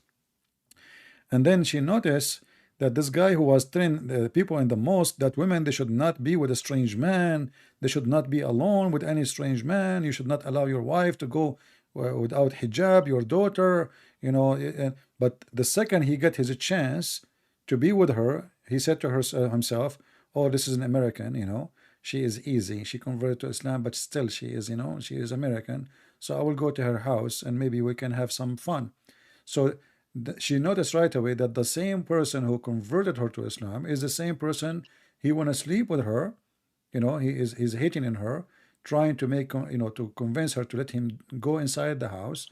And then she noticed that this guy who was telling the people in the mosque that women, they should not be with a strange man, they should not be alone with any strange man, you should not allow your wife to go without hijab, your daughter, you know. But the second he got his chance to be with her, he said to himself, oh, this is an American, you know, she is easy, she converted to Islam, but still she is, you know, she is American, so I will go to her house and maybe we can have some fun. So she noticed right away that the same person who converted her to Islam is the same person he want to sleep with her. You know, he's hating in her, trying to make, you know, to convince her to let him go inside the house.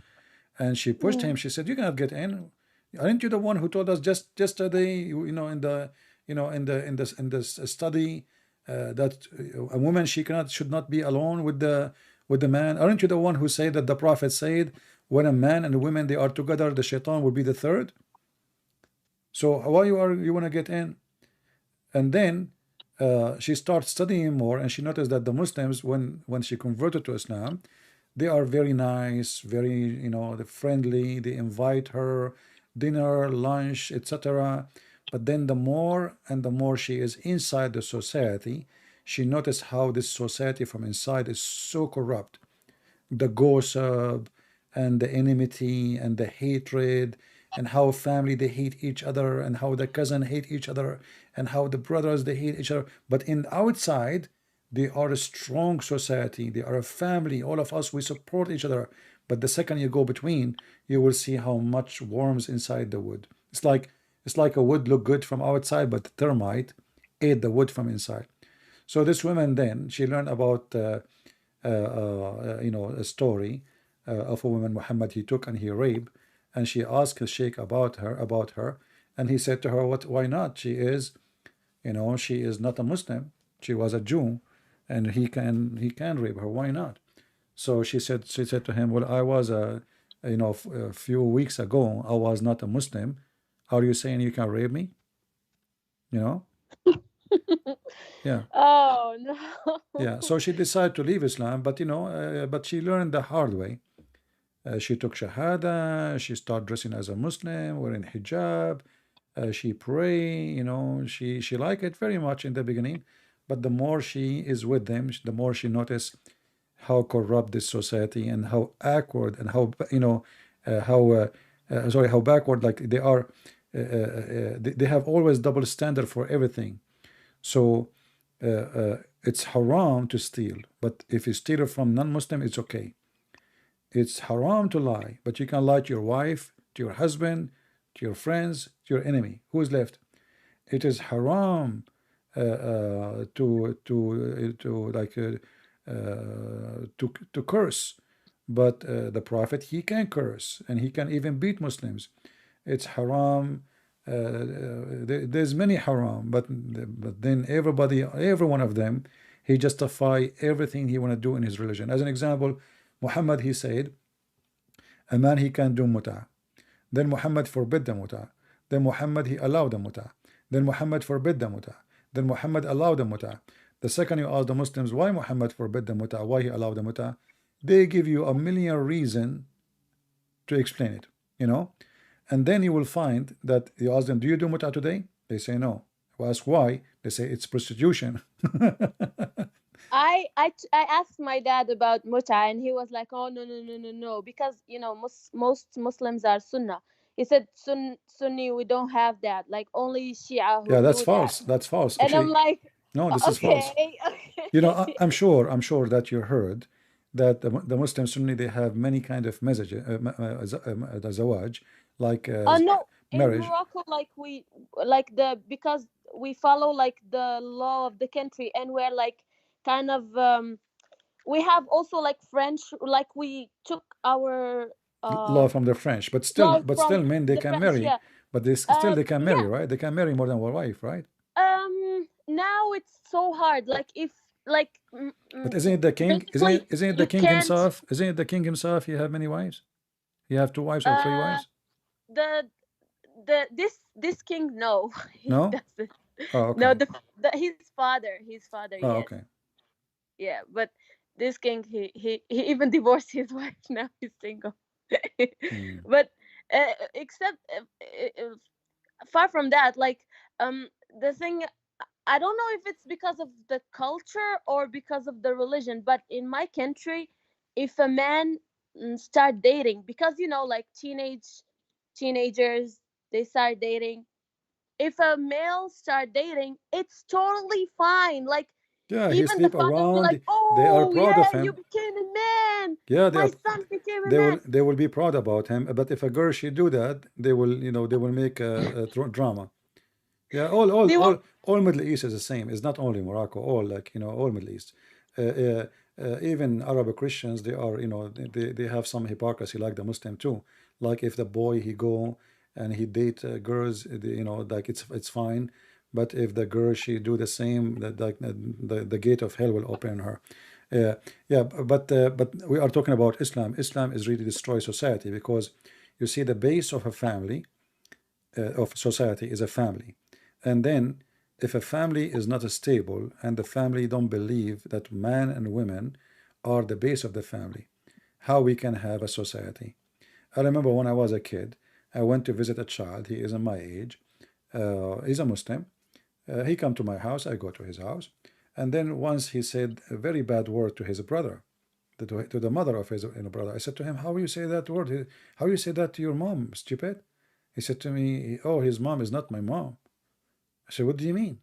And she pushed him. She said, "You cannot get in. Aren't you the one who told us just yesterday, you know, in the, you know, in this study that a woman should not be alone with the man? Aren't you the one who said that the Prophet said when a man and a woman they are together, the shaitan will be the third? So why you want to get in?" And then she starts studying more, and she noticed that the Muslims, when she converted to Islam, they are very nice, very, you know, friendly. They invite her dinner, lunch, etc. But then the more and the more she is inside the society, she noticed how this society from inside is so corrupt. The gossip and the enmity and the hatred, and how family they hate each other, and how the cousin hate each other, and how the brothers they hate each other. But in the outside, they are a strong society. They are a family. All of us, we support each other. But the second you go between, you will see how much worms inside the wood. It's like a wood look good from outside, but the termite ate the wood from inside. So this woman then, she learned about you know, a story of a woman Muhammad he took and he raped, and she asked the sheikh about her, and he said to her, "What? Why not? She is, you know, she is not a Muslim. She was a Jew, and he can rape her. Why not?" So she said to him, "Well, I was you know, a few weeks ago, I was not a Muslim. Are you saying you can rape me? You know?" Yeah. Oh no. Yeah. So she decided to leave Islam, but you know, but she learned the hard way. She took Shahada, she started dressing as a Muslim, wearing hijab, she pray, you know, she liked it very much in the beginning, but the more she is with them, the more she noticed how corrupt this society and how awkward and how, you know, how sorry, how backward like they are. they have always double standard for everything. So it's haram to steal, but if you steal it from non-Muslim, it's okay. It's haram to lie, but you can lie to your wife, to your husband, to your friends, to your enemy. Who is left? It is haram to curse, but the Prophet, he can curse and he can even beat Muslims. It's haram. There's many haram, but then every one of them, he justify everything he want to do in his religion. As an example, Muhammad, he said a man, he can do mut'ah. Then Muhammad forbid the mut'ah. Then Muhammad, he allowed the mut'ah. Then Muhammad forbid the mut'ah. Then Muhammad allowed the mut'ah. The second you ask the Muslims why Muhammad forbid the mut'ah, why he allowed the mut'ah, they give you a million reasons to explain it, you know. And then you will find that you ask them, do you do mut'ah today? They say no. You ask why? They say it's prostitution. I asked my dad about mut'ah, and he was like, "Oh, no, because most Muslims are Sunnah." He said, Sunni, we don't have that. Like only Shia who Yeah, that's do false. that. That's false. And Actually, I'm like, no, this is false. okay. You know, I'm sure that you heard that the Muslim Sunni, they have many kind of messages, zawaj, like No, in marriage. Morocco, because we follow like the law of the country, and we're like kind of we have also like French, like we took our Law from the French, but law still, from men, they the can French, marry, yeah. but still they can marry, Yeah. right? They can marry more than one wife, right? Now it's so hard. Like if like But isn't it the king? basically Isn't it the you king can't. himself? Isn't it the king himself? He have many wives. He have 2 wives or 3 wives. The this king, no. He No. doesn't. Oh, okay. No, his father, Oh, yes. okay. Yeah, but this king, he even divorced his wife. Now he's single. But except far from that, like the thing, I don't know if it's because of the culture or because of the religion, but in my country, if a man start dating, because like teenagers, they start dating. If a male start dating, it's totally fine. Like Yeah, he even the sleep father will be like, around. They are "Oh proud of yeah, you him. became a man. Yeah, My son became a they man." will be proud about him. But if a girl she do that, they will they will make a drama. Yeah, They will. all Middle East is the same. It's not only Morocco. All like all Middle East. Even Arab Christians, they are they have some hypocrisy like the Muslim too. Like if the boy he go and he date girls, like it's fine. But if the girl she do the same, that like the gate of hell will open her. Yeah, but we are talking about Islam. Islam is really destroy society because you see the base of a family of society is a family, and then if a family is not stable and the family don't believe that man and women are the base of the family, how we can have a society? I remember when I was a kid, I went to visit a child. He is in my age. He's a Muslim. He come to my house. I go to his house, and then once he said a very bad word to his brother, to the mother of his brother. I said to him, "How you say that word? How you say that to your mom, stupid?" He said to me, "Oh, his mom is not my mom." I said, "What do you mean?"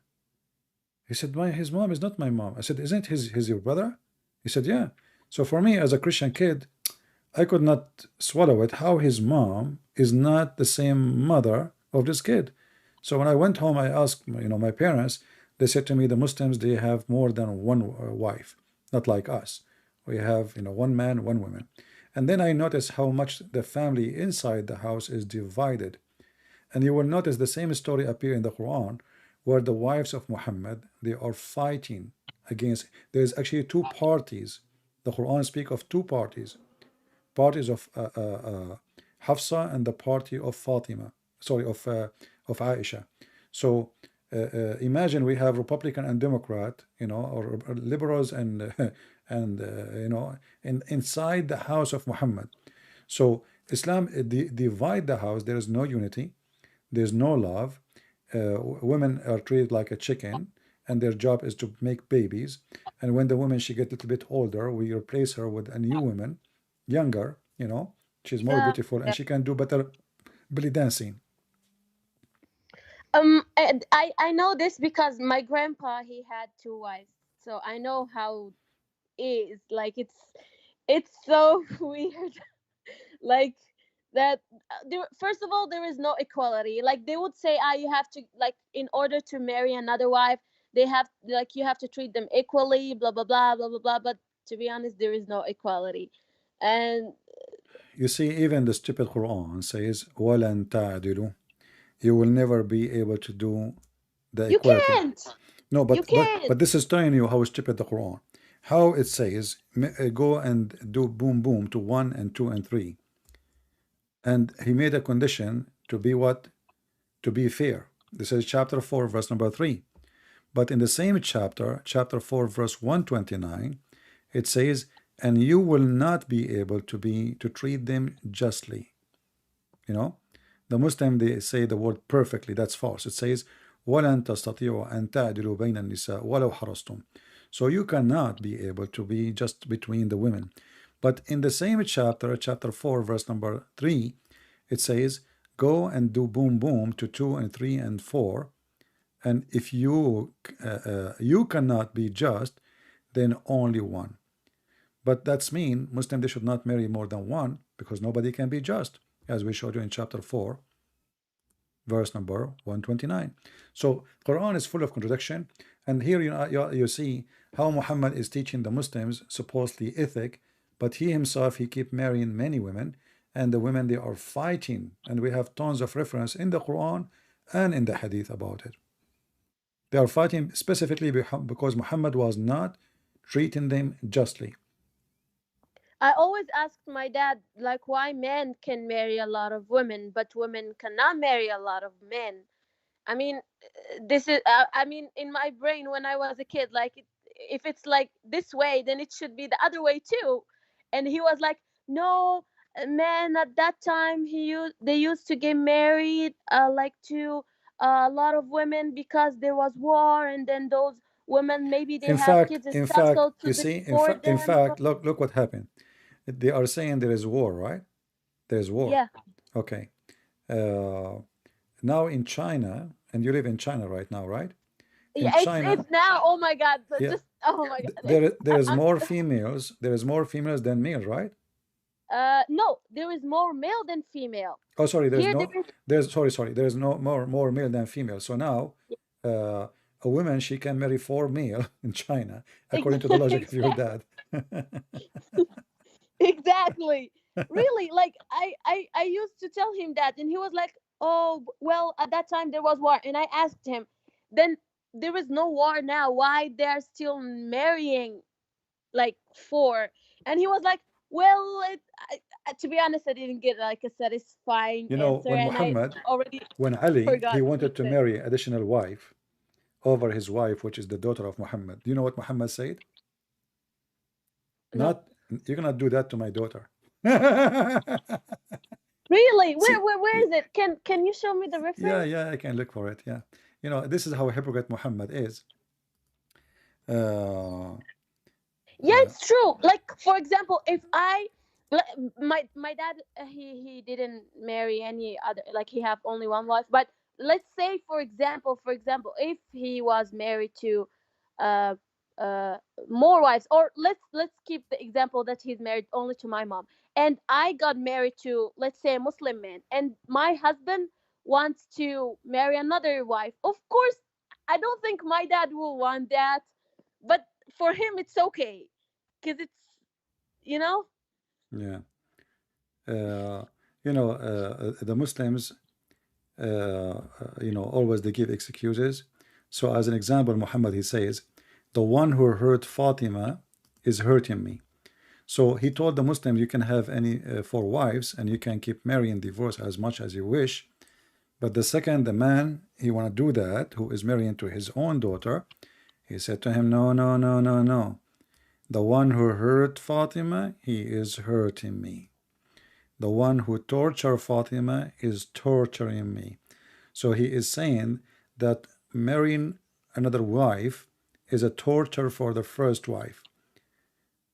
He said, his mom is not my mom. I said, "Isn't his your brother?" He said, "Yeah." So for me, as a Christian kid, I could not swallow it. How his mom is not the same mother of this kid? So when I went home, I asked, my parents. They said to me, the Muslims, they have more than one wife, not like us. We have, one man, one woman. And then I noticed how much the family inside the house is divided. And you will notice the same story appear in the Quran, where the wives of Muhammad, they are fighting against. There is actually 2 parties. The Quran speaks of 2 parties of Hafsa and the party of Fatima, sorry, of Aisha. So imagine we have Republican and Democrat, or liberals and inside the house of Muhammad. So Islam divide the house. There is no unity. There's no love. Women are treated like a chicken, and their job is to make babies. And when the woman she get a little bit older, we replace her with a new woman, younger. She's more beautiful and she can do better belly dancing. And I know this because my grandpa, he had two wives, so I know how it is. Like it's so weird. Like that. There, first of all, there is no equality. Like they would say, you have to, like, in order to marry another wife, they have, like, you have to treat them equally. Blah blah blah blah blah blah. But to be honest, there is no equality, and You see, even the stupid Quran says, وَلَن تَعْدِلُوا. You will never be able to do the you equality. can't. No, You can't. but this is telling you how stupid the Quran. How it says, go and do boom boom to 1 and 2 and 3. And he made a condition to be what? To be fair. This is chapter 4, verse number 3. But in the same chapter, chapter 4, verse 129, it says, and you will not be able to treat them justly. You know, the Muslim, they say the word perfectly. That's false. It says, وَلَن تَسْتَطِيعُوا أَن تَعْدِلُوا بَيْنَ النِّسَاءِ وَلَوْ حَرَصْتُمْ. So you cannot be able to be just between the women. But in the same chapter, chapter 4, verse number 3, it says, go and do boom boom to 2 and 3 and 4. And if you cannot be just, then only one. But that's mean Muslim, they should not marry more than one, because nobody can be just, as we showed you in chapter 4, verse number 129. So Quran is full of contradiction. And here you see how Muhammad is teaching the Muslims supposedly ethic, but he himself, he keep marrying many women, and the women, they are fighting. And we have tons of reference in the Quran and in the Hadith about it. They are fighting specifically because Muhammad was not treating them justly. I always asked my dad, like, why men can marry a lot of women, but women cannot marry a lot of men. I mean, this is, I mean, in my brain when I was a kid, like, if it's like this way, then it should be the other way too. And he was like, no, men at that time, they used to get married, like, to a lot of women because there was war, and then those women, maybe they have kids and In stuff, fact, so to you see, support in them. fact, look what happened. They are saying there is war, right? There's war. Yeah. Okay. Now in China, and you live in China right now, right? In Yeah, China, it's now. Oh my God! So yeah, just, oh my God! It's, there is more females. There is more females than male, right? no, there is more male than female. Oh, sorry. Here there is. Sorry. There is no more male than female. So now, a woman, she can marry 4 male in China, according to the logic of your dad. Exactly. Really, like, I used to tell him that, and he was like, oh well, at that time there was war, and I asked him, then there is no war now, why they're still marrying like 4? And he was like, well, to be honest, I didn't get like a satisfying You know, answer, and I already when Ali, he forgot what he wanted to said. marry additional wife over his wife, which is the daughter of Muhammad. Do you know what Muhammad said? No. Not, you cannot do that to my daughter. Really? See, Where is it? Can you show me the reference? yeah, I can look for it. Yeah, you know, this is how hypocrite Muhammad is. Yeah, it's true. Like, for example, if my dad, he didn't marry any other, like, he have only one wife. But let's say, for example, if he was married to uh uh more wives, or let's keep the example that he's married only to my mom, and I got married to, let's say, a Muslim man, and my husband wants to marry another wife. Of course, I don't think my dad will want that, but for him it's okay, because it's, you know. Yeah, you know, the Muslims, you know, always they give excuses. So as an example, Muhammad, he says, the one who hurt Fatima is hurting me. So he told the Muslims, you can have any 4 wives, and you can keep marrying, divorce as much as you wish. But the second the man, he want to do that, who is marrying to his own daughter, he said to him, no, no, no, no, no. The one who hurt Fatima, he is hurting me. The one who tortured Fatima is torturing me. So he is saying that marrying another wife is a torture for the first wife.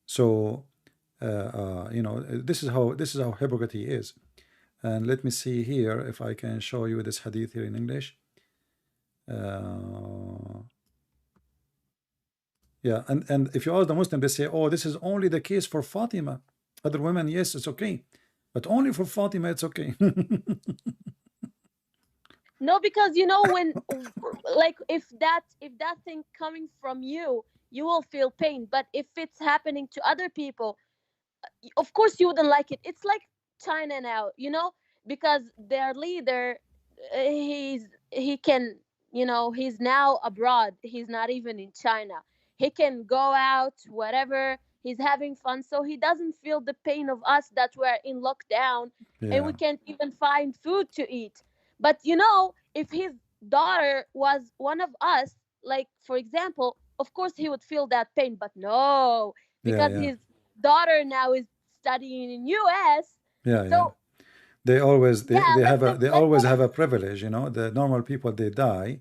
So you know, this is how hypocrite he is. And let me see here if I can show you this hadith here in English. Yeah, and if you ask the Muslim, they say, oh, this is only the case for Fatima. Other women, yes, it's okay, but only for Fatima, it's okay. No, because when like if that thing coming from you, you will feel pain. But if it's happening to other people, of course you wouldn't like it. It's like China now, because their leader, he can, he's now abroad. He's not even in China. He can go out, whatever. He's having fun, so he doesn't feel the pain of us that we're in lockdown and we Yeah, can't even find food to eat. But if his daughter was one of us, like for example, of course he would feel that pain. But no, yeah, because yeah, his daughter now is studying in US. yeah, yeah. So They always yeah, let them they let always them have a privilege, you know. The normal people, they die.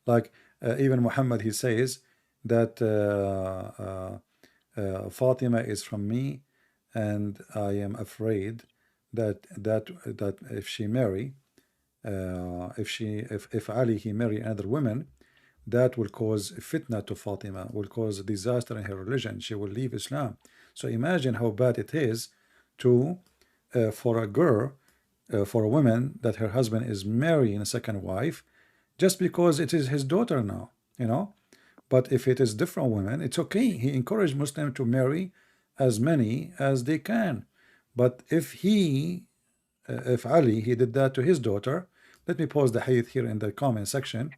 Like even Muhammad, he says that Fatima is from me, and I am afraid that if she marry, if Ali he marry another woman, that will cause fitna to Fatima, will cause disaster in her religion. She will leave Islam. So imagine how bad it is to for a girl, for a woman, that her husband is marrying a second wife just because it is his daughter now, you know. But if it is different women, it's okay. He encouraged Muslims to marry as many as they can. But if Ali, he did that to his daughter, let me pause the hadith here in the comment section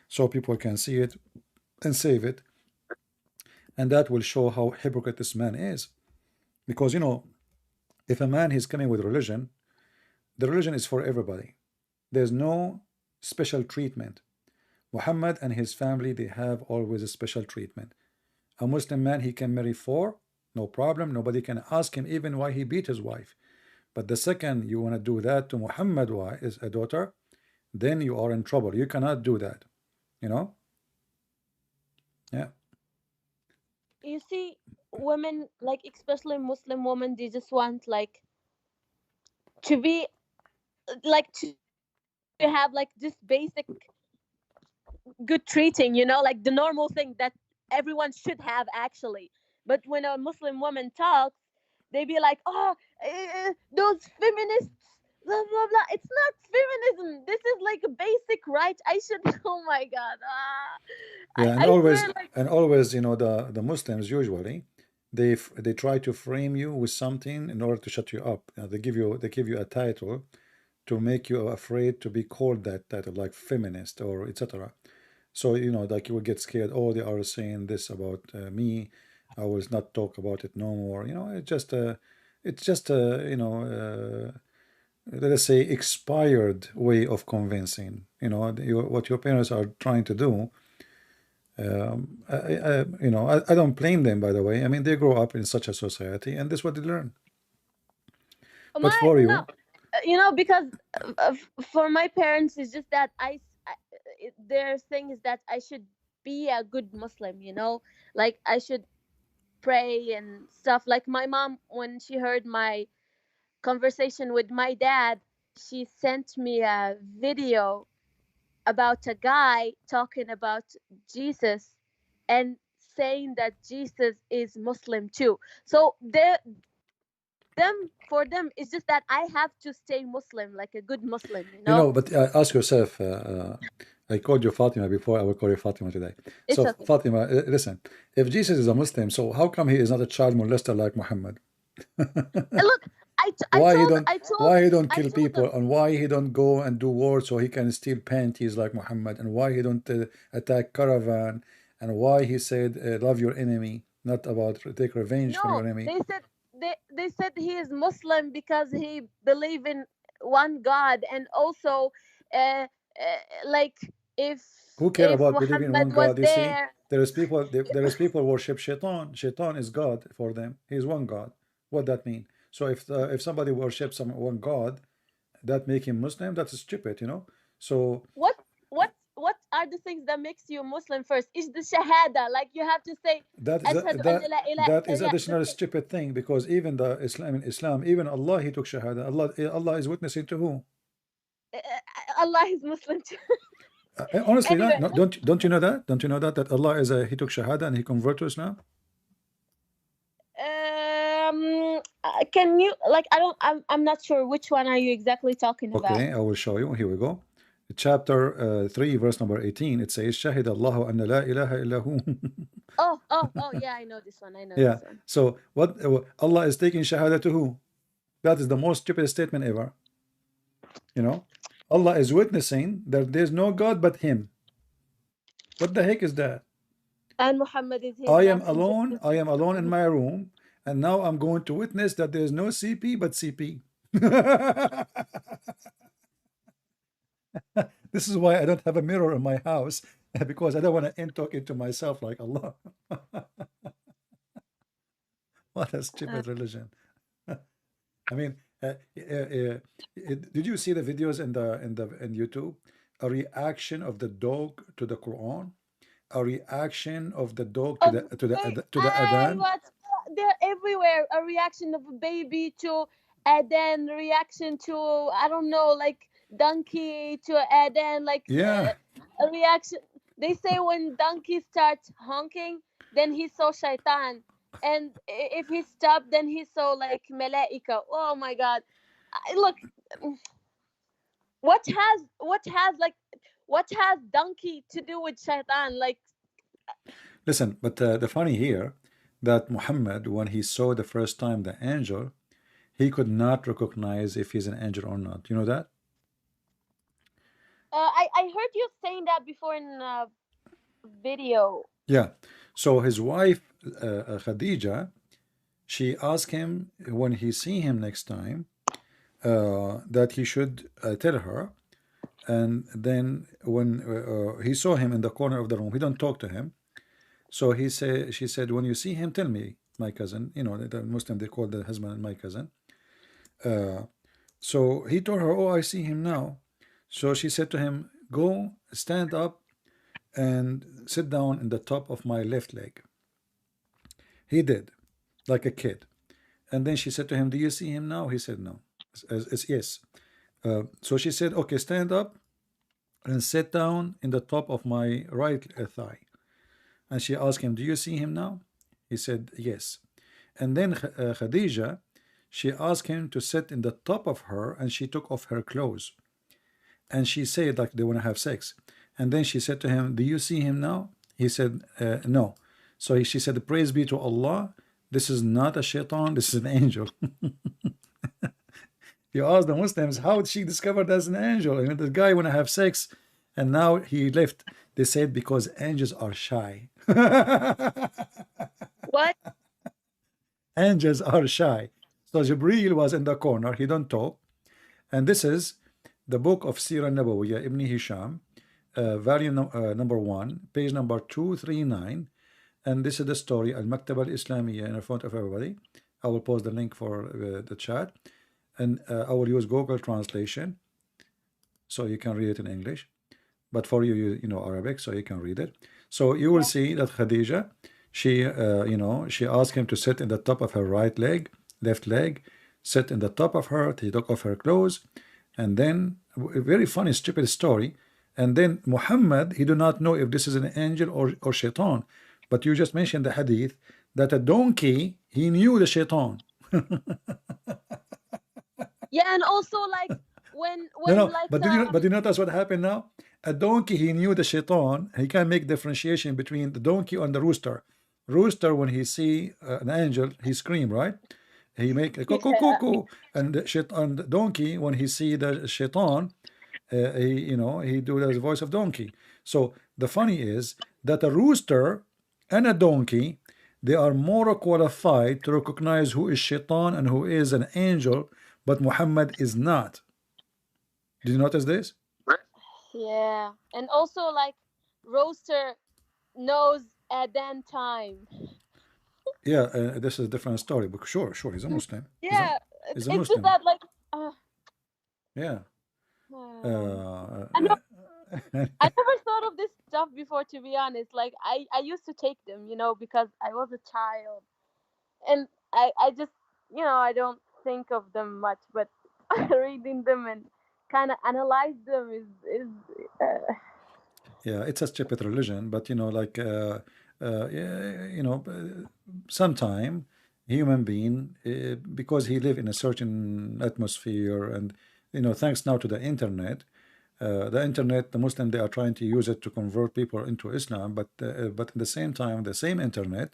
so people can see it and save it. And that will show how hypocrite this man is. Because, you know, if a man is coming with religion, the religion is for everybody. There's no special treatment. Muhammad and his family, they have always a special treatment. A Muslim man, he can marry four, no problem. Nobody can ask him even why he beat his wife. But the second you want to do that to Muhammad, why is a daughter, then you are in trouble. You cannot do that, you know. Yeah, you see women, like especially Muslim women, they just want like to be like to have like this basic good treating, like the normal thing that everyone should have actually. But when a Muslim woman talks, they be like, oh, those feminists, blah blah blah. It's not feminism. This is like a basic right. I should. Oh my god. yeah, I swear, like. and always, you know, the Muslims usually they try to frame you with something in order to shut you up. They give you a title to make you afraid to be called that title, like feminist or etc. So, you know, like you will get scared. Oh, they are saying this about me. I will not talk about it no more. You know, it's just a, let us say, expired way of convincing. You know, what your parents are trying to do. I don't blame them, by the way. I mean, they grow up in such a society, and this is what they learn. But My for no, you, because for my parents, it's just that their thing is that I should be a good Muslim. Like I should pray and stuff. Like my mom, when she heard my conversation with my dad, she sent me a video about a guy talking about Jesus and saying that Jesus is Muslim too. So for them, it's just that I have to stay Muslim, like a good Muslim, but ask yourself. I called you Fatima before. I will call you Fatima today. It's So, okay. Fatima, listen. If Jesus is a Muslim, so how come he is not a child molester like Muhammad? Look, Why he don't I kill told people, them. and why he don't go and do war so he can steal panties like Muhammad, and why he don't attack caravan, and why he said love your enemy, not about take revenge from your No, enemy. they said he is Muslim because he believe in one God, and also, uh, like if Who care if about believing in one Muhammad was God? You see, there. there is people worship Shaitan. Shaitan is God for them. He's one God. What that mean? So if somebody worships one God, that make him Muslim. That's stupid, you know. So What are the things that makes you Muslim first? Is the shahada, like you have to say that is ashhadu an that la ilaha that is illa the additional thing. stupid thing, because even the Islam, even Allah, he took shahada. Allah is witnessing to who? Allah is Muslim too. Honestly, Anyway, no, don't you know that? Don't you know that Allah is he took Shahada and he converted to Islam? can you like I'm not sure which one are you exactly talking about. Okay, I will show you. Here we go. Chapter 3, verse number 18. It says, "Shahid Allahu anna la ilaha illa hu." Oh, yeah, I know this one. I know Yeah. this one. So what Allah is taking Shahada to who? That is the most stupid statement ever. You know, Allah is witnessing that there's no God but Him. What the heck is that? And Muhammad is his I am messenger. alone. I am alone in my room, and now I'm going to witness that there's no CP but CP. This is why I don't have a mirror in my house, because I don't want to talk into myself like Allah. What a stupid religion. I mean, did you see the videos in YouTube? A reaction of the dog to the Quran, a reaction of the dog to the adhan. They're everywhere. A reaction of a baby to adhan, reaction to I don't know, like donkey to adhan, like Yeah. a reaction. They say when donkey starts honking, then he saw shaitan, and if he stopped, then he saw like malaika. Oh my God! Look, what has donkey to do with shaitan? Like, listen, but the funny here that Muhammad, when he saw the first time the angel, he could not recognize if he's an angel or not. You know that? I heard you saying that before in a video. Yeah. So his wife, Khadija, she asked him when he see him next time that he should tell her. And then when he saw him in the corner of the room, he don't talk to him. So she said, when you see him, tell me, my cousin. You know, the Muslim, they call the husband my cousin. So he told her, oh, I see him now. So she said to him, go stand up and sit down in the top of my left leg. He did, like a kid. And then she said to him, do you see him now? He said no. Yes. So she said, okay, stand up and sit down in the top of my right thigh. And she asked him, do you see him now? He said yes. And then Khadija, she asked him to sit in the top of her, and she took off her clothes. And she said, like, they want to have sex. And then she said to him, do you see him now? He said no. So she said, praise be to Allah, this is not a shaitan, this is an angel. You ask the Muslims, how did she discover that's an angel? I mean, the guy want to have sex, and now he left. They said because angels are shy. What? Angels are shy. So Jibreel was in the corner, he don't talk. And this is the book of Sirah Nabawiyya, Ibn Hisham, volume number 1, page number 239. And this is the story, Al-Maktab al-Islamiyya, in front of everybody. I will post the link for the chat. And I will use Google translation, so you can read it in English. But for you, you know Arabic, so you can read it. So you will see that Khadija, she, she asked him to sit in the top of her right leg, left leg, sit in the top of her. He took off her clothes, and then a very funny, stupid story. And then Muhammad, he do not know if this is an angel or shaitan. But you just mentioned the hadith that a donkey, he knew the shaitan. Yeah, and also like when No, like but did you notice what happened now? A donkey, he knew the shaitan. He can make differentiation between the donkey and the rooster. Rooster, when he see an angel, he scream, right? He make a cuckoo, cuckoo. And the donkey, when he see the shaitan, he do the voice of donkey. So the funny is that a rooster and a donkey, they are more qualified to recognize who is shaitan and who is an angel, but Muhammad is not. Did you notice this? Yeah, and also like rooster knows adhan time. Yeah, this is a different story, but sure, he's a Muslim. Yeah, he's a it's Muslim. just that like Yeah. I never thought of this stuff before, to be honest. Like I used to take them, because I was a child, and I just I don't think of them much, but reading them and kind of analyze them is Yeah, it's a stupid religion, but like yeah, sometime human being, because he live in a certain atmosphere, and thanks now to the internet, the Muslim, they are trying to use it to convert people into Islam, but at the same time, the same internet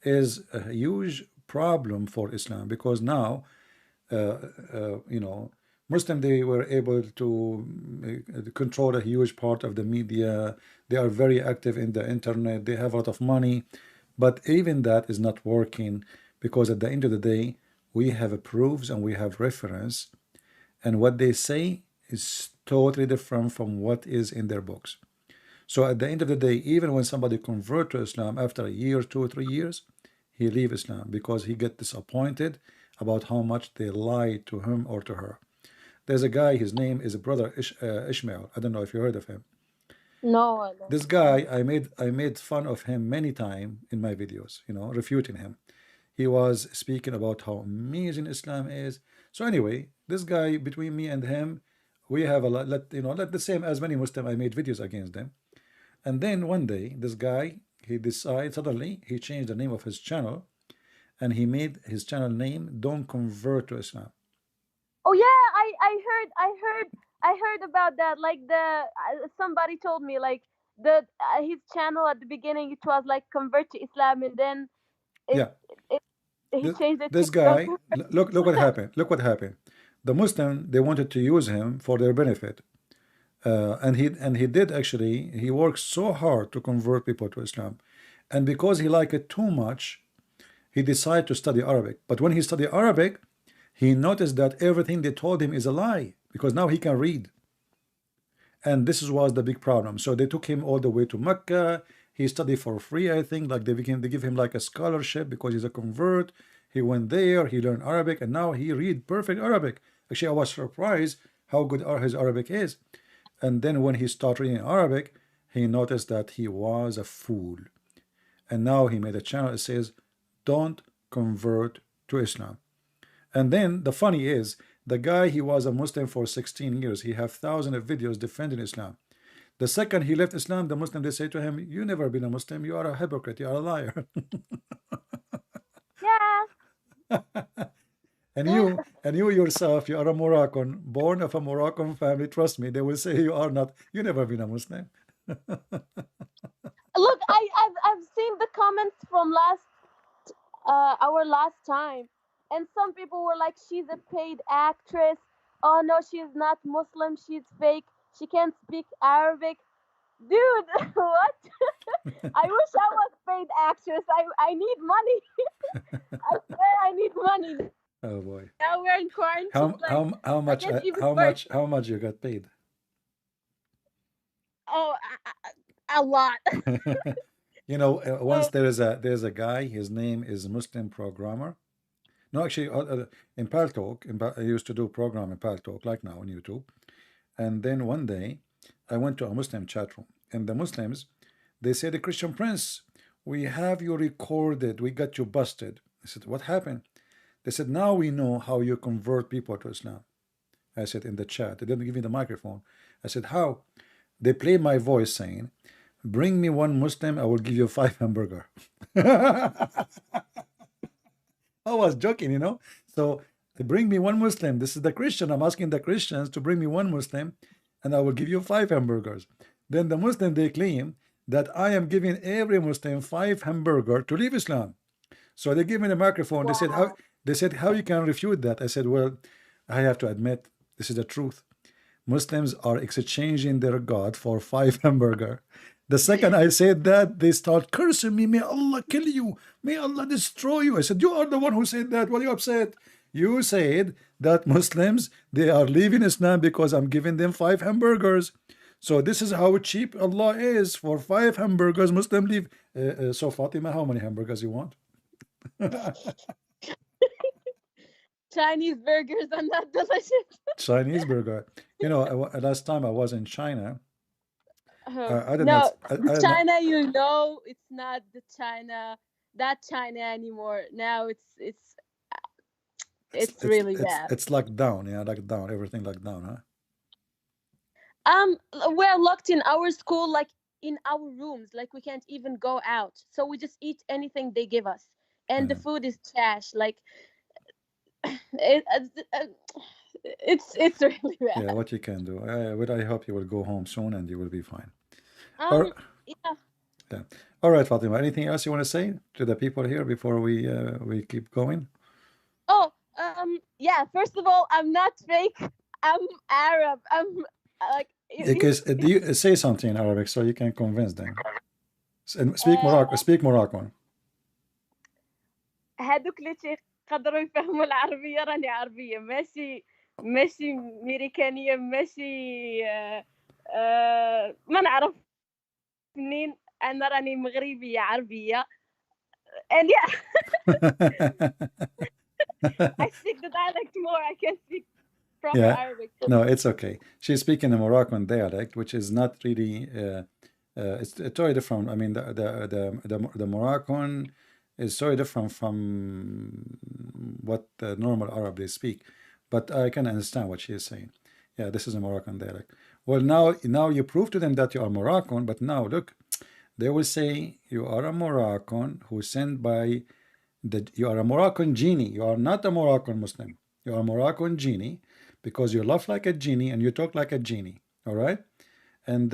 is a huge problem for Islam, because now Muslim, they were able to control a huge part of the media. They are very active in the internet. They have a lot of money, but even that is not working, because at the end of the day, we have proofs and we have reference, and what they say is totally different from what is in their books. So at the end of the day, even when somebody convert to Islam after a year, 2 or 3 years, he leave Islam because he get disappointed about how much they lie to him or to her. There's a guy, his name is Brother Ishmael. I don't know if you heard of him. No, I don't. This guy, I made fun of him many times in my videos, refuting him. He was speaking about how amazing Islam is. So anyway, this guy, between me and him, we have a lot, let the same as many Muslim, I made videos against them. And then one day, this guy, he decided, suddenly, he changed the name of his channel, and he made his channel name Don't Convert to Islam. Oh yeah, I heard about that. Like somebody told me like the his channel at the beginning, it was like convert to Islam, and then Yeah, he changed it to this don't guy, look what happened. Look what happened. The Muslim, they wanted to use him for their benefit. And he did actually, he worked so hard to convert people to Islam. And because he liked it too much, he decided to study Arabic. But when he studied Arabic, he noticed that everything they told him is a lie, because now he can read. And this was the big problem. So they took him all the way to Mecca. He studied for free, I think. Like they give him like a scholarship because he's a convert. He went there, he learned Arabic, and now he read perfect Arabic. Actually, I was surprised how good his Arabic is. And then when he started reading Arabic, he noticed that he was a fool. And now he made a channel that says, don't convert to Islam. And then the funny is, the guy, he was a Muslim for 16 years. He have thousands of videos defending Islam. The second he left Islam, the Muslim, they say to him, you never been a Muslim. You are a hypocrite. You are a liar. yeah. And you yourself, you are a Moroccan, born of a Moroccan family. Trust me, they will say you are not. You never been a Muslim. Look, I've seen the comments from our last time, and some people were like, she's a paid actress. Oh no, she's not Muslim. She's fake. She can't speak Arabic. Dude, what? I wish I was paid actress. I need money. I swear I need money. Oh boy. Now we're in quarantine. How much you got paid? Oh, a lot. Once there's a guy, his name is Muslim Programmer. No, actually, in Paltalk, I used to do program in Paltalk, like now on YouTube. And then one day, I went to a Muslim chat room, and the Muslims, they said, the Christian Prince, we have you recorded, we got you busted. I said, what happened? They said, now we know how you convert people to Islam. I said, in the chat. They didn't give me the microphone. I said, how? They played my voice saying, bring me one Muslim, I will give you 5 hamburger. I was joking, So they bring me one Muslim. This is the Christian. I'm asking the Christians to bring me one Muslim, and I will give you 5 hamburgers. Then the Muslim, they claim that I am giving every Muslim 5 hamburger to leave Islam. So they give me the microphone. Wow. They said, how you can refute that? I said, well, I have to admit, this is the truth. Muslims are exchanging their God for 5 hamburger. The second I said that, they start cursing me. May Allah kill you. May Allah destroy you. I said, you are the one who said that. Why are you upset? You said that Muslims, they are leaving Islam because I'm giving them 5 hamburgers. So this is how cheap Allah is. For 5 hamburgers, Muslim leave. So Fatima, how many hamburgers you want? Chinese burgers are not delicious. Chinese burger. Last time I was in China, China, it's not that China anymore. Now it's really bad. It's locked down, locked down. Everything locked down, huh? We're locked in our school. Like in our rooms. Like we can't even go out, so we just eat anything they give us, and the food is trash. Like it, it's really bad. Yeah, what you can do. But I hope you will go home soon and you will be fine. Um, yeah. Yeah. All right, Fatima. Anything else you want to say to the people here before we keep going? Oh, yeah. First of all, I'm not fake. I'm Arab. I'm like Because do you say something in Arabic so you can convince them? And speak uh, Morocco. Speak Moroccan. هادوك اللي تيقدروا يفهموا العربية راني عربية، ماشي ميريكانية، ماشي ما نعرف منين. أنا راني مغربية عربية. And yeah, I speak the dialect more. I can't speak proper Arabic. No, it's okay. She's speaking a Moroccan dialect, which is not really. It's totally different. I mean, the Moroccan is so different from what the normal Arab they speak, but I can understand what she is saying. Yeah, this is a Moroccan dialect. Well, now you prove to them that you are Moroccan, but now look, they will say you are a Moroccan who sent by you are a Moroccan genie. You are not a Moroccan Muslim. You are a Moroccan genie because you laugh like a genie and you talk like a genie. All right, and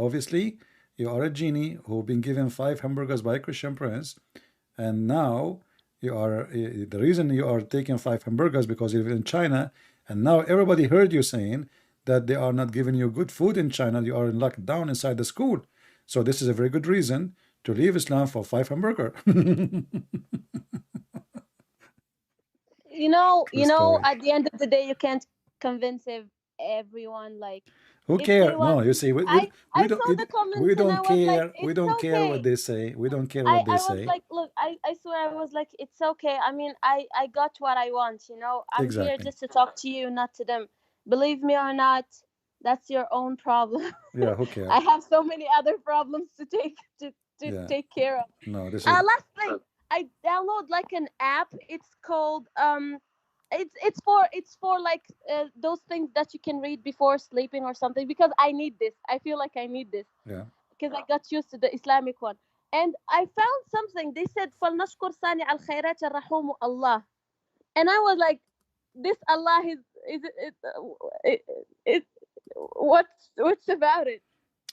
obviously you are a genie who been given 5 hamburgers by a Christian prince, and now you are the reason you are taking 5 hamburgers because you live in China, and now everybody heard you saying that they are not giving you good food in China. You are locked down inside the school, so this is a very good reason to leave Islam for 5 hamburger. You know, at the end of the day, you can't convince everyone. Like, who care? No, you see, we I don't saw the comments we and I don't was like, care. We it's don't care okay. what they say. We don't care what they I say. was like, look, I swear I was like, it's okay. I mean, I got what I want. You know, I'm here Exactly. just to talk to you, not to them. Believe me or not, that's your own problem. Yeah, who cares? I have so many other problems to take take care of. No, this is Last thing, I download like an app. It's called it's for like those things that you can read before sleeping or something, because I need this. I feel like I need this. yeah. Because I got used to the Islamic one. And I found something. They said فلنشكر صانع الخيرات الرحوم Allah. And I was like, this Allah is it what's about it?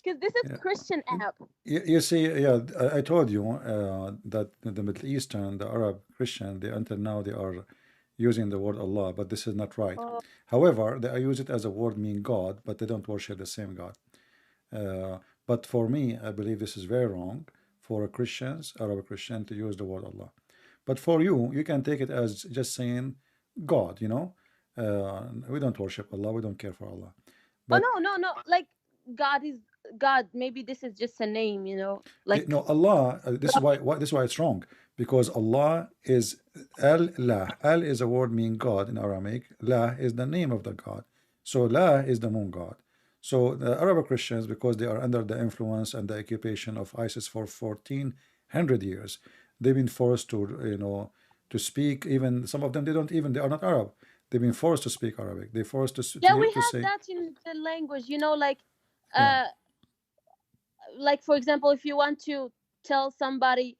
Because this is Christian app. You see, yeah, I told you that the Middle Eastern, the Arab Christian, they until now they are using the word Allah, but this is not right. However, they use it as a word meaning God, but they don't worship the same God. But for me, I believe this is very wrong for Christians, Arab Christian, to use the word Allah. But for you, you can take it as just saying God, you know. We don't worship Allah, we don't care for Allah. But, no. Like God is God. Maybe this is just a name, you know. Like no, Allah. This is why it's wrong, because Allah is Al-La. Al is a word meaning God in Aramaic. La is the name of the God. So La is the moon God. So the Arab Christians, because they are under the influence and the occupation of ISIS for 1400 years, they've been forced to, to speak. Even some of them, they are not Arab. They've been forced to speak Arabic. They're forced to we have that in the language, you know, like like for example, if you want to tell somebody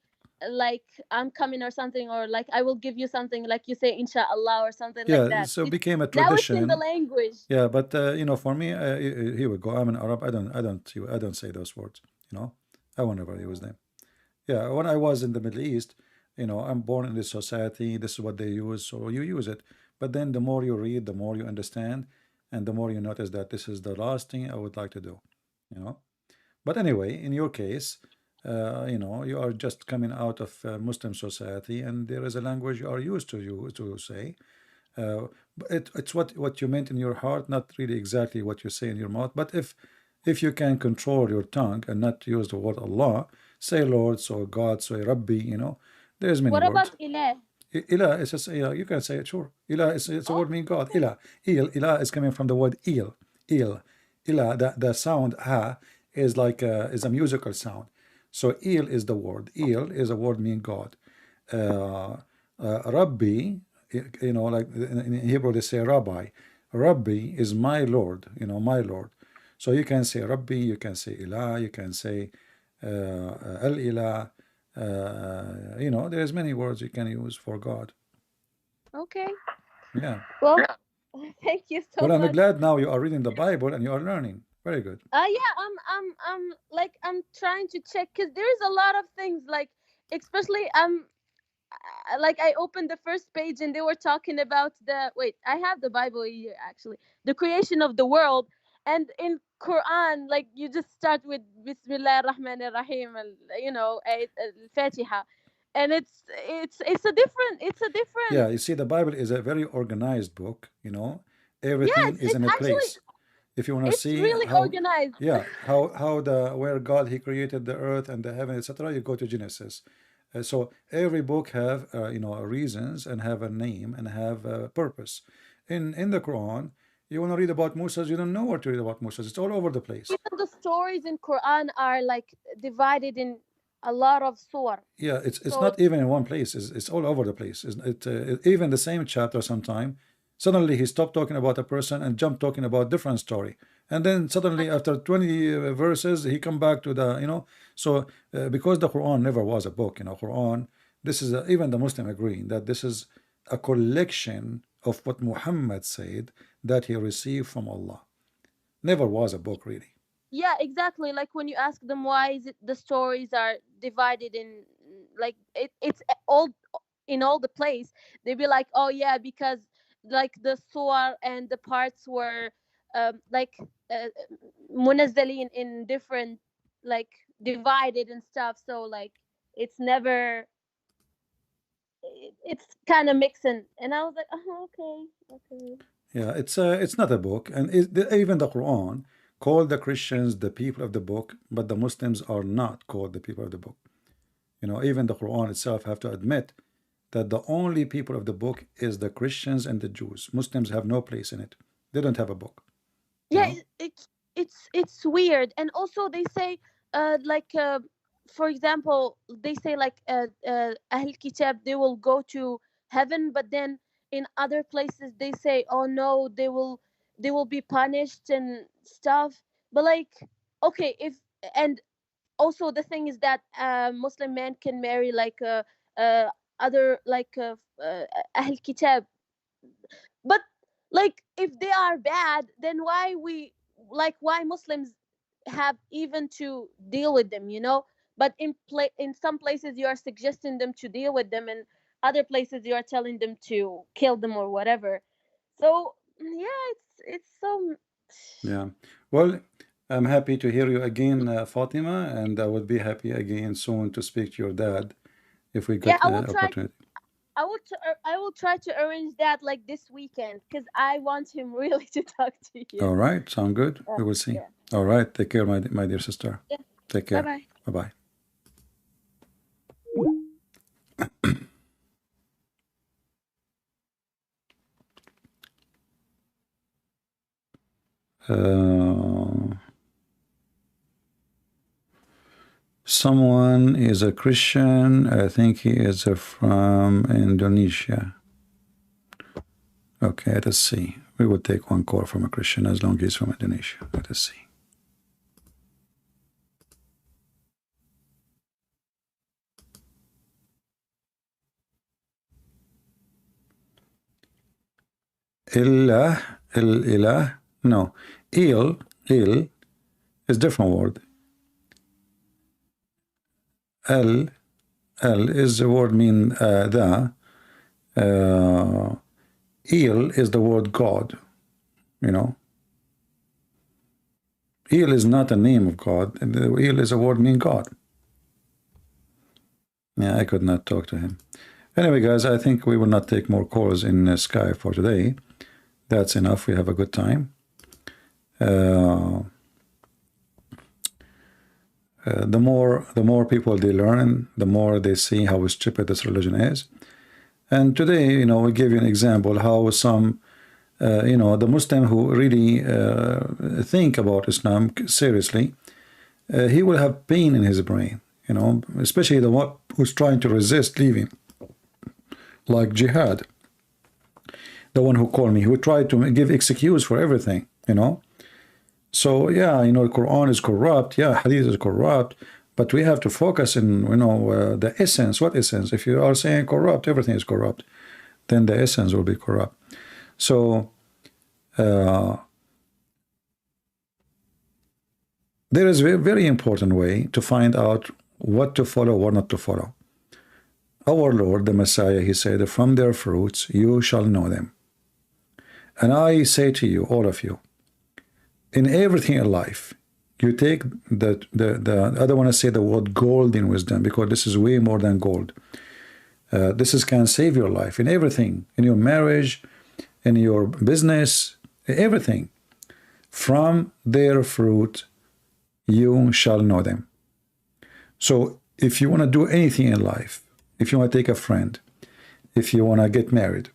like I'm coming or something, or like I will give you something, like you say inshallah or something like that. So it became a tradition. Now it's in the language. Yeah, but for me, here we go. I'm an Arab. I don't say those words. I will never use them. Yeah, when I was in the Middle East, I'm born in this society. This is what they use, so you use it. But then the more you read, the more you understand, and the more you notice that this is the last thing I would like to do. But anyway, in your case, you are just coming out of Muslim society, and there is a language you are used to say. It's what you meant in your heart, not really exactly what you say in your mouth. But if you can control your tongue and not use the word Allah, say Lord, so God, so Rabbi, there's many words. What about ilah? Ilah is just, you can say it, sure. Ilah is a word meaning God. Ilah. Ilah is coming from the word il. Ilah, the sound ha is like is a musical sound. So il is the word. Il is a word meaning God. Rabbi, like in Hebrew they say Rabbi. Rabbi is my Lord, my Lord. So you can say Rabbi, you can say Ilah, you can say Al-Ilah. You know, there's many words you can use for God. Okay. Yeah. Well, thank you so Well, much. I'm glad now you are reading the Bible and you are learning. Very good. Yeah, I'm trying to check because there's a lot of things like, especially like I opened the first page and they were talking about the wait, I have the Bible here actually, the creation of the world, and in Quran, like you just start with Bismillah ar-Rahman ar-Rahim, you know, al-Fatiha, and it's a different. Yeah, you see, the Bible is a very organized book, you know. Yeah, Everything is it's in a actually place. If you want to it's see really how, organized. yeah, how the where God he created the earth and the heaven, etc., you go to Genesis. So every book have you know, reasons and have a name and have a purpose. In the Quran, you want to read about Moses, you don't know what to read about Moses. It's all over the place. Even the stories in Quran are like divided in a lot of surah. Yeah, it's So not even in one place. It's all over the place. Even the same chapter sometime, suddenly he stopped talking about a person and jumped talking about different story. And then suddenly after 20 verses, he come back to the, you know, so because the Quran never was a book, you know, Quran, this is even the Muslim agreeing that this is a collection of what Muhammad said that he received from Allah. Never was a book really. yeah, exactly. Like when you ask them why is it the stories are divided in, like it's all in all the place, they'd be like, oh yeah, because like the surah and the parts were like uh, munazzalin in different, like divided and stuff. So like it's never, it's kind of mixing. And I was like, oh, okay. Yeah, it's not a book, and even the Quran called the Christians the people of the book, but the Muslims are not called the people of the book. You know, even the Quran itself have to admit that the only people of the book is the Christians and the Jews. Muslims have no place in it. They don't have a book. You Yeah, know? it's weird. And also they say like for example, they say like Ahl Kitab, they will go to heaven, but then in other places they say, oh no, they will be punished and stuff. But like, okay, if, and also the thing is that Muslim men can marry like uh other like Ahl Kitab. But like if they are bad, then why we, like why Muslims have even to deal with them, you know? But in some places you are suggesting them to deal with them, and other places you are telling them to kill them or whatever. So yeah, it's so. Yeah. Well, I'm happy to hear you again, Fatima, and I would be happy again soon to speak to your dad if we Yeah, get the opportunity. I will try to arrange that like this weekend because I want him really to talk to you. All right, sound good. We will see. Yeah. All right, take care, my dear sister. Yeah. Take care. Bye-bye. Bye-bye. Someone is a Christian. I think he is from Indonesia. Okay, let us see. We will take one call from a Christian as long as he's from Indonesia. Let us see. Ilah, no. Il is different word. El is the word mean the. Il is the word God, you know. Il is not a name of God. Il is a word mean God. Yeah, I could not talk to him. Anyway, guys, I think we will not take more calls in Skype for today. That's enough. We have a good time. The more people they learn, the more they see how stupid this religion is. And today, you know, we give you an example how some, you know, the Muslim who really think about Islam seriously, he will have pain in his brain, you know, especially the one who's trying to resist leaving, like jihad. The one who called me, who tried to give excuse for everything, you know. So yeah, you know, Quran is corrupt. Yeah, Hadith is corrupt. But we have to focus in, you know, the essence. What essence? If you are saying corrupt, everything is corrupt, then the essence will be corrupt. So there is a very important way to find out what to follow, what not to follow. Our Lord, the Messiah, he said, from their fruits you shall know them. And I say to you, all of you, in everything in life, you take I don't want to say the word gold in wisdom, because this is way more than gold. This can save your life in everything, in your marriage, in your business, everything. From their fruit you shall know them. So if you want to do anything in life, if you want to take a friend, if you want to get married,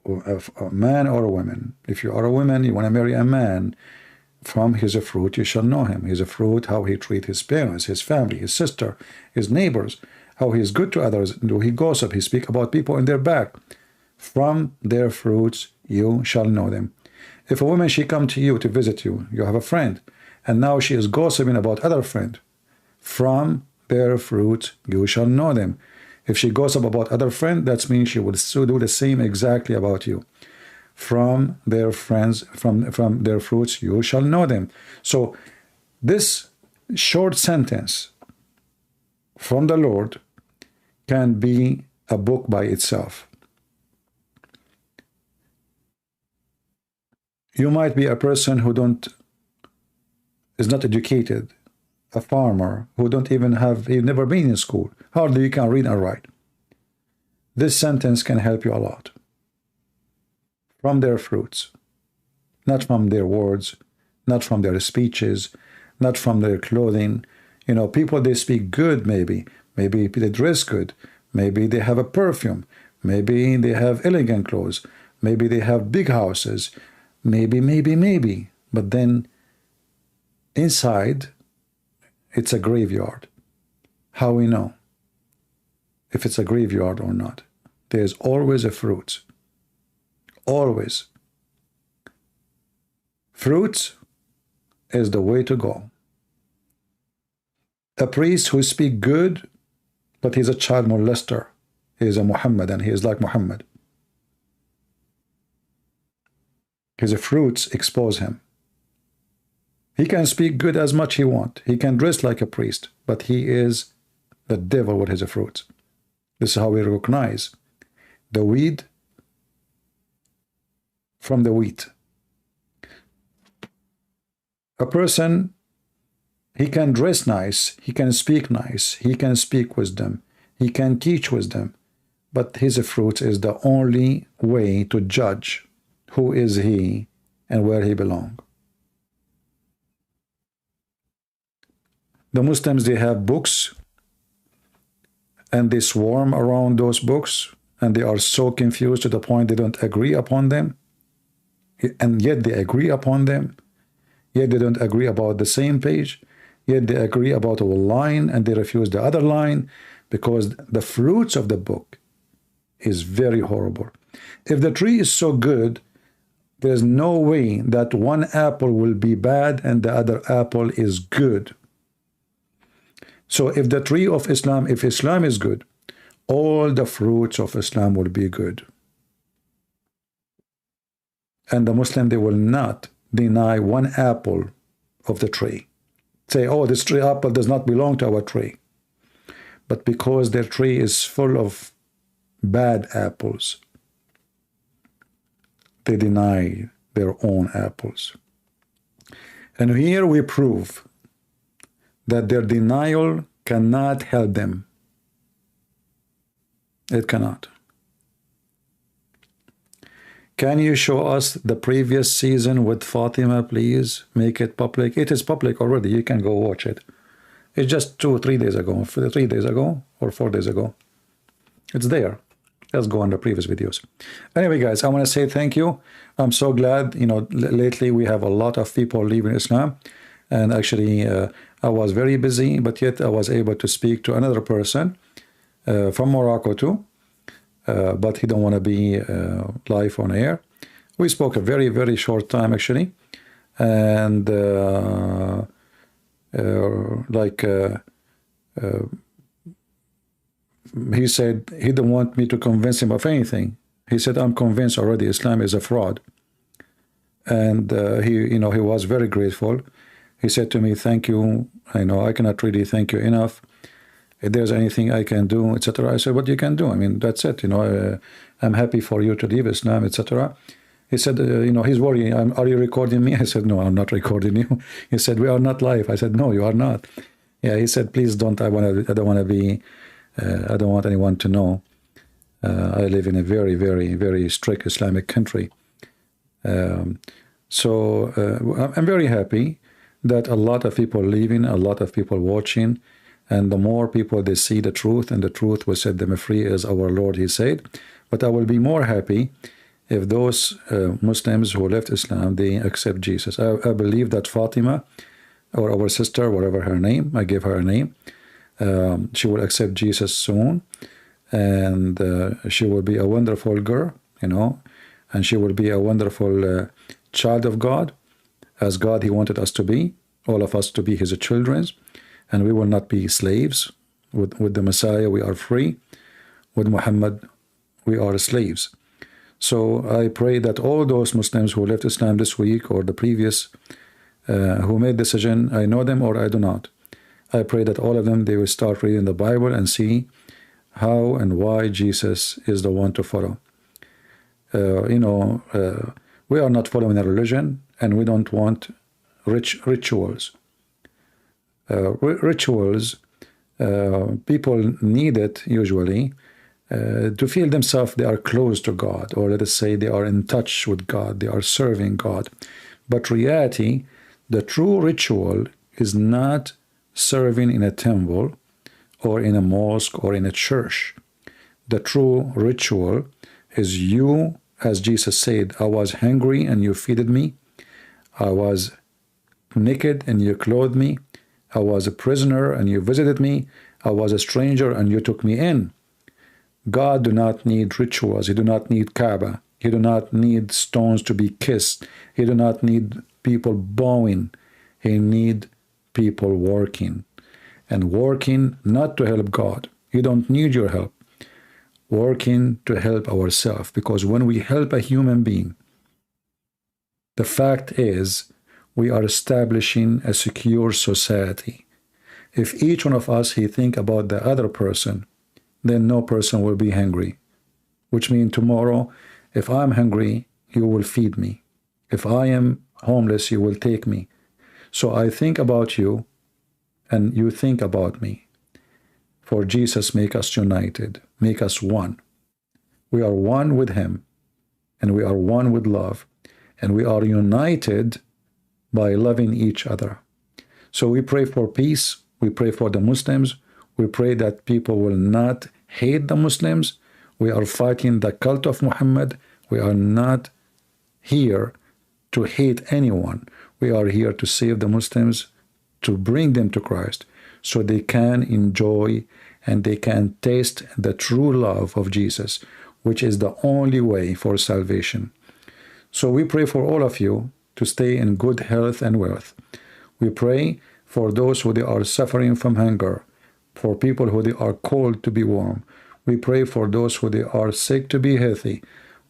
a man or a woman, if you are a woman, you want to marry a man, from his fruit you shall know him. His fruit, how he treats his parents, his family, his sister, his neighbors, how he is good to others, do he gossip, he speak about people in their back. From their fruits you shall know them. If a woman, she come to you to visit you, you have a friend, and now she is gossiping about other friend, from their fruits you shall know them. If she gossip about other friend, that means she will still do the same exactly about you. From their friends, from their fruits you shall know them. So this short sentence from the Lord can be a book by itself. You might be a person who is not educated, a farmer who don't even have, you've never been in school, hardly you can read and write. This sentence can help you a lot. From their fruits, not from their words, not from their speeches, not from their clothing. You know, people, they speak good, maybe they dress good, maybe they have a perfume, maybe they have elegant clothes, maybe they have big houses, maybe, but then inside it's a graveyard. How we know if it's a graveyard or not? There's always a fruit. Always. Fruits is the way to go. A priest who speaks good, but he's a child molester. He is a Muhammad, and he is like Muhammad. His fruits expose him. He can speak good as much he wants. He can dress like a priest, but he is the devil with his fruits. This is how we recognize the weed from the wheat. A person, he can dress nice, he can speak nice, he can speak wisdom, he can teach wisdom, but his fruit is the only way to judge who is he and where he belongs. The Muslims, they have books, and they swarm around those books, and they are so confused to the point they don't agree upon them. And yet they agree upon them, yet they don't agree about the same page, yet they agree about a line and they refuse the other line, because the fruits of the book is very horrible. If the tree is so good, there's no way that one apple will be bad and the other apple is good. So if the tree of Islam, if Islam is good, all the fruits of Islam will be good. And the Muslim, they will not deny one apple of the tree. Say, oh, this tree apple does not belong to our tree. But because their tree is full of bad apples, they deny their own apples. And here we prove that their denial cannot help them. It cannot. Can you show us the previous season with Fatima, please? Make it public. It is public already. You can go watch it. It's just 2 or 3 days ago, 3 days ago, or 4 days ago. It's there. Let's go on the previous videos. Anyway, guys, I want to say thank you. I'm so glad, you know, lately we have a lot of people leaving Islam. And actually, I was very busy, but yet I was able to speak to another person from Morocco too. But he don't want to be live on air. We spoke a very, very short time, actually. and he said he didn't want me to convince him of anything. He said, I'm convinced already Islam is a fraud. And he was very grateful. He said to me, thank you. I cannot really thank you enough. If there's anything I can do, etc. I said, what you can do? I mean, that's it. I'm happy for you to leave Islam, etc. He said, he's worrying. Are you recording me? I said, no, I'm not recording you. He said, we are not live. I said, no, you are not. Yeah, he said, please don't. I don't want to be. I don't want anyone to know. I live in a very, very, very strict Islamic country. So I'm very happy that a lot of people leaving, a lot of people watching, and the more people they see the truth, and the truth will set them free, as our Lord, he said. But I will be more happy if those Muslims who left Islam, they accept Jesus. I believe that Fatima, or our sister, whatever her name, I gave her a name, she will accept Jesus soon, and she will be a wonderful girl, and she will be a wonderful child of God, as God, he wanted us to be, all of us to be his children, and we will not be slaves. With the Messiah, we are free. With Muhammad, we are slaves. So I pray that all those Muslims who left Islam this week or the previous, who made decision, I know them or I do not, I pray that all of them, they will start reading the Bible and see how and why Jesus is the one to follow. We are not following a religion, and we don't want rituals. Rituals, people need it usually to feel themselves they are close to God, or let us say they are in touch with God, they are serving God. But reality, the true ritual is not serving in a temple or in a mosque or in a church. The true ritual is you, as Jesus said, I was hungry and you feeded me. I was naked and you clothed me. I was a prisoner and you visited me. I was a stranger and you took me in. God do not need rituals. He do not need Kaaba. He do not need stones to be kissed. He do not need people bowing. He need people working. And working not to help God. He don't need your help. Working to help ourselves. Because when we help a human being, the fact is we are establishing a secure society. If each one of us, he think about the other person, then no person will be hungry. Which means tomorrow, if I'm hungry, you will feed me. If I am homeless, you will take me. So I think about you, and you think about me. For Jesus make us united, make us one. We are one with him, and we are one with love, and we are united by loving each other. So we pray for peace, we pray for the Muslims, we pray that people will not hate the Muslims. We are fighting the cult of Muhammad. We are not here to hate anyone. We are here to save the Muslims, to bring them to Christ, so they can enjoy and they can taste the true love of Jesus, which is the only way for salvation. So we pray for all of you to stay in good health and wealth. We pray for those who they are suffering from hunger, for people who they are cold to be warm. We pray for those who they are sick to be healthy.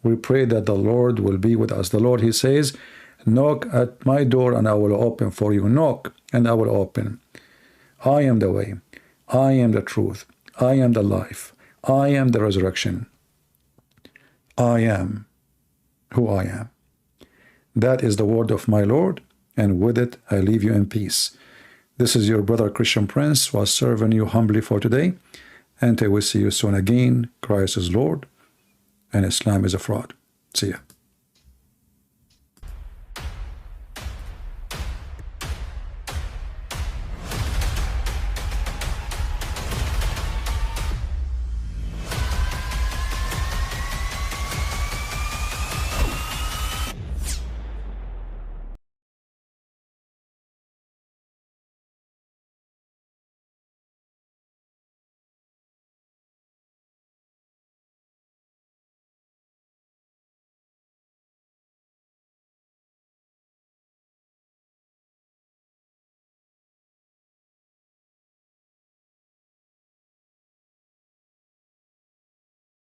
We pray that the Lord will be with us. The Lord, he says, knock at my door and I will open for you. Knock and I will open. I am the way. I am the truth. I am the life. I am the resurrection. I am who I am. That is the word of my Lord, and with it I leave you in peace. This is your brother Christian Prince, who was serving you humbly for today, and I will see you soon again. Christ is Lord, and Islam is a fraud. See ya.